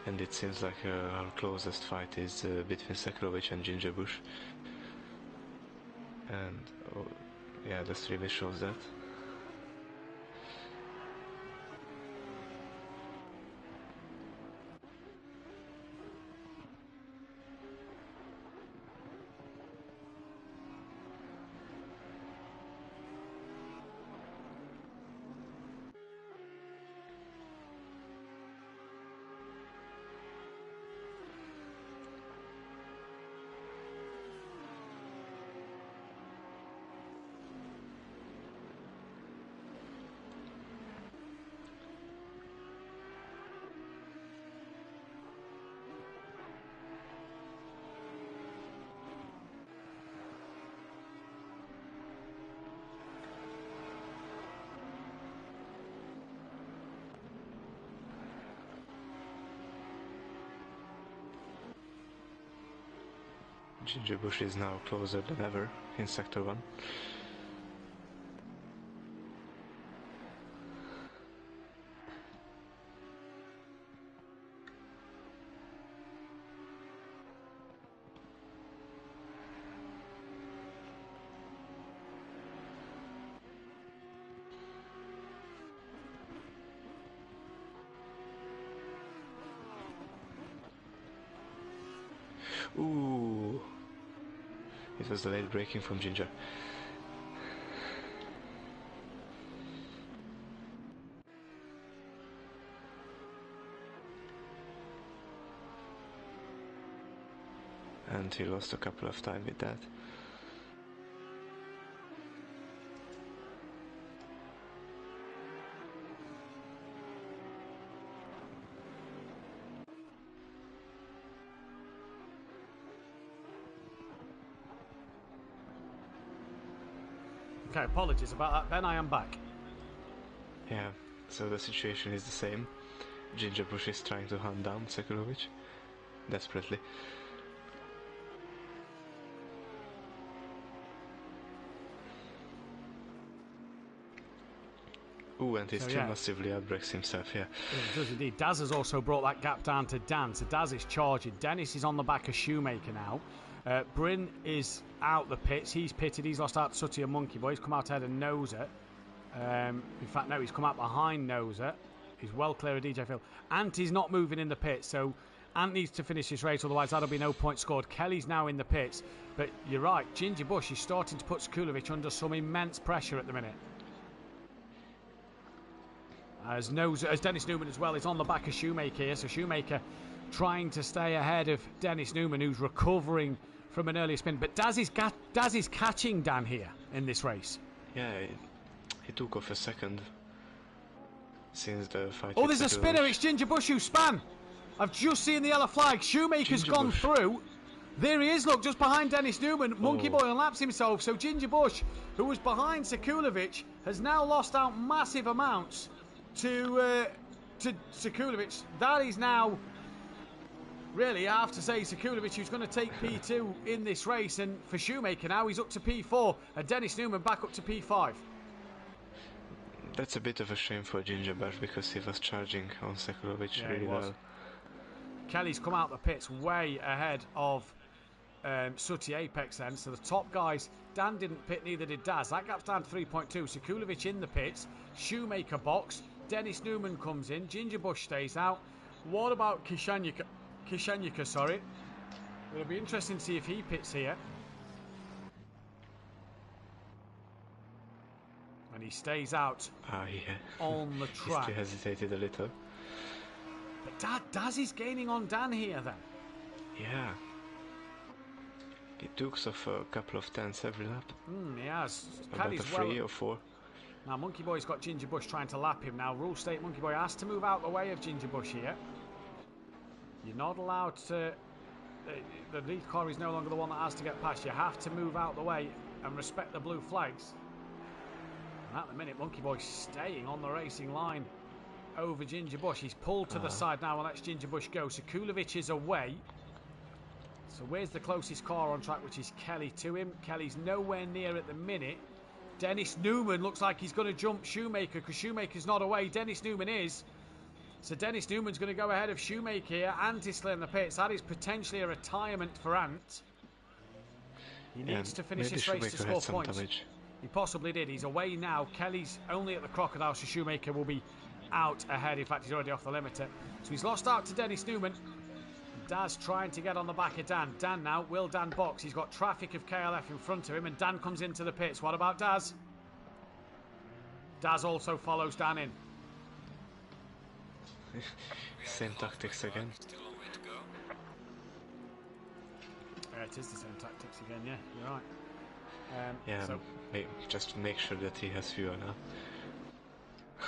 And it seems like our closest fight is between Sekulovic and Ginger Bush. And, oh, yeah, the stream shows that. Ginger Bush is now closer than ever in Sector 1. Ooh, it was the late braking from Ginger. And he lost a couple of time with that. Okay, apologies about that, Ben. I am back. Yeah, so the situation is the same. Ginger Bush is trying to hunt down Sekulovic desperately. Ooh, and he still massively outbreaks himself, yeah. It does indeed. Daz has also brought that gap down to Dan, so Daz is charging. Dennis is on the back of Shoemaker now. Bryn is out the pits. He's pitted. He's lost out to Sutty and Monkey Boy. He's come out ahead of Noser. In fact, no, he's come out behind Noser. He's well clear of DJ Phil. Ant is not moving in the pits, so Ant needs to finish this race, otherwise that'll be no point scored. Kelly's now in the pits, but you're right, Ginger Bush is starting to put Sekulovic under some immense pressure at the minute. As Dennis Newman as well is on the back of Shoemaker here, so Shoemaker trying to stay ahead of Dennis Newman, who's recovering from an earlier spin. But Daz is catching Dan here in this race. Yeah, he took off a second since the fight. Oh, there's a spinner. It's Ginger Bush who span. I've just seen the yellow flag. Shoemaker's gone through. There he is, look, just behind Dennis Newman. Monkey Boy unlaps himself. So Ginger Bush, who was behind Sekulovic, has now lost out massive amounts to Sekulovic. That is now, really, I have to say, Sekulovic, who's going to take P2 in this race. And for Shoemaker now, he's up to P4. And Dennis Newman back up to P5. That's a bit of a shame for Ginger Bush because he was charging on Sekulovic really well. Kelly's come out the pits way ahead of Sutty Apex then. So the top guys, Dan didn't pit, neither did Daz. That gap's down to 3.2. Sekulovic in the pits. Shoemaker box. Dennis Newman comes in. Ginger Bush stays out. What about Kishanyika, sorry. It'll be interesting to see if he pits here. And he stays out on the track. He hesitated a little. But Daz is gaining on Dan here then. Yeah. He took off a couple of tenths every lap. He has. About a 3 or 4. Now Monkey Boy's got Ginger Bush trying to lap him. Now rule state Monkey Boy has to move out the way of Ginger Bush here. You're not allowed to... the lead car is no longer the one that has to get past. You have to move out the way and respect the blue flags. And at the minute, Monkey Boy's staying on the racing line over Ginger Bush. He's pulled to the side now and lets Ginger Bush go. Sekulovic is away. So where's the closest car on track, which is Kelly to him? Kelly's nowhere near at the minute. Dennis Newman looks like he's going to jump Shoemaker because Shoemaker's not away. Dennis Newman is. So Dennis Newman's going to go ahead of Shoemaker here. Ant is still in the pits. That is potentially a retirement for Ant. He needs to finish this race to score points. He possibly did. He's away now. Kelly's only at the Crocodile, so Shoemaker will be out ahead. In fact, he's already off the limiter. So he's lost out to Dennis Newman. Daz trying to get on the back of Dan. Dan now, will Dan box? He's got traffic of KLF in front of him, and Dan comes into the pits. What about Daz? Daz also follows Dan in. Same tactics again. Still a long way to go. Yeah, it is the same tactics again, yeah, you're right. So just make sure that he has fuel now.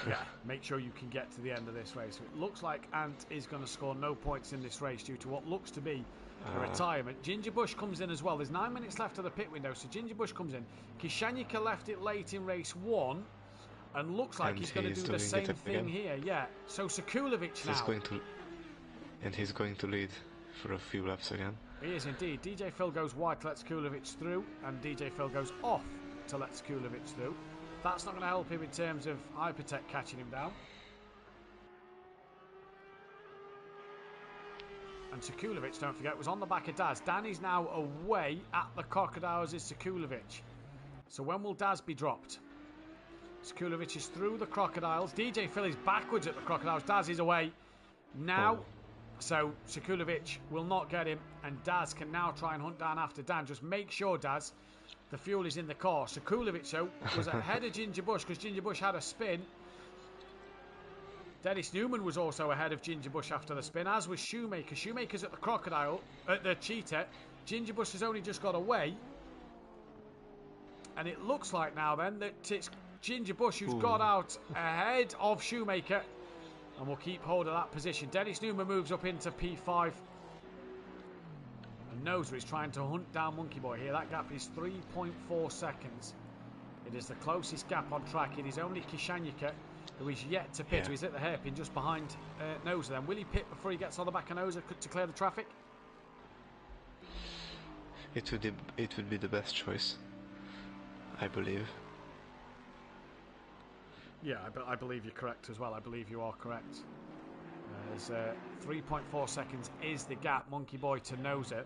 Yeah, make sure you can get to the end of this race. So it looks like Ant is going to score no points in this race due to what looks to be a retirement. Ginger Bush comes in as well. There's 9 minutes left of the pit window, so Ginger Bush comes in. Kishanyika left it late in race 1 and looks like he's going to do the same thing here. Yeah, so Sekulovic now. He's going to lead for a few laps again. He is indeed. DJ Phil goes wide to let Sekulovic through, and DJ Phil goes off to let Sekulovic through. That's not going to help him in terms of Hypertech catching him down. And Sekulovic, don't forget, was on the back of Daz. Dan is now away at the Crocodiles is Sekulovic. So when will Daz be dropped? Sekulovic is through the Crocodiles. DJ Phil is backwards at the Crocodiles. Daz is away now. Oh. So Sekulovic will not get him, and Daz can now try and hunt down after Dan. Just make sure, Daz, the fuel is in the car. Sekulovic, though, was ahead of Ginger Bush because Ginger Bush had a spin. Dennis Newman was also ahead of Ginger Bush after the spin, as was Shoemaker. Shoemaker's at the Crocodile, at the Cheetah. Ginger Bush has only just got away. And it looks like now then that it's Ginger Bush who's got out ahead of Shoemaker. And we'll keep hold of that position. Dennis Newman moves up into P5. And Noser is trying to hunt down Monkey Boy here. That gap is 3.4 seconds. It is the closest gap on track. It is only Kishanyika who is yet to pit. He's at the hairpin just behind Noser. Then will he pit before he gets on the back of Noser to clear the traffic? It would be the best choice, I believe. Yeah, I believe you're correct as well. I believe you are correct. There's 3.4 seconds is the gap, Monkey Boy to Noser.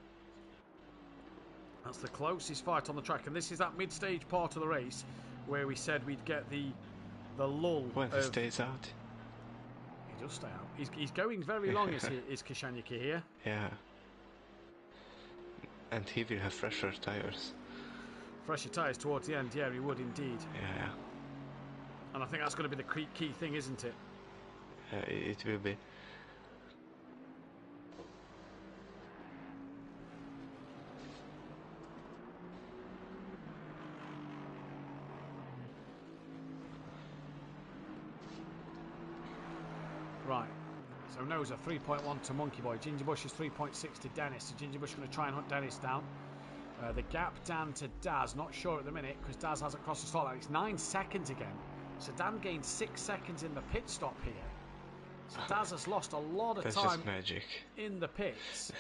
That's the closest fight on the track, and this is that mid-stage part of the race where we said we'd get the lull. When he stays out. He does stay out. He's going very long, is Kishanyika here. Yeah. And he will have fresher tyres. Fresher tyres towards the end, yeah, he would indeed. Yeah. And I think that's going to be the key thing, isn't it? It will be. Right. So Noser 3.1 to Monkey Boy. Ginger Bush is 3.6 to Dennis. So Ginger Bush is going to try and hunt Dennis down. The gap down to Daz. Not sure at the minute because Daz hasn't crossed the start line. It's 9 seconds again. So Dan gained 6 seconds in the pit stop here. So Daz has lost a lot of time in the pits.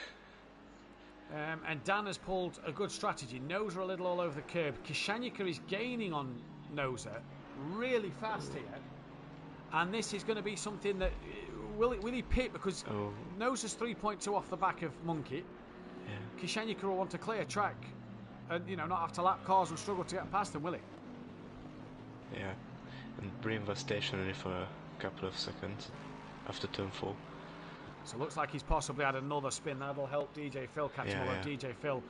And Dan has pulled a good strategy. Noser a little all over the curb. Kishanyika is gaining on Noser really fast here. And this is going to be something that... Will he pit? Because Noser's 3.2 off the back of Monkey. Yeah. Kishanyika will want to clear track and, not have to lap cars and struggle to get past them, will he? Yeah. And Brim was stationary for a couple of seconds after turn 4. So it looks like he's possibly had another spin. That'll help DJ Phil catch him. Although DJ Phil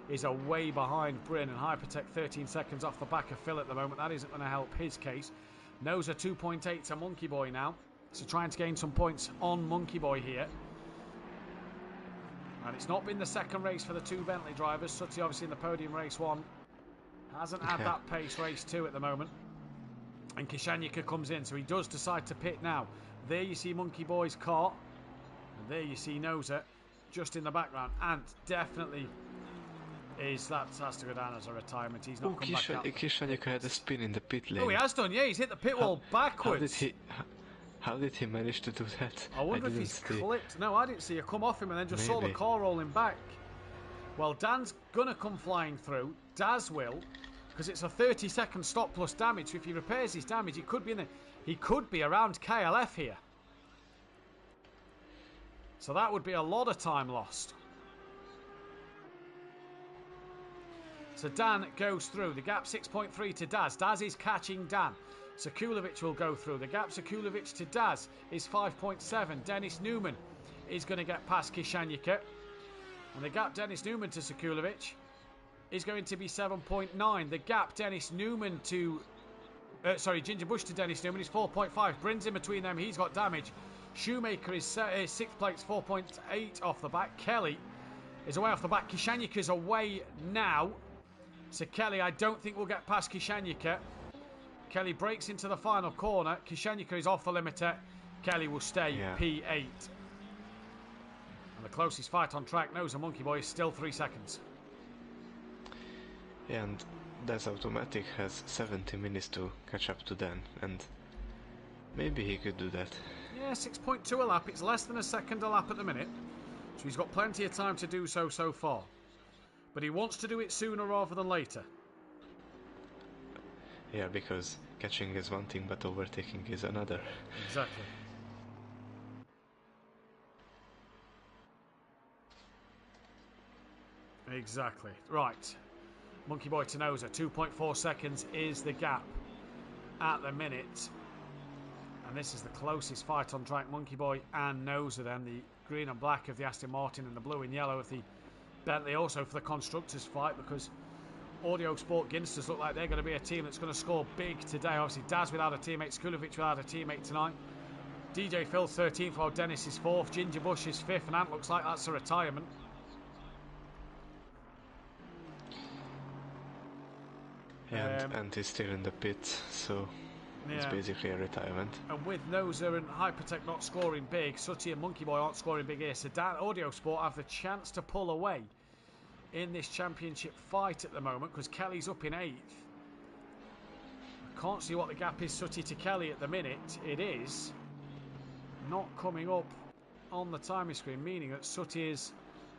is away behind Bryn, and Hypertech 13 seconds off the back of Phil at the moment. That isn't going to help his case. Noser 2.8 to Monkey Boy now. So trying to gain some points on Monkey Boy here. And it's not been the second race for the two Bentley drivers. Sutty obviously in the podium race 1. Hasn't had that pace race 2 at the moment. And Kishanyika comes in, so he does decide to pit now. There you see Monkey Boy's car. And there you see Noser just in the background. And definitely has to go down as a retirement. He's not come back out. Kishanyika had a spin in the pit lane. Oh, he has done, yeah. He's hit the pit wall backwards. How did he manage to do that? I wonder if he's clipped. No, I didn't see it come off him and then just saw the car rolling back. Well, Dan's going to come flying through. Daz will, because it's a 30-second stop plus damage. So if he repairs his damage, he could be around KLF here. So that would be a lot of time lost. So Dan goes through. The gap 6.3 to Daz. Daz is catching Dan. Sekulovic will go through. The gap Sekulovic to Daz is 5.7. Dennis Newman is going to get past Kishanyika. And the gap Dennis Newman to Sekulovic is going to be 7.9. The gap Dennis Newman to... Ginger Bush to Dennis Newman is 4.5. Bryn's in between them. He's got damage. Shoemaker is 6th place, 4.8 off the back. Kelly is away off the back. Kishanyika's away now. So Kelly, I don't think will get past Kishanyika. Kelly breaks into the final corner. Kishanyika is off the limiter. Kelly will stay P8. And the closest fight on track, Noser Monkey Boy, is still 3 seconds. Yeah, and That's Automatic has 70 minutes to catch up to Dan, and maybe he could do that. Yeah, 6.2 a lap. It's less than a second a lap at the minute. So he's got plenty of time to do so far. But he wants to do it sooner rather than later. Yeah, because catching is one thing, but overtaking is another. Exactly. Exactly. Right. Monkey Boy to Noza. 2.4 seconds is the gap at the minute. And this is the closest fight on track. Monkey Boy and Noza then. The green and black of the Aston Martin and the blue and yellow of the Bentley. Also for the constructors fight, because Audio Sport Ginsters look like they're going to be a team that's going to score big today. Obviously Daz without a teammate, Skulovic without a teammate tonight. DJ Phil 13th while Dennis is 4th. Ginger Bush is 5th, and Ant looks like that's a retirement. And he's still in the pit, so it's basically a retirement. And with Noza and Hypertech not scoring big, Sooty and Monkey Boy aren't scoring big here. So Audio Sport have the chance to pull away in this championship fight at the moment, because Kelly's up in 8th. I can't see what the gap is Sooty to Kelly at the minute. It is not coming up on the timing screen, meaning that Sooty is...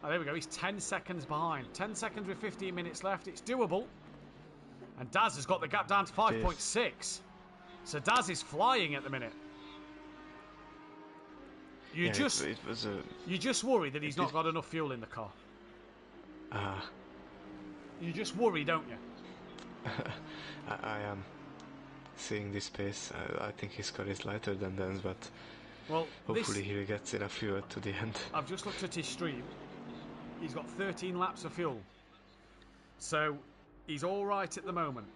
Oh, there we go. He's 10 seconds behind. 10 seconds with 15 minutes left. It's doable. And Daz has got the gap down to 5.6. So Daz is flying at the minute. You just worry that he's not got enough fuel in the car. You just worry, don't you? I am. Seeing this pace, I think his car is lighter than Dan's, but well, hopefully he gets enough fuel to the end. I've just looked at his stream. He's got 13 laps of fuel. So he's all right at the moment.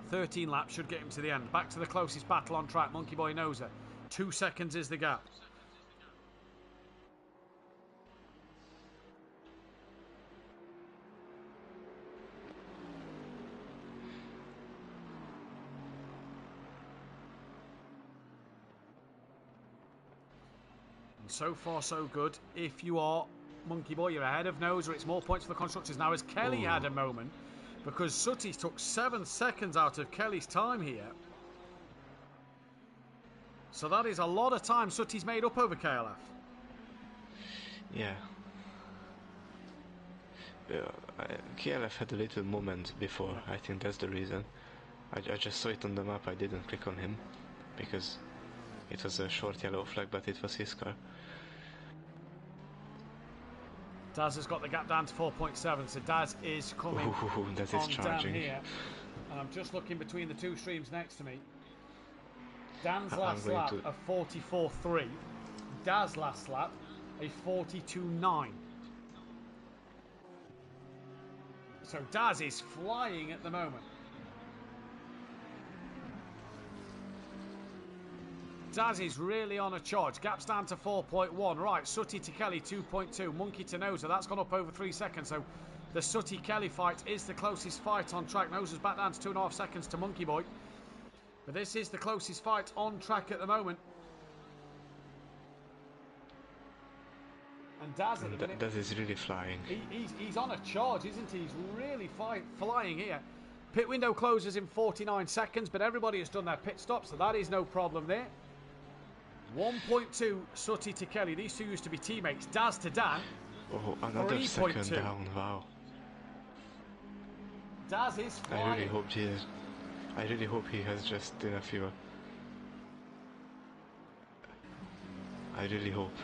13 laps should get him to the end. Back to the closest battle on track. Monkey Boy Noza. 2 seconds is the gap. And so far so good. If you are Monkey Boy, you're ahead of Noza. It's more points for the constructors now, as Kelly had a moment, because Sooty took 7 seconds out of Kelly's time here. So that is a lot of time Sooty's made up over KLF. Yeah. KLF had a little moment before. I think that's the reason. I just saw it on the map. I didn't click on him because it was a short yellow flag, but it was his car. Daz has got the gap down to 4.7, so Daz is coming that is on charging. down here. And I'm just looking between the two streams next to me. Dan's last lap a 44.3. Daz's last lap a 42.9. So Daz is flying at the moment. Daz is really on a charge. Gap's down to 4.1. Right, Sooty to Kelly 2.2. Monkey to Noza. That's gone up over 3 seconds. So the Sooty-Kelly fight is the closest fight on track. Noza's back down to 2.5 seconds to Monkey Boy. But this is the closest fight on track at the moment. And Daz at the minute... Daz is really flying. He's on a charge, isn't he? He's really flying here. Pit window closes in 49 seconds, but everybody has done their pit stop, so that is no problem there. 1.2 Sooty to Kelly. These two used to be teammates. Daz to Dan. Oh, another 3.2. second down. Wow. Daz is flying. I really hope he has just enough fuel. I really hope.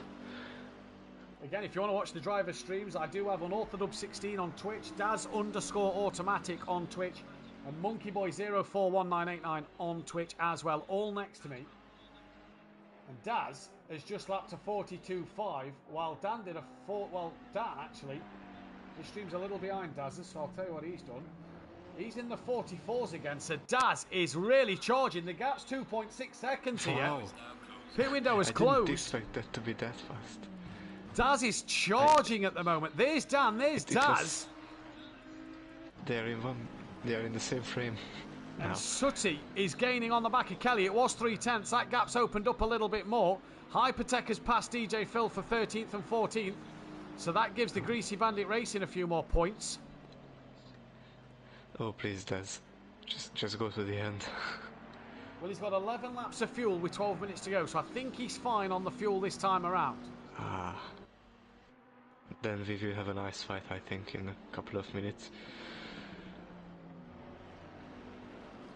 Again, if you want to watch the driver streams, I do have Unorthodox16 on Twitch, Daz_automatic on Twitch, and MonkeyBoy041989 on Twitch as well, all next to me. And Daz has just lapped a 42.5, while Dan did a 4. Well, Dan actually, his stream's a little behind Daz's, so I'll tell you what he's done. He's in the 44s again, so Daz is really charging. The gap's 2.6 seconds here. Wow. Pit window is closed. I didn't expect that to be that fast. Daz is charging at the moment. There's Dan, there's Daz. They are in the same frame. And Sooty is gaining on the back of Kelly. It was 3/10. That gap's opened up a little bit more. Hypertech has passed DJ Phil for 13th and 14th. So that gives the Greasy Bandit Racing a few more points. Oh, please, Daz. Just go to the end. Well, he's got 11 laps of fuel with 12 minutes to go, so I think he's fine on the fuel this time around. Then we will have a nice fight, I think, in a couple of minutes.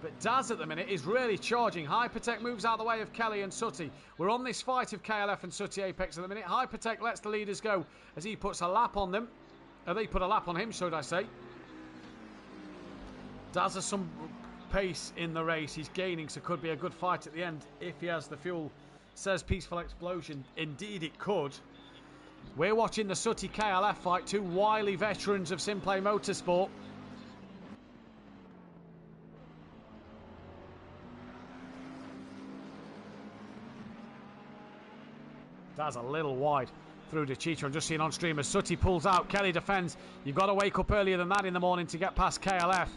But Daz at the minute is really charging. Hypertech moves out of the way of Kelly and Sutty. We're on this fight of KLF and Sutty Apex at the minute. Hypertech lets the leaders go as he puts a lap on them. They put a lap on him, should I say. Daz has some pace in the race. He's gaining, so could be a good fight at the end if he has the fuel. Says Peaceful Explosion. Indeed it could. We're watching the Sutty KLF fight, two wily veterans of SimPlay Motorsport. Daz a little wide through to Cheetah. I'm just seeing on stream as Sutty pulls out. Kelly defends. You've got to wake up earlier than that in the morning to get past KLF.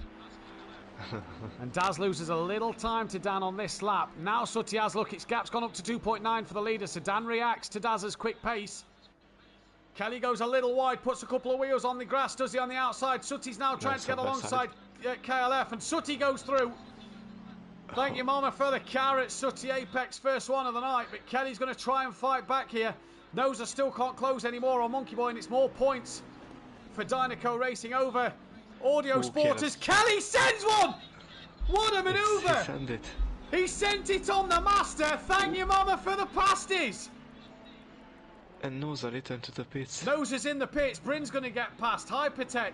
And Daz loses a little time to Dan on this lap. Now Sutty has, look, its gap's gone up to 2.9 for the leader, so Dan reacts to Daz's quick pace. Kelly goes a little wide, puts a couple of wheels on the grass, does he on the outside? Sutty's now trying to get alongside KLF, and Sutty goes through. Thank you, Mama, for the carrot. Sutty Apex, first one of the night, but Kelly's going to try and fight back here. Nosa still can't close anymore on Monkey Boy, and it's more points for Dynaco Racing over Audio Sporters. Kelly sends one! What a manoeuvre! He sent it on the master. Thank you, Mama, for the pasties. And Nosa returned to the pits. Nosa's in the pits. Bryn's going to get past. Hypertech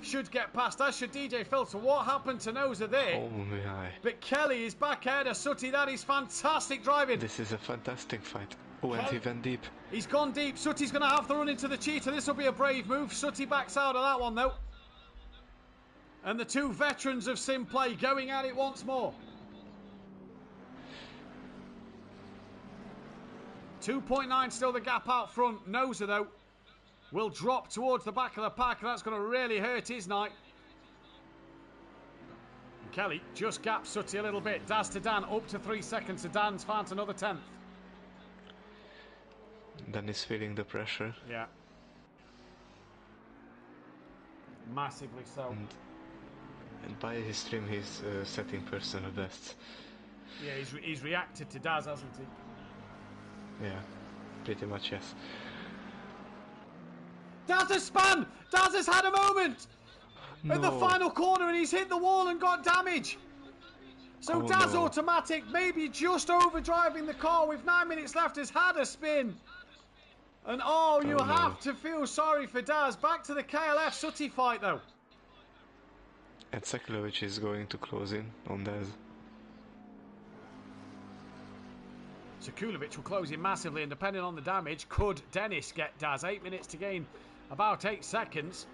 should get past, as should DJ Filter. What happened to Nosa there? Oh my. But Kelly is back ahead of Sutty. That is fantastic driving. This is a fantastic fight. Oh, and he went deep. He's gone deep. Sutty's going to have to run into the Cheetah. This will be a brave move. Sutty backs out of that one, though. And the two veterans of SimPlay going at it once more. 2.9 still the gap out front. Nosa, though, will drop towards the back of the pack. That's going to really hurt his night. And Kelly just gaps Sutty a little bit. Daz to Dan, up to 3 seconds. So Dan's found another 10th. Dan is feeling the pressure. Yeah. Massively so. And by his stream, he's setting personal bests. Yeah, he's reacted to Daz, hasn't he? Yeah, pretty much, yes. Daz has spun! Daz has had a moment! No. In the final corner, and he's hit the wall and got damage. So Daz Automatic, maybe just overdriving the car with 9 minutes left, has had a spin. And you have to feel sorry for Daz. Back to the KLF Sutty fight, though. And Sekulovic is going to close in on Daz. Sekulovic will close in massively, and depending on the damage, could Dennis get Daz? 8 minutes to gain about 8 seconds.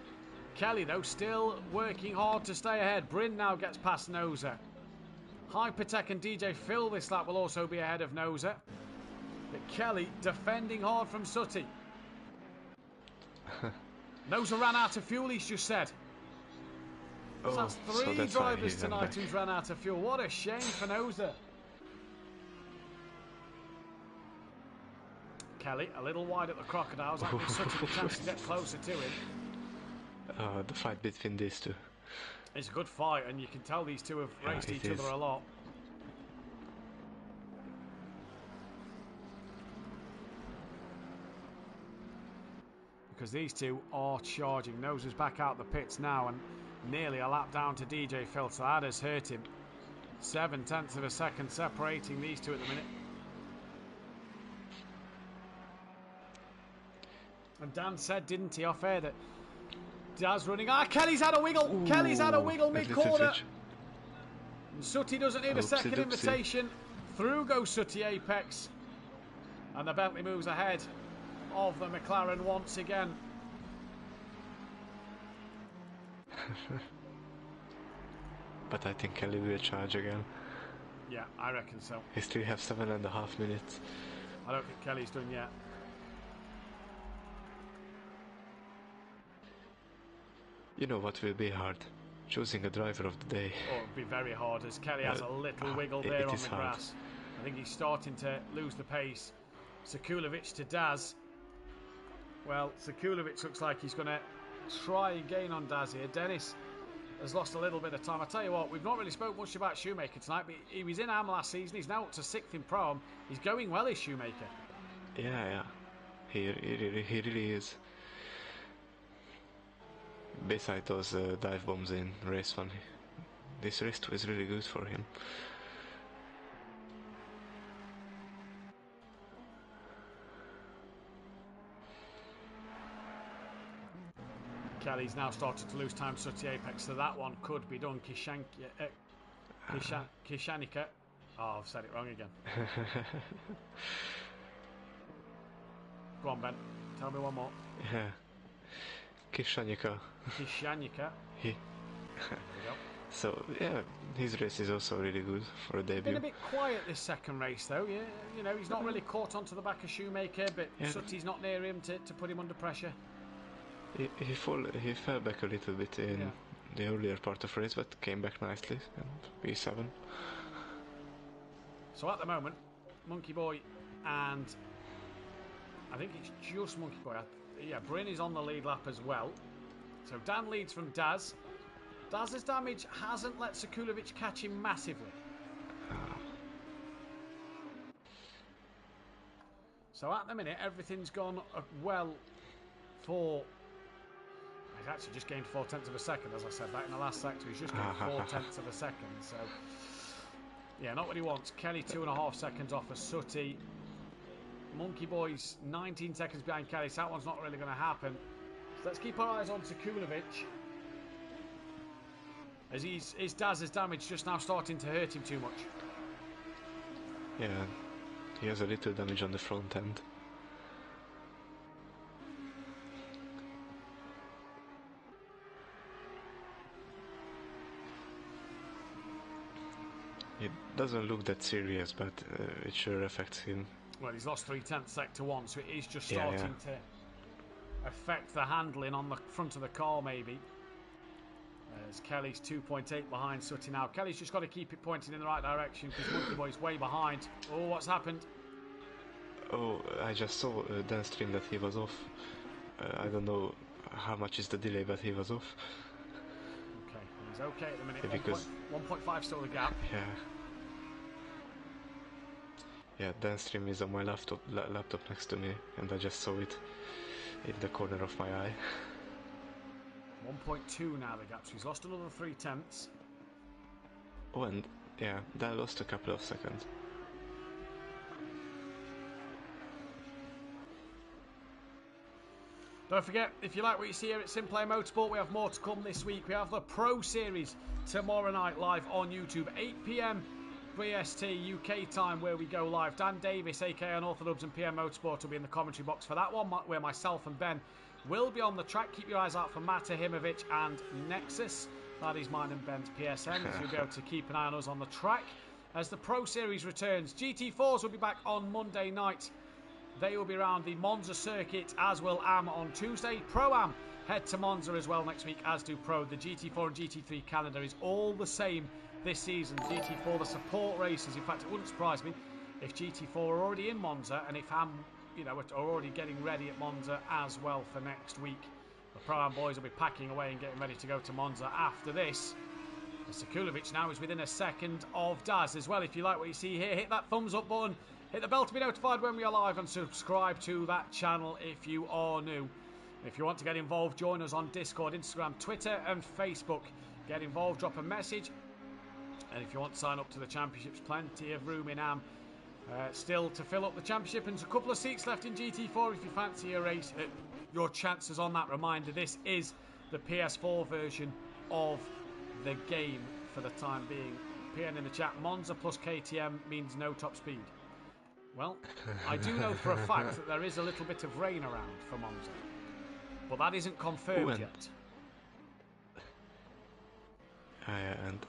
Kelly, though, still working hard to stay ahead. Bryn now gets past Nosa. Hypertech and DJ Phil this lap will also be ahead of Nosa. But Kelly defending hard from Sutty. Nosa ran out of fuel, he's just said. So that's three drivers tonight who's ran out of fuel. What a shame for Nosa. Kelly a little wide at the Crocodiles. That gives Sutty the chance to get closer to him. The fight between these two. It's a good fight, and you can tell these two have raced each other a lot. Because these two are charging. Nosa's back out the pits now, and nearly a lap down to DJ Phil, so that has hurt him. 0.7 of a second separating these two at the minute. And Dan said, didn't he, off air, that Daz running. Kelly's had a wiggle. Ooh, Kelly's had a wiggle mid-corner. Sutty doesn't need a second invitation. Through goes Sutty Apex. And the Bentley moves ahead of the McLaren once again. But I think Kelly will charge again. Yeah, I reckon so. He still has 7.5 minutes. I don't think Kelly's done yet. You know what will be hard? Choosing a driver of the day. Oh, it'll be very hard as Kelly has a little wiggle there on the grass. I think he's starting to lose the pace. Sekulovic to Daz. Well, Sekulovic looks like he's going to try and gain on Daz here. Dennis has lost a little bit of time. I tell you what, we've not really spoke much about Shoemaker tonight, but he was in AM last season. He's now up to 6th in Pro-Am. He's going well, is Shoemaker. Yeah. He really is. Beside those dive bombs in race 1, this race 2 is really good for him. Kelly's now started to lose time to the apex, so that one could be done. Kishanika. Oh, I've said it wrong again. Go on, Ben. Tell me one more. Yeah. Kishanika. There we go. So, yeah, his race is also really good for a debut. Been a bit quiet this second race, though. Yeah, you know, he's not really caught onto the back of Shoemaker, but Sutty's not near him to put him under pressure. He fell back a little bit in the earlier part of the race, but came back nicely, and P7. So at the moment, Monkey Boy and I think it's just Monkey Boy. Bryn is on the lead lap as well. So Dan leads from Daz. Daz's damage hasn't let Sekulovic catch him massively. So at the minute, everything's gone well for... He's actually just gained 4/10 of a second, as I said that in the last sector. He's just gained 4/10 of a second. So, yeah, not what he wants. Kelly 2.5 seconds off of Sutty. Monkey Boy's 19 seconds behind Kelly, so that one's not really going to happen. So let's keep our eyes on Sekulovic. As his Daz's damage just now starting to hurt him too much. Yeah, he has a little damage on the front end. It doesn't look that serious, but it sure affects him. Well, he's lost 3/10 sector 1, so it is just starting to affect the handling on the front of the car, maybe. As Kelly's 2.8 behind Sutty now. Kelly's just got to keep it pointing in the right direction because Monkey Boy's way behind. Oh, what's happened? Oh, I just saw downstream that he was off. I don't know how much is the delay, but he was off. Okay, he's okay at the minute. Because 1.5 still the gap. Yeah, downstream is on my laptop next to me, and I just saw it in the corner of my eye. 1.2 now the gap, so he's lost another 3/10. Oh, and yeah, that lost a couple of seconds. Don't forget, if you like what you see here at SimPlay Motorsport, we have more to come this week. We have the Pro Series tomorrow night live on YouTube, 8 PM BST UK time, where we go live. Dan Davis, aka Unorthodox and PM Motorsport, will be in the commentary box for that one, where myself and Ben will be on the track. Keep your eyes out for Mathew and Nexus. That is mine and Ben's PSN. So you'll be able to keep an eye on us on the track as the Pro Series returns. GT4s will be back on Monday night. They will be around the Monza circuit, as will AM on Tuesday. Pro-Am head to Monza as well next week, as do Pro. The GT4 and GT3 calendar is all the same this season. GT4, the support races. In fact, it wouldn't surprise me if GT4 are already in Monza and if AM, are already getting ready at Monza as well for next week. The Pro-Am boys will be packing away and getting ready to go to Monza after this. And Sekulovic now is within a second of Daz as well. If you like what you see here, hit that thumbs up button. Hit the bell to be notified when we are live and subscribe to that channel if you are new. If you want to get involved, join us on Discord, Instagram, Twitter and Facebook. Get involved, drop a message. And if you want to sign up to the championships, plenty of room in AM still to fill up the championship, and there's a couple of seats left in GT4 if you fancy a race. Your chances on that. Reminder, this is the PS4 version of the game for the time being. PN in the chat, Monza plus KTM means no top speed. Well, I do know for a fact that there is a little bit of rain around for Monza, but that isn't confirmed yet.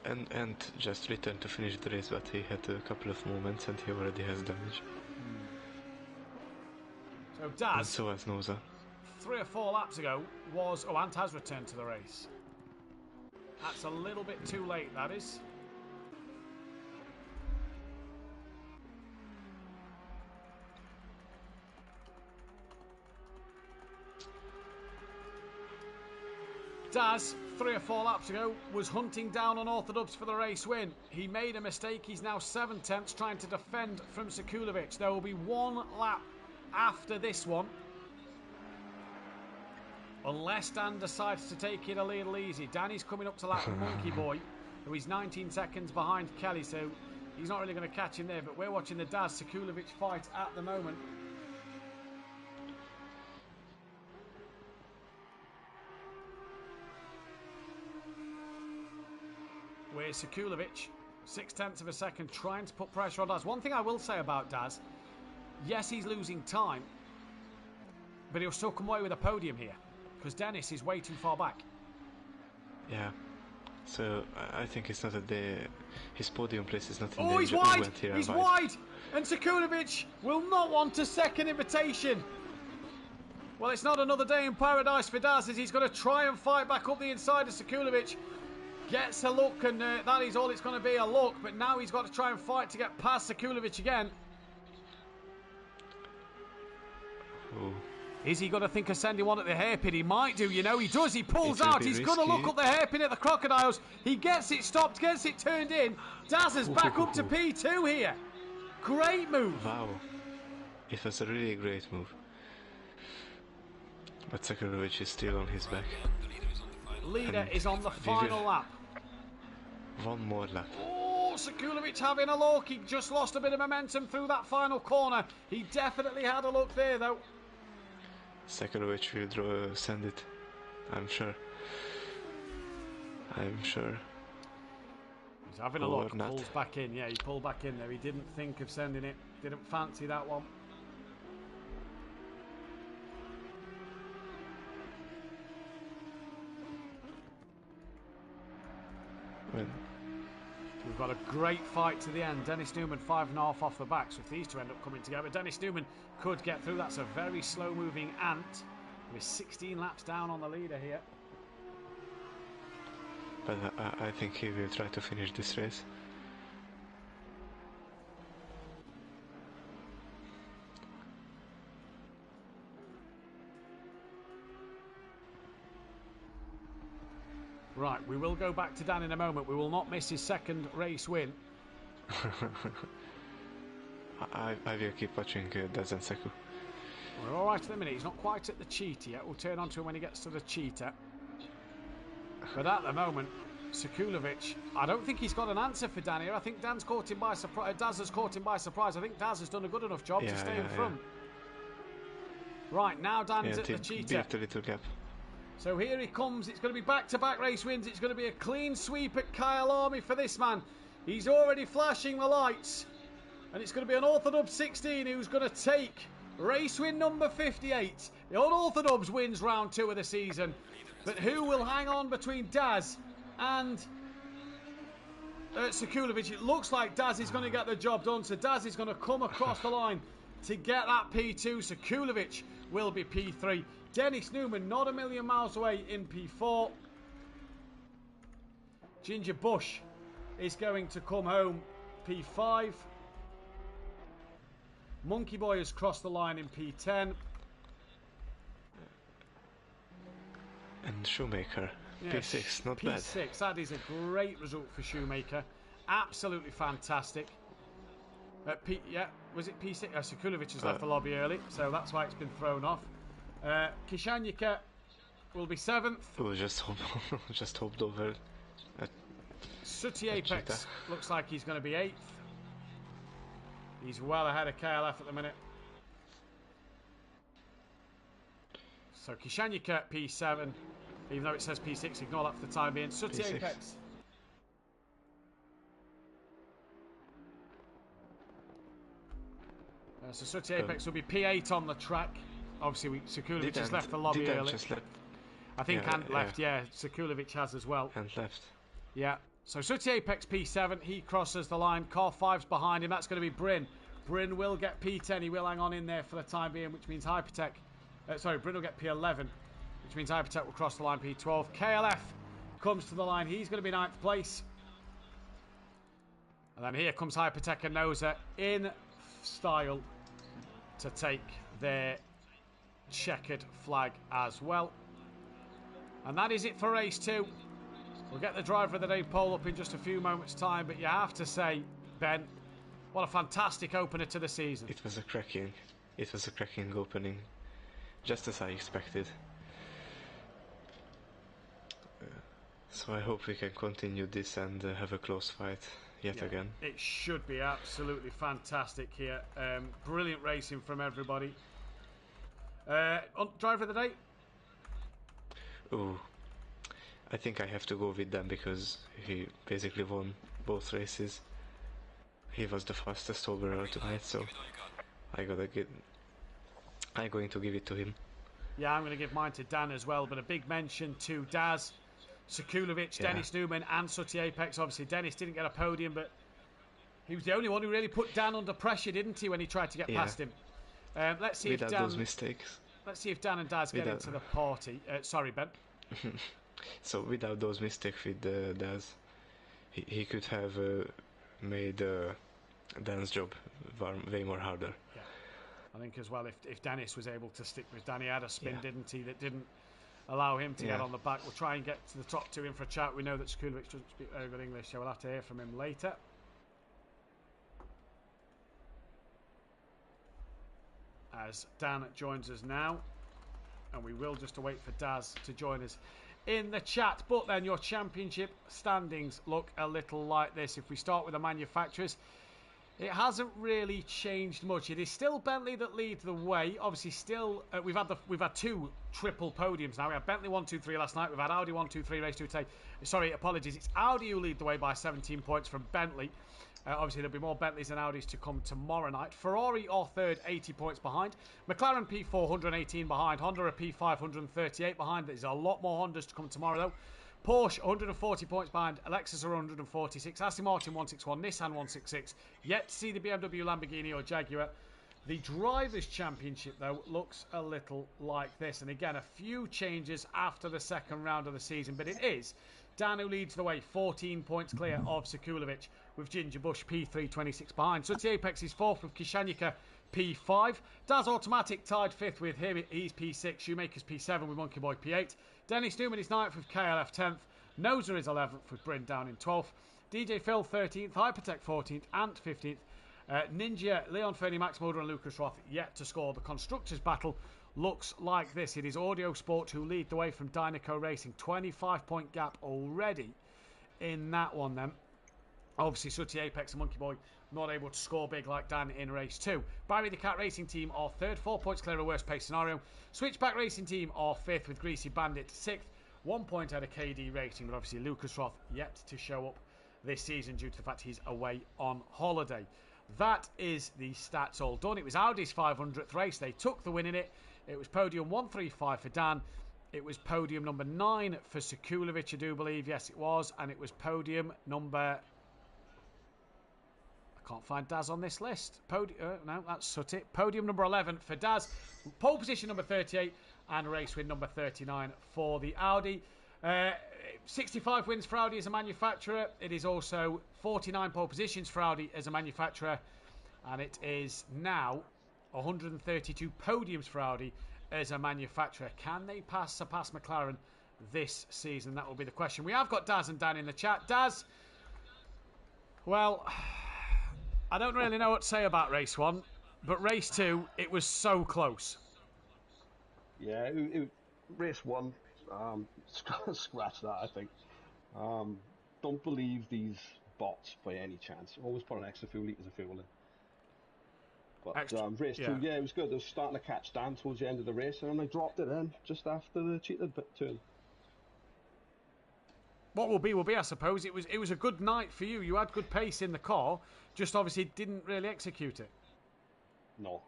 And just returned to finish the race, but he had a couple of moments and he already has damage. So Daz, and so has Noza. 3 or 4 laps ago, and has returned to the race. That's a little bit too late, that is. Daz, 3 or 4 laps ago, was hunting down unorthodox for the race win. He made a mistake. He's now 7/10 trying to defend from Sekulovic. There will be 1 lap after this one. Unless Dan decides to take it a little easy. Danny's coming up to lap Monkey Boy, who is 19 seconds behind Kelly, so he's not really going to catch him there. But we're watching the Daz Sekulovic fight at the moment. Where Sekulovic, 0.6 of a second, trying to put pressure on Daz. One thing I will say about Daz, yes, he's losing time, but he'll still come away with a podium here, because Dennis is way too far back. Yeah. So I think it's not his podium place is not in danger. Oh, he's wide! He's wide! And Sekulovic will not want a second invitation. Well, it's not another day in paradise for Daz, as he's going to try and fight back up the inside of Sekulovic. Gets a look, and that is all it's going to be, a look. But now he's got to try and fight to get past Sekulovic again. Ooh. Is he going to think of sending one at the hairpin? He might do, you know. He does. He pulls out. He's going to look up the hairpin at the Crocodiles. He gets it stopped, gets it turned in. Daz is back up to P2 here. Great move. Wow. It was a really great move. But Sekulovic is still on his back. Leader is on the final lap. 1 more lap. Oh, Sekulovic having a look. He just lost a bit of momentum through that final corner. He definitely had a look there, though. Sekulovic will send it. I'm sure. He's having a look. Pulls back in. Yeah, he pulled back in there. He didn't think of sending it. Didn't fancy that one. We've got a great fight to the end. Dennis Newman 5.5 off the back, so if these two end up coming together, Dennis Newman could get through. That's a very slow moving Ant with 16 laps down on the leader here. But I think he will try to finish this race. Right, we will go back to Dan in a moment. We will not miss his second race win. I will keep watching Daz and Seku. We're all right at the minute. He's not quite at the cheetah yet. We'll turn on to him when he gets to the cheetah. But at the moment, Sekulovic, I don't think he's got an answer for Dan here. I think Dan's caught him by surprise. Daz has caught him by surprise. I think Daz has done a good enough job to stay in front. Right, now Dan's at the cheetah. A little gap. So here he comes. It's going to be back-to-back race wins. It's going to be a clean sweep at Kyalami for this man. He's already flashing the lights. And it's going to be Unorthodox 16 who's going to take race win number 58. The Unorthodox wins round 2 of the season. But who will hang on between Daz and Sekulovic? It looks like Daz is going to get the job done. So Daz is going to come across the line to get that P2. Sekulovic will be P3. Dennis Newman not a million miles away in P4. Ginger Bush is going to come home P5. Monkey Boy has crossed the line in P10. And Shoemaker, yeah, P6, not bad. P6, that is a great result for Shoemaker. Absolutely fantastic. Was it P6? Sekulovic has left the lobby early, so that's why it's been thrown off. Kishanyika will be 7th. Oh, just hopped over. Sooty Apex looks like he's going to be 8th. He's well ahead of KLF at the minute. So Kishanyika P7, even though it says P6, ignore that for the time being. Sooty Apex. So Sooty Apex will be P8 on the track. Obviously, Sekulovic has left the lobby early. I think Ant left, yeah. Sekulovic has as well. Ant left. Yeah. So Sooty Apex P7, he crosses the line. Car 5's behind him. That's going to be Bryn. Bryn will get P10. He will hang on in there for the time being, which means Hypertech. Bryn will get P11, which means Hypertech will cross the line P12. KLF comes to the line. He's going to be 9th place. And then here comes Hypertech and Noza in style to take their checkered flag as well. And that is it for race 2. We'll get the driver of the day poll up in just a few moments' time, but you have to say, Ben, what a fantastic opener to the season. It was a cracking opening, just as I expected. So I hope we can continue this and have a close fight yet again. It should be absolutely fantastic here. Brilliant racing from everybody. Driver of the day? Ooh, I think I have to go with them because he basically won both races. He was the fastest overall tonight, so I'm going to give it to him. Yeah, I'm going to give mine to Dan as well, but a big mention to Daz, Sekulovic, Dennis Newman and Sooty Apex. Obviously, Dennis didn't get a podium, but he was the only one who really put Dan under pressure, didn't he, when he tried to get past him? Let's see without if Dan, those mistakes. Let's see if Dan and Daz get into the party. Sorry, Ben. So without those mistakes with Daz, he could have made Dan's job way more harder. Yeah. I think as well, if Dennis was able to stick with Dan, he had a spin, didn't he, that didn't allow him to get on the back. We'll try and get to the top 2 in for a chat. We know that Sekulovic doesn't speak very good English, so we'll have to hear from him later. As Dan joins us now, and we will just await for Daz to join us in the chat. But then your championship standings look a little like this. If we start with the manufacturers, it hasn't really changed much. It is still Bentley that leads the way. Obviously, still we've had 2 triple podiums now. We had Bentley 1, 2, 3 last night. We've had Audi 1, 2, 3 race 2 today. Sorry, apologies. It's Audi who lead the way by 17 points from Bentley. Obviously, there'll be more Bentleys and Audis to come tomorrow night. Ferrari are third, 80 points behind. McLaren P4, 118 behind. Honda are P5, 138 behind. There's a lot more Hondas to come tomorrow, though. Porsche, 140 points behind. Lexus are 146. Aston Martin, 161. Nissan, 166. Yet to see the BMW, Lamborghini or Jaguar. The Drivers' Championship, though, looks a little like this. And again, a few changes after the second round of the season. But it is Dan who leads the way, 14 points clear of Sekulovic, with Ginger Bush P3, 26 behind. Sooty Apex is 4th with Kishanika P5. Daz Automatic tied 5th with him. He's P6. Shoemaker's P7 with Monkey Boy P8. Dennis Newman is 9th with KLF 10th. Noza is 11th with Bryn down in 12th. DJ Phil 13th. Hypertech 14th. Ant 15th. Ninja, Leon Fernie, Max Mulder and Lucas Roth yet to score. The Constructors' battle looks like this. It is Audio Sport who lead the way from Dynaco Racing. 25-point gap already in that one then. Obviously, Sooty Apex and Monkey Boy not able to score big like Dan in race 2. Barry the Cat Racing Team are 3rd, 4 points clear of worst pace scenario. Switchback Racing Team are 5th with Greasy Bandit 6th. 1 point out of KD Racing, but obviously Lucas Roth yet to show up this season due to the fact he's away on holiday. That is the stats all done. It was Audi's 500th race. They took the win in it. It was podium 135 for Dan. It was podium number 9 for Sekulovic, I do believe. Yes, it was. And it was podium number... I can't find Daz on this list. No, that's Sooty. Podium number 11 for Daz. Pole position number 38. And race win number 39 for the Audi. 65 wins for Audi as a manufacturer. It is also 49 pole positions for Audi as a manufacturer. And it is now 132 podiums for Audi as a manufacturer. Can they surpass McLaren this season? That will be the question. We have got Daz and Dan in the chat. Daz, well, I don't really know what to say about race 1, but race 2, it was so close. Yeah, race 1, scratch that, I think. Don't believe these bots by any chance. Always put an extra few litres of fuel in. But race 2, yeah, it was good. I was starting to catch Dan towards the end of the race, and then I dropped it in just after the cheated bit turn. What will be, I suppose. It was a good night for you. You had good pace in the car, just obviously didn't really execute it. No,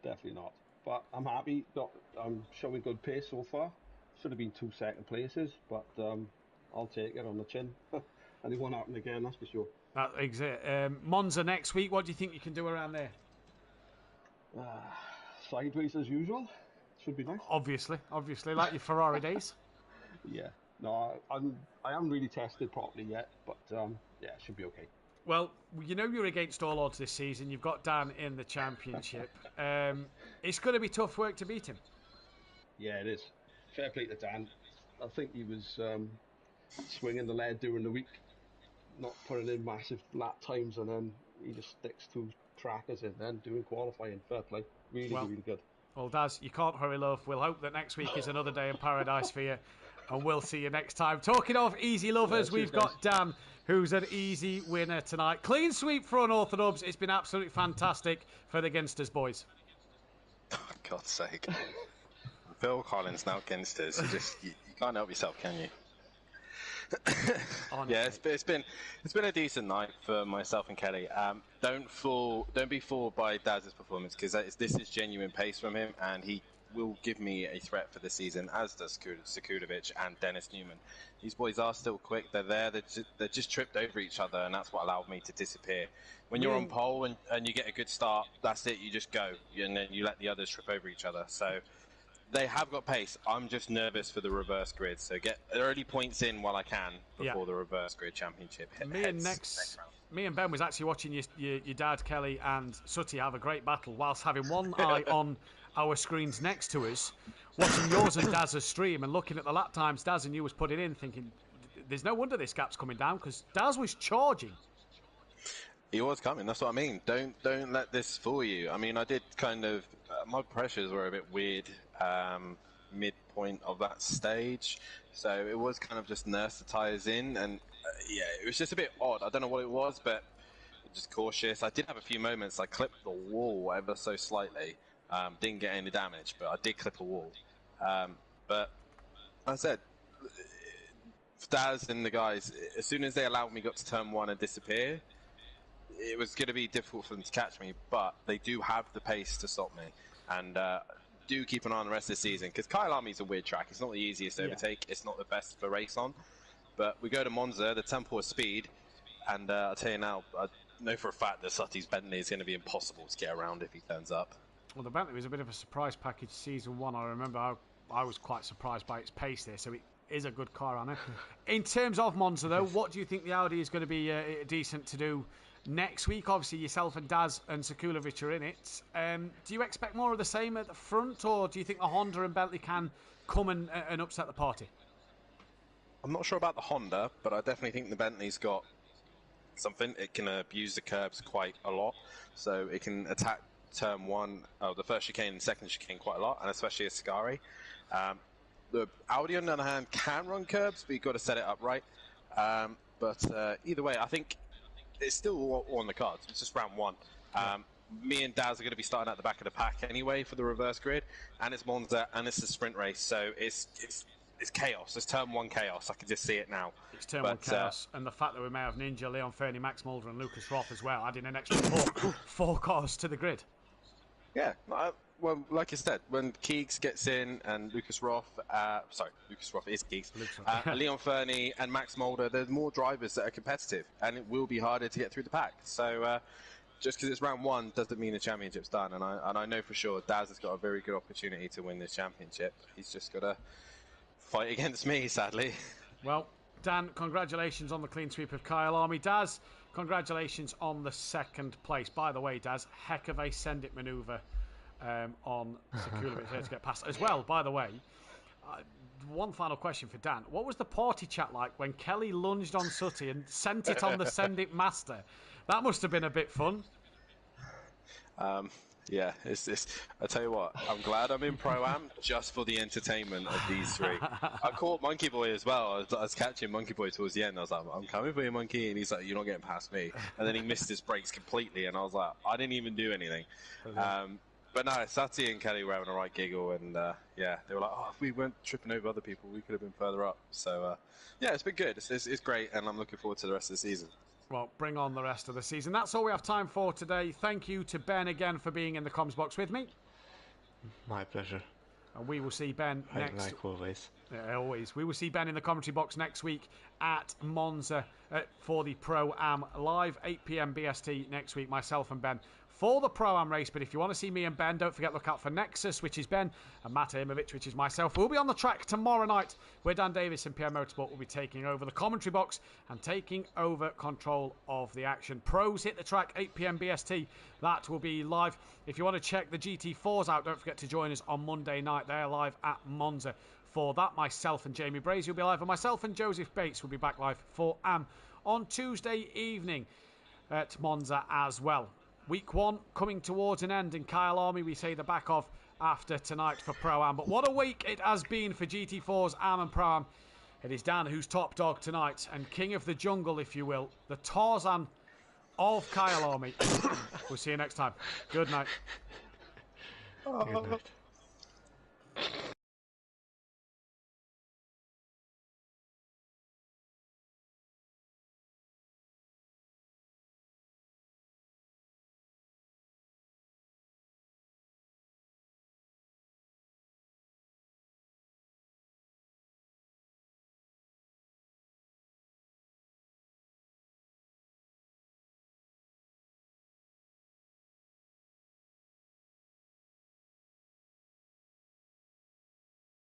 definitely not. But I'm happy. I'm showing good pace so far. Should have been 2 second places, but I'll take it on the chin. And it won't happen again, that's for sure. Monza next week. What do you think you can do around there? Sideways as usual. Should be nice. Obviously, like your Ferrari days. Yeah. No, I haven't really tested properly yet, but yeah, it should be okay. Well, you know you're against all odds this season. You've got Dan in the championship. It's going to be tough work to beat him. Yeah, it is. Fair play to Dan. I think he was swinging the lead during the week, not putting in massive lap times, and then he just sticks to trackers and then doing qualifying. Fair play. Really good. Well, Daz, you can't hurry, love. We'll hope that next week is another day in paradise for you, and we'll see you next time. Talking of easy lovers, we've got Dan, who's an easy winner tonight. Clean sweep for Unorthodox. It's been absolutely fantastic for the Ginsters boys. Oh, God's sake. Phil Collins now Ginsters. You can't help yourself, can you? Yeah, it's been a decent night for myself and Kelly. Don't be fooled by Daz's performance, because this is genuine pace from him, and he will give me a threat for the season, as does Sekudovic and Dennis Newman. These boys are still quick. They're there. They're just tripped over each other, and that's what allowed me to disappear. When you're on pole and you get a good start, that's it. You just go, and then you let the others trip over each other. So they have got pace. I'm just nervous for the reverse grid. So get early points in while I can before the reverse grid championship hits. Me and Ben was actually watching your dad, Kelly, and Sutty have a great battle, whilst having one eye on our screens next to us, watching yours and Daz's stream and looking at the lap times Daz and you was putting in, thinking, there's no wonder this gap's coming down, because Daz was charging. He was coming, that's what I mean. Don't let this fool you. I mean, I did kind of... my pressures were a bit weird midpoint of that stage, so it was kind of just nurse the tyres in, and it was just a bit odd. I don't know what it was, but just cautious. I did have a few moments. I clipped the wall ever so slightly. Didn't get any damage, but I did clip a wall. But I said, Daz and the guys, as soon as they allowed me to go to turn one and disappear, it was going to be difficult for them to catch me, but they do have the pace to stop me. And do keep an eye on the rest of the season, because Kyalami is a weird track. It's not the easiest to overtake. It's not the best to race on. But we go to Monza, the temple of speed, and I'll tell you now, I know for a fact that Sutty's Bentley is going to be impossible to get around if he turns up. Well, the Bentley was a bit of a surprise package season one. I remember I was quite surprised by its pace there, so it is a good car on it. In terms of Monza, though, what do you think the Audi is going to be decent to do next week? Obviously, yourself and Daz and Sekulovic are in it. Do you expect more of the same at the front, or do you think the Honda and Bentley can come and upset the party? I'm not sure about the Honda, but I definitely think the Bentley's got something. It can abuse the curbs quite a lot, so it can attack turn one, the first chicane and second chicane quite a lot, and especially Ascari. The Audi, on the other hand, can run curbs, but you've got to set it up right. But either way, I think it's still all on the cards. It's just round one. Me and Daz are going to be starting at the back of the pack anyway for the reverse grid, and it's Monza, and it's a sprint race, so it's chaos. It's turn one chaos. I can just see it now. It's turn one chaos, and the fact that we may have Ninja, Leon Fernie, Max Mulder, and Lucas Roth as well, adding an extra four cars to the grid. Yeah, well, like you said, when Keegs gets in and Lucas Roth is Keegs, Leon Fernie and Max Mulder, there's more drivers that are competitive, and it will be harder to get through the pack. So just because it's round one doesn't mean the championship's done, and I know for sure Daz has got a very good opportunity to win this championship. He's just got to fight against me, sadly. Well, Dan, congratulations on the clean sweep of Kyalami. Daz, congratulations on the second place. By the way, Daz, heck of a send-it manoeuvre on Sekulovic here to get past. As well, by the way, one final question for Dan. What was the party chat like when Kelly lunged on Sutty and sent it on the send-it master? That must have been a bit fun. Yeah, I tell you what, I'm glad I'm in Pro-Am just for the entertainment of these three. I caught Monkey Boy as well. I was catching Monkey Boy towards the end. I was like, I'm coming for you, Monkey. And he's like, you're not getting past me. And then he missed his brakes completely. And I was like, I didn't even do anything. But no, Sati and Kelly were having a right giggle. And they were like, if we weren't tripping over other people, we could have been further up. So it's been good. It's great. And I'm looking forward to the rest of the season. Well, bring on the rest of the season. That's all we have time for today. Thank you to Ben again for being in the comms box with me. My pleasure. And we will see Ben next... Like always. Yeah, always. We will see Ben in the commentary box next week at Monza for the Pro-Am live, 8 p.m. BST next week, myself and Ben, for the Pro-Am race. But if you want to see me and Ben, don't forget, look out for Nexus, which is Ben, and Matt Imovich, which is myself. We'll be on the track tomorrow night, where Dan Davis and SimPlay Motorsport will be taking over the commentary box and taking over control of the action. Pros hit the track, 8 p.m. BST. That will be live. If you want to check the GT4s out, don't forget to join us on Monday night. They're live at Monza for that. Myself and Jamie Brazy will be live, and myself and Joseph Bates will be back live for AM on Tuesday evening at Monza as well. Week 1 coming towards an end in Kyalami, we say the back of after tonight for Pro-Am. But what a week it has been for GT4's AM and Pro-Am. It is Dan who's top dog tonight, and king of the jungle, if you will, the Tarzan of Kyalami. We'll see you next time. Good night. Good night.